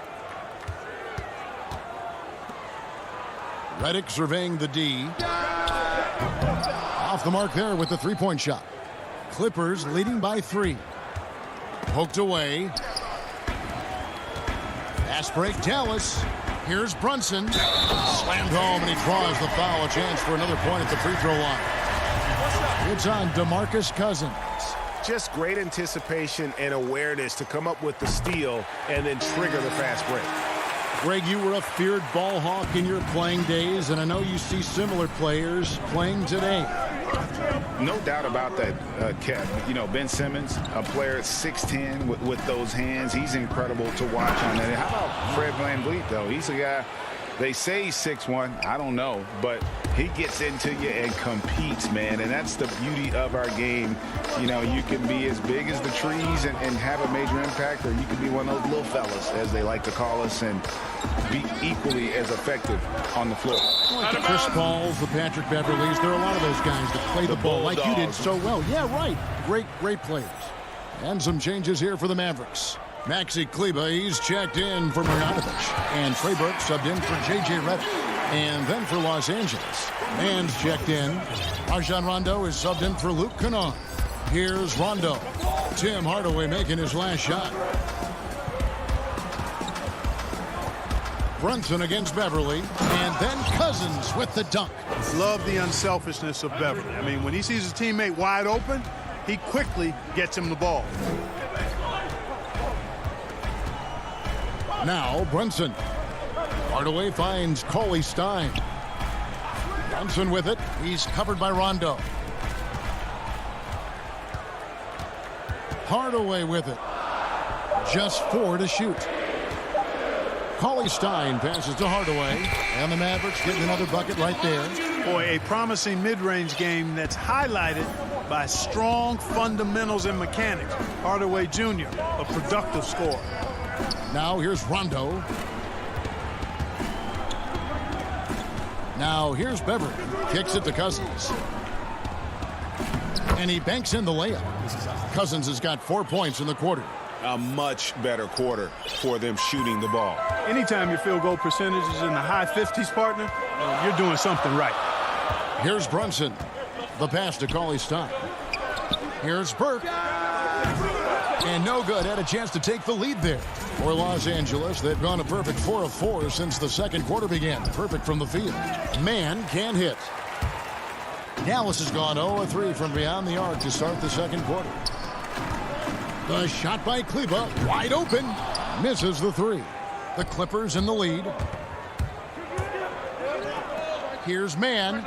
Redick surveying the D. Off the mark there with the three-point shot. Clippers leading by 3. Poked away. Fast break, Dallas. Here's Brunson. Slammed home, and he draws the foul. A chance for another point at the free throw line. It's on DeMarcus Cousins. Just great anticipation and awareness to come up with the steal and then trigger the fast break. Greg, you were a feared ball hawk in your playing days, and I know you see similar players playing today. No doubt about that, Kev. You know, Ben Simmons, a player at 6'10", with those hands. He's incredible to watch on that. How about Fred VanVleet, though? He's a guy, they say he's 6'1". I don't know, but he gets into you and competes, man. And that's the beauty of our game. You know, you can be as big as the trees and have a major impact, or you can be one of those little fellas, as they like to call us, and be equally as effective on the floor. Like the Chris Pauls, the Patrick Beverleys, there are a lot of those guys that play the ball like you did so well. Yeah, right. Great players. And some changes here for the Mavericks. Maxi Kleber, he's checked in for Marjanovic. And Trey Burke subbed in for J.J. Redick. And then for Los Angeles, Mann's checked in. Rajon Rondo is subbed in for Luke Kennard. Here's Rondo. Tim Hardaway making his last shot. Brunson against Beverly, and then Cousins with the dunk. Love the unselfishness of Beverly. I mean, when he sees his teammate wide open, he quickly gets him the ball. Now Brunson. Hardaway finds Cauley Stein. Brunson with it. He's covered by Rondo. Hardaway with it. Just 4 to shoot. Cauley Stein passes to Hardaway, and the Mavericks getting another bucket right there. Boy, a promising mid-range game that's highlighted by strong fundamentals and mechanics. Hardaway Jr., a productive scorer. Now here's Rondo. Now here's Beverly. Kicks it to Cousins. And he banks in the layup. Cousins has got 4 points in the quarter. A much better quarter for them shooting the ball. Anytime your field goal percentage is in the high 50s, partner, you're doing something right. Here's Brunson. The pass to Cauley Stein. Here's Burke. And no good. Had a chance to take the lead there. For Los Angeles, they've gone a perfect 4 of 4 since the second quarter began. Perfect from the field. Man can't hit. Dallas has gone 0 of 3 from beyond the arc to start the second quarter. The shot by Kleba, wide open. Misses the three. The Clippers in the lead. Here's Mann.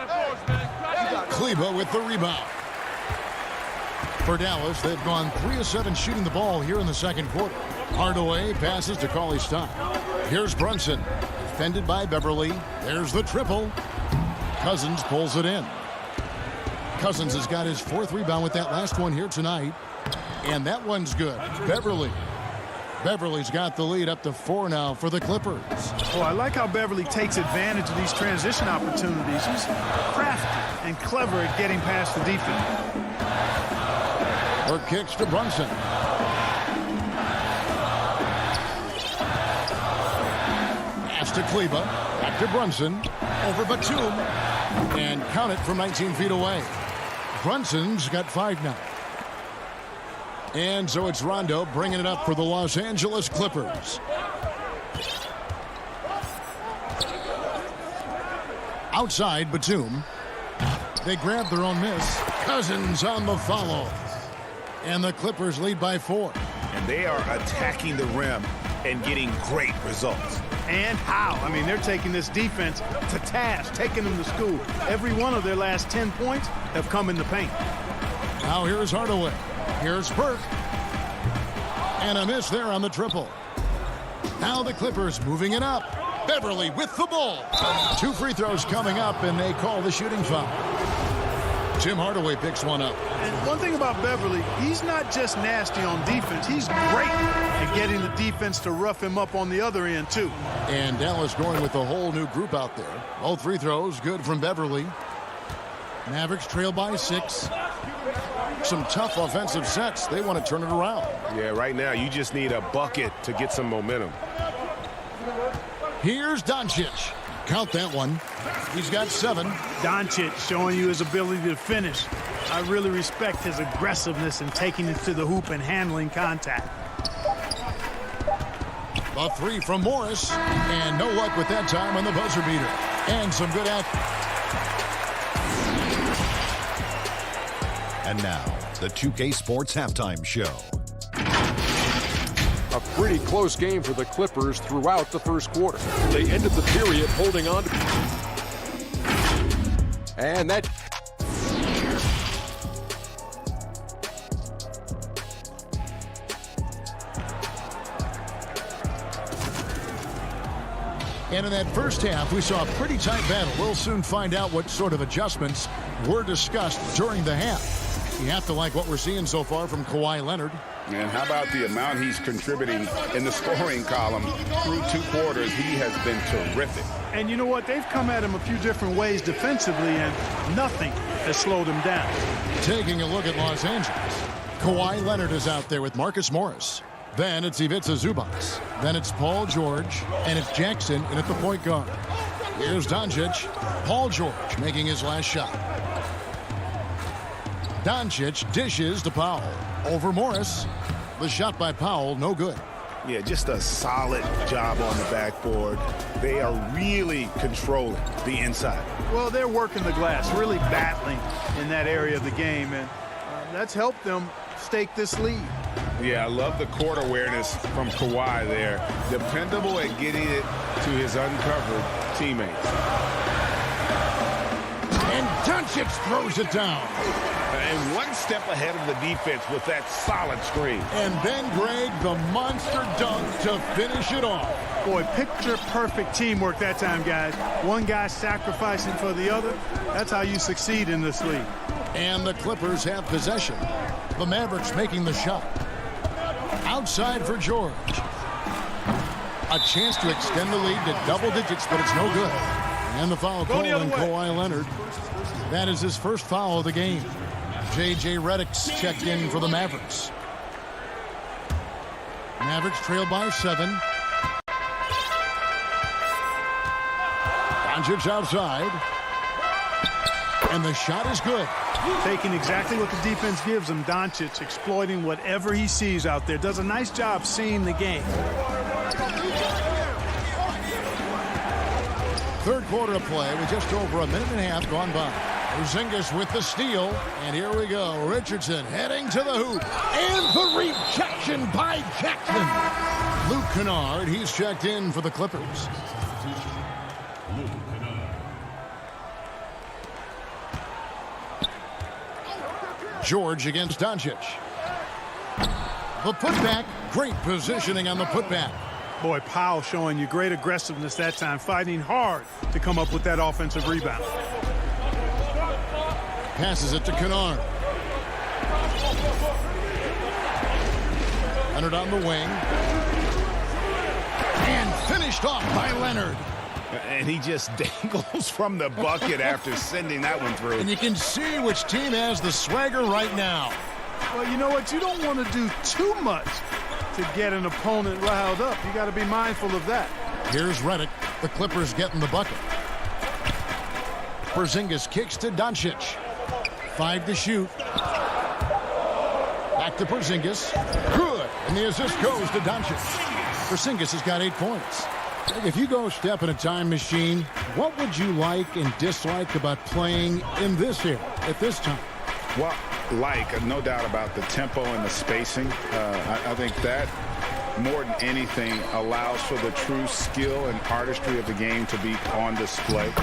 Kleba with the rebound. For Dallas, they've gone 3 of 7 shooting the ball here in the second quarter. Hardaway passes to Cauley-Stein. Here's Brunson. Defended by Beverly. There's the triple. Cousins pulls it in. Cousins has got his 4th rebound with that last one here tonight. And that one's good. Beverly's got the lead up to 4 now for the Clippers. Oh, I like how Beverly takes advantage of these transition opportunities. He's crafty and clever at getting past the defense. Her kicks to Brunson. Pass to Kleba. Back to Brunson. Over Batum. And count it from 19 feet away. Brunson's got 5 now. And so it's Rondo bringing it up for the Los Angeles Clippers. Outside, Batum. They grab their own miss. Cousins on the follow. And the Clippers lead by 4. And they are attacking the rim and getting great results. And how? I mean, they're taking this defense to task, taking them to school. Every one of their last 10 points have come in the paint. Now here's Hardaway. Here's Burke. And a miss there on the triple. Now the Clippers moving it up. Beverly with the ball. 2 free throws coming up, and they call the shooting foul. Tim Hardaway picks one up. And one thing about Beverly, he's not just nasty on defense. He's great at getting the defense to rough him up on the other end, too. And Dallas going with a whole new group out there. Both free throws good from Beverly. Mavericks trail by 6. Some tough offensive sets. They want to turn it around. Yeah, right now you just need a bucket to get some momentum. Here's Doncic. Count that one. He's got 7. Doncic showing you his ability to finish. I really respect his aggressiveness in taking it to the hoop and handling contact. The 3 from Morris. And no luck with that time on the buzzer beater. And some good action. And now, the 2K Sports Halftime Show. A pretty close game for the Clippers throughout the first quarter. They ended the period holding on to... And that... And in that first half, we saw a pretty tight battle. We'll soon find out what sort of adjustments were discussed during the half. You have to like what we're seeing so far from Kawhi Leonard. And how about the amount he's contributing in the scoring column through 2 quarters? He has been terrific. And you know what? They've come at him a few different ways defensively, and nothing has slowed him down. Taking a look at Los Angeles. Kawhi Leonard is out there with Marcus Morris. Then it's Ivica Zubac. Then it's Paul George. And it's Jackson in at the point guard. Here's Doncic. Paul George making his last shot. Doncic dishes to Powell. Over Morris. The shot by Powell, no good. Yeah, just a solid job on the backboard. They are really controlling the inside. Well, they're working the glass, really battling in that area of the game, and that's helped them stake this lead. Yeah, I love the court awareness from Kawhi there. Dependable at getting it to his uncovered teammates. And Doncic throws it down. And one step ahead of the defense with that solid screen. And then Greg, the monster dunk to finish it off. Boy, picture-perfect teamwork that time, guys. One guy sacrificing for the other. That's how you succeed in this league. And the Clippers have possession. The Mavericks making the shot. Outside for George. A chance to extend the lead to double digits, but it's no good. And the foul called on Kawhi Leonard. That is his first foul of the game. J.J. Redick's checked in for the Mavericks. Mavericks trail by 7. Doncic outside. And the shot is good. Taking exactly what the defense gives him. Doncic exploiting whatever he sees out there. Does a nice job seeing the game. Third quarter of play with just over a minute and a half gone by. Porzingis with the steal, and here we go. Richardson heading to the hoop, and the rejection by Jackson. Luke Kennard, he's checked in for the Clippers. George against Doncic. The putback, great positioning on the putback. Boy, Powell showing you great aggressiveness that time, fighting hard to come up with that offensive rebound. Passes it to Kennard. Leonard on the wing. And finished off by Leonard. And he just dangles from the bucket after sending that one through. And you can see which team has the swagger right now. Well, you know what? You don't want to do too much to get an opponent riled up. You got to be mindful of that. Here's Redick. The Clippers getting the bucket. Porzingis kicks to Doncic. 5 to shoot. Back to Porzingis. Good. And the assist goes to Doncic. Porzingis has got 8 points. If you go step in a time machine, what would you like and dislike about playing in this era at this time? Well, no doubt about the tempo and the spacing. I think that more than anything allows for the true skill and artistry of the game to be on display.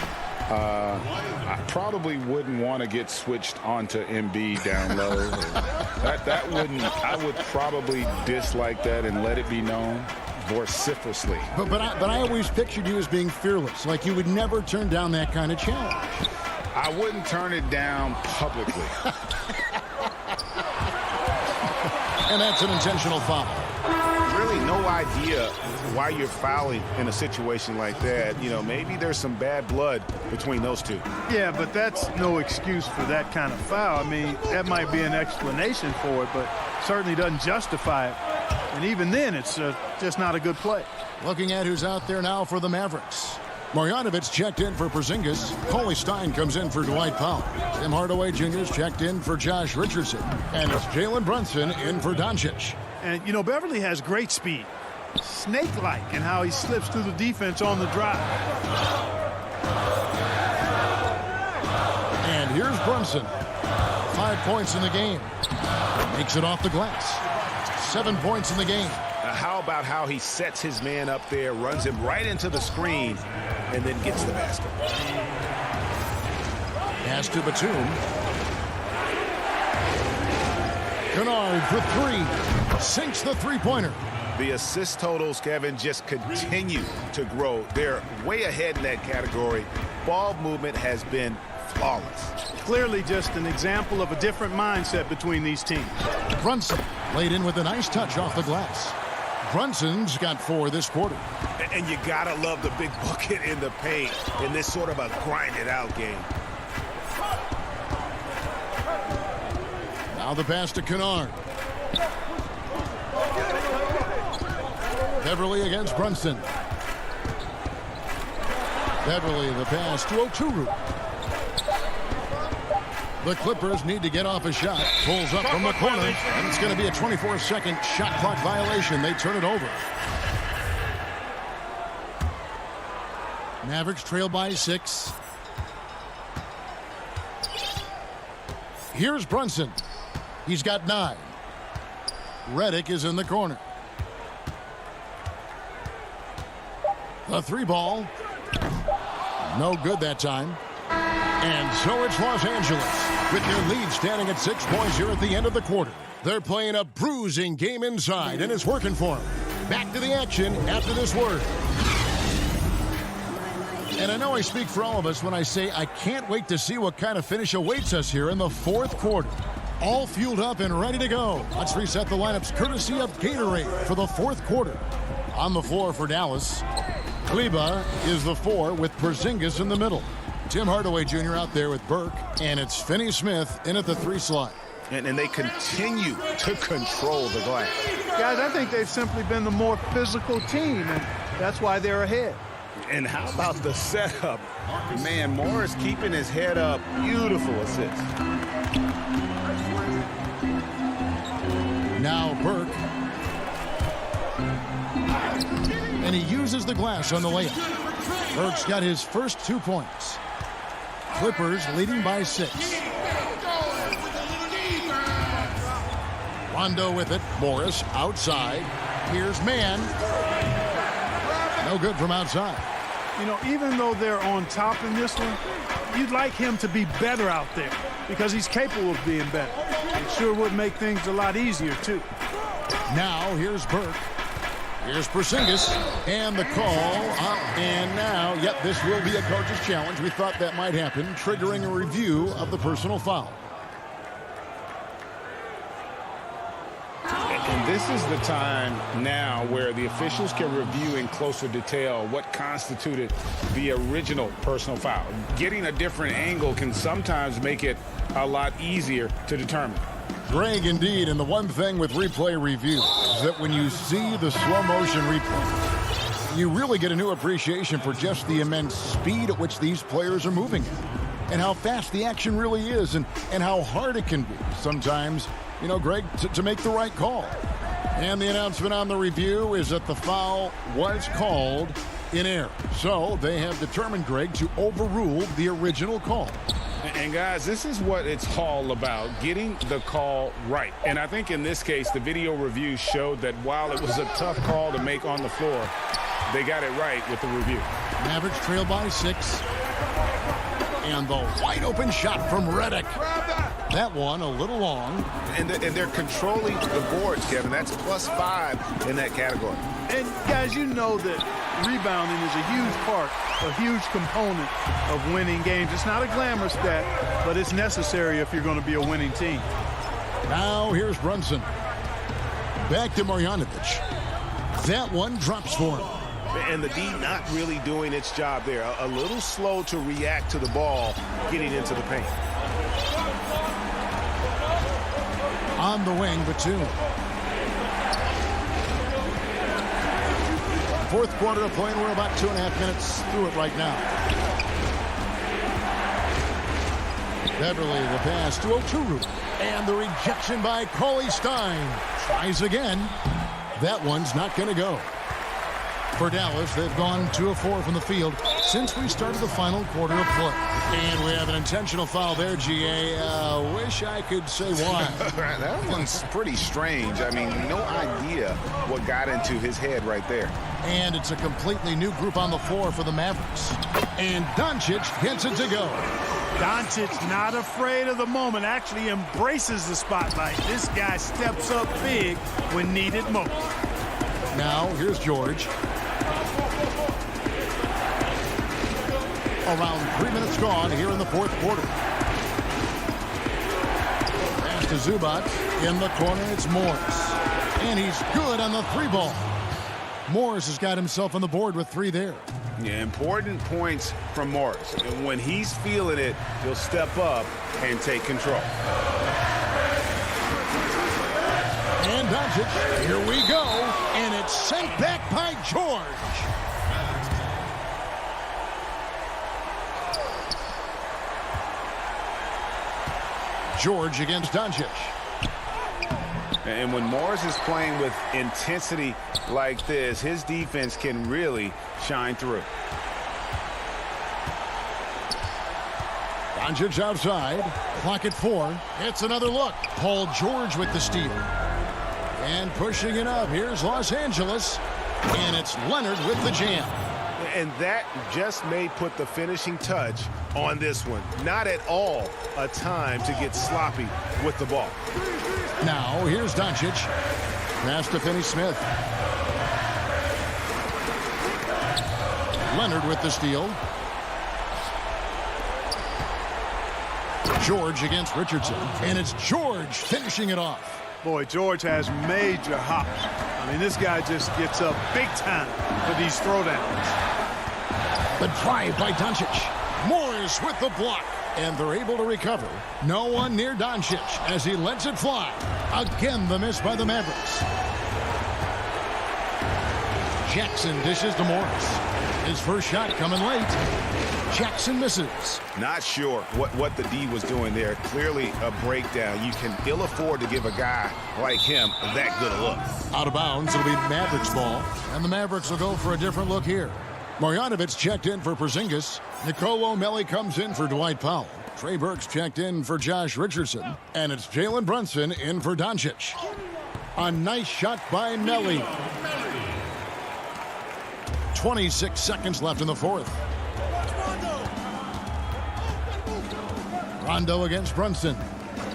I probably wouldn't want to get switched onto Embiid down low. that wouldn't. I would probably dislike that and let it be known vociferously. But I always pictured you as being fearless, like you would never turn down that kind of challenge. I wouldn't turn it down publicly. And that's an intentional foul. Really no idea why you're fouling in a situation like that. You know, maybe there's some bad blood between those two. Yeah, but that's no excuse for that kind of foul. I mean, that might be an explanation for it, but certainly doesn't justify it. And even then, it's just not a good play. Looking at who's out there now for the Mavericks. Marjanovic checked in for Porzingis. Coley Stein comes in for Dwight Powell. Tim Hardaway Jr.'s checked in for Josh Richardson. And it's Jalen Brunson in for Doncic. And, you know, Beverly has great speed. Snake-like in how he slips through the defense on the drive. And here's Brunson. 5 points in the game. Makes it off the glass. 7 points in the game. How about how he sets his man up there, runs him right into the screen, and then gets the basket. Pass to Batum. Kennard for 3. Sinks the three-pointer. The assist totals, Kevin, just continue to grow. They're way ahead in that category. Ball movement has been flawless. Clearly just an example of a different mindset between these teams. Brunson laid in with a nice touch off the glass. Brunson's got 4 this quarter. And you gotta love the big bucket in the paint in this sort of a grinded-out game. Now the pass to Kennard. Beverly against Brunson. Beverly the pass to Oturu. The Clippers need to get off a shot. Pulls up from the corner, and it's going to be a 24-second shot clock violation. They turn it over. Mavericks trail by 6. Here's Brunson. He's got 9. Redick is in the corner. The 3-ball. No good that time. And so it's Los Angeles with their lead standing at 6 points here at the end of the quarter. They're playing a bruising game inside, and it's working for them. Back to the action after this word. And I know I speak for all of us when I say I can't wait to see what kind of finish awaits us here in the 4th quarter. All fueled up and ready to go. Let's reset the lineups courtesy of Gatorade for the 4th quarter. On the floor for Dallas, Kleba is the 4 with Porzingis in the middle. Tim Hardaway Jr. out there with Burke, and it's Finney-Smith in at the 3 slot. And they continue to control the glass. Guys, I think they've simply been the more physical team, and that's why they're ahead. And how about the setup? Man, Morris keeping his head up. Beautiful assist. Now Burke. And he uses the glass on the layup. Burke's got his first 2 points. Clippers leading by 6. Rondo with it. Morris outside. Here's Mann. No good from outside. You know, even though they're on top in this one, you'd like him to be better out there because he's capable of being better. It sure would make things a lot easier, too. Now, here's Burke. Here's Porzingis. And the call up and now. Yep, this will be a coach's challenge. We thought that might happen, triggering a review of the personal foul. And this is the time now where the officials can review in closer detail what constituted the original personal foul. Getting a different angle can sometimes make it a lot easier to determine. Greg, indeed, and the one thing with replay review is that when you see the slow motion replay, you really get a new appreciation for just the immense speed at which these players are moving at, and how fast the action really is, and how hard it can be sometimes, you know, Greg, to make the right call. And the announcement on the review is that the foul was called in error. So they have determined, Greg, to overrule the original call. And guys, this is what it's all about, getting the call right. And I think in this case, the video review showed that while it was a tough call to make on the floor, they got it right with the review. Mavericks trail by 6. And the wide open shot from Redick. That one a little long. And they're controlling the boards, Kevin. That's +5 in that category. And guys, you know that rebounding is a huge part, a huge component of winning games. It's not a glamour stat, but it's necessary if you're going to be a winning team. Now here's Brunson. Back to Marjanovic. That one drops for him. And the D not really doing its job there. A little slow to react to the ball getting into the paint. On the wing, Batum. Fourth quarter of play, and we're about 2.5 minutes through it right now. Beverly the pass to Oturu. And the rejection by Cauley Stein. Tries again. That one's not going to go. For Dallas, they've gone 2 of 4 from the field since we started the final quarter of play. And we have an intentional foul there, GA. Wish I could say why. That one's pretty strange. I mean, no idea what got into his head right there. And it's a completely new group on the floor for the Mavericks. And Doncic gets it to go. Doncic not afraid of the moment, actually embraces the spotlight. This guy steps up big when needed most. Now, here's George. Around 3 minutes gone here in the fourth quarter. Pass to Zubac. In the corner, it's Morris. And he's good on the 3-ball. Morris has got himself on the board with 3 there. Yeah, important points from Morris. And when he's feeling it, he'll step up and take control. And Doncic, here we go. And it's sent back by George. George against Doncic. And when Morris is playing with intensity like this, his defense can really shine through. Doncic outside. Clock at 4. It's another look. Paul George with the steal. And pushing it up. Here's Los Angeles. And it's Leonard with the jam. And that just may put the finishing touch on this one. Not at all a time to get sloppy with the ball. Now, here's Doncic. Pass to Finney-Smith. Leonard with the steal. George against Richardson. And it's George finishing it off. Boy, George has major hops. I mean, this guy just gets up big time for these throwdowns. The drive by Doncic. Morris with the block. And they're able to recover. No one near Doncic as he lets it fly. Again, the miss by the Mavericks. Jackson dishes to Morris. His first shot coming late. Jackson misses. Not sure what the D was doing there. Clearly a breakdown. You can ill afford to give a guy like him that good a look. Out of bounds, it'll be Mavericks ball. And the Mavericks will go for a different look here. Marjanovic checked in for Porzingis. Nicolo O'Malley comes in for Dwight Powell. Trey Burks checked in for Josh Richardson. And it's Jalen Brunson in for Doncic. A nice shot by Melli. 26 seconds left in the fourth. Rondo against Brunson.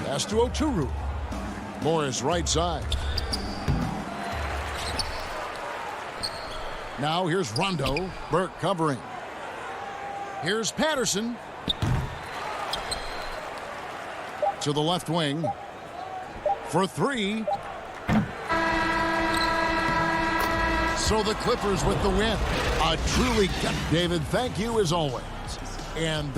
Pass to Oturu. Morris right side. Now here's Rondo. Burke covering. Here's Patterson. To the left wing. For three. So the Clippers with the win. A truly, David, thank you as always. And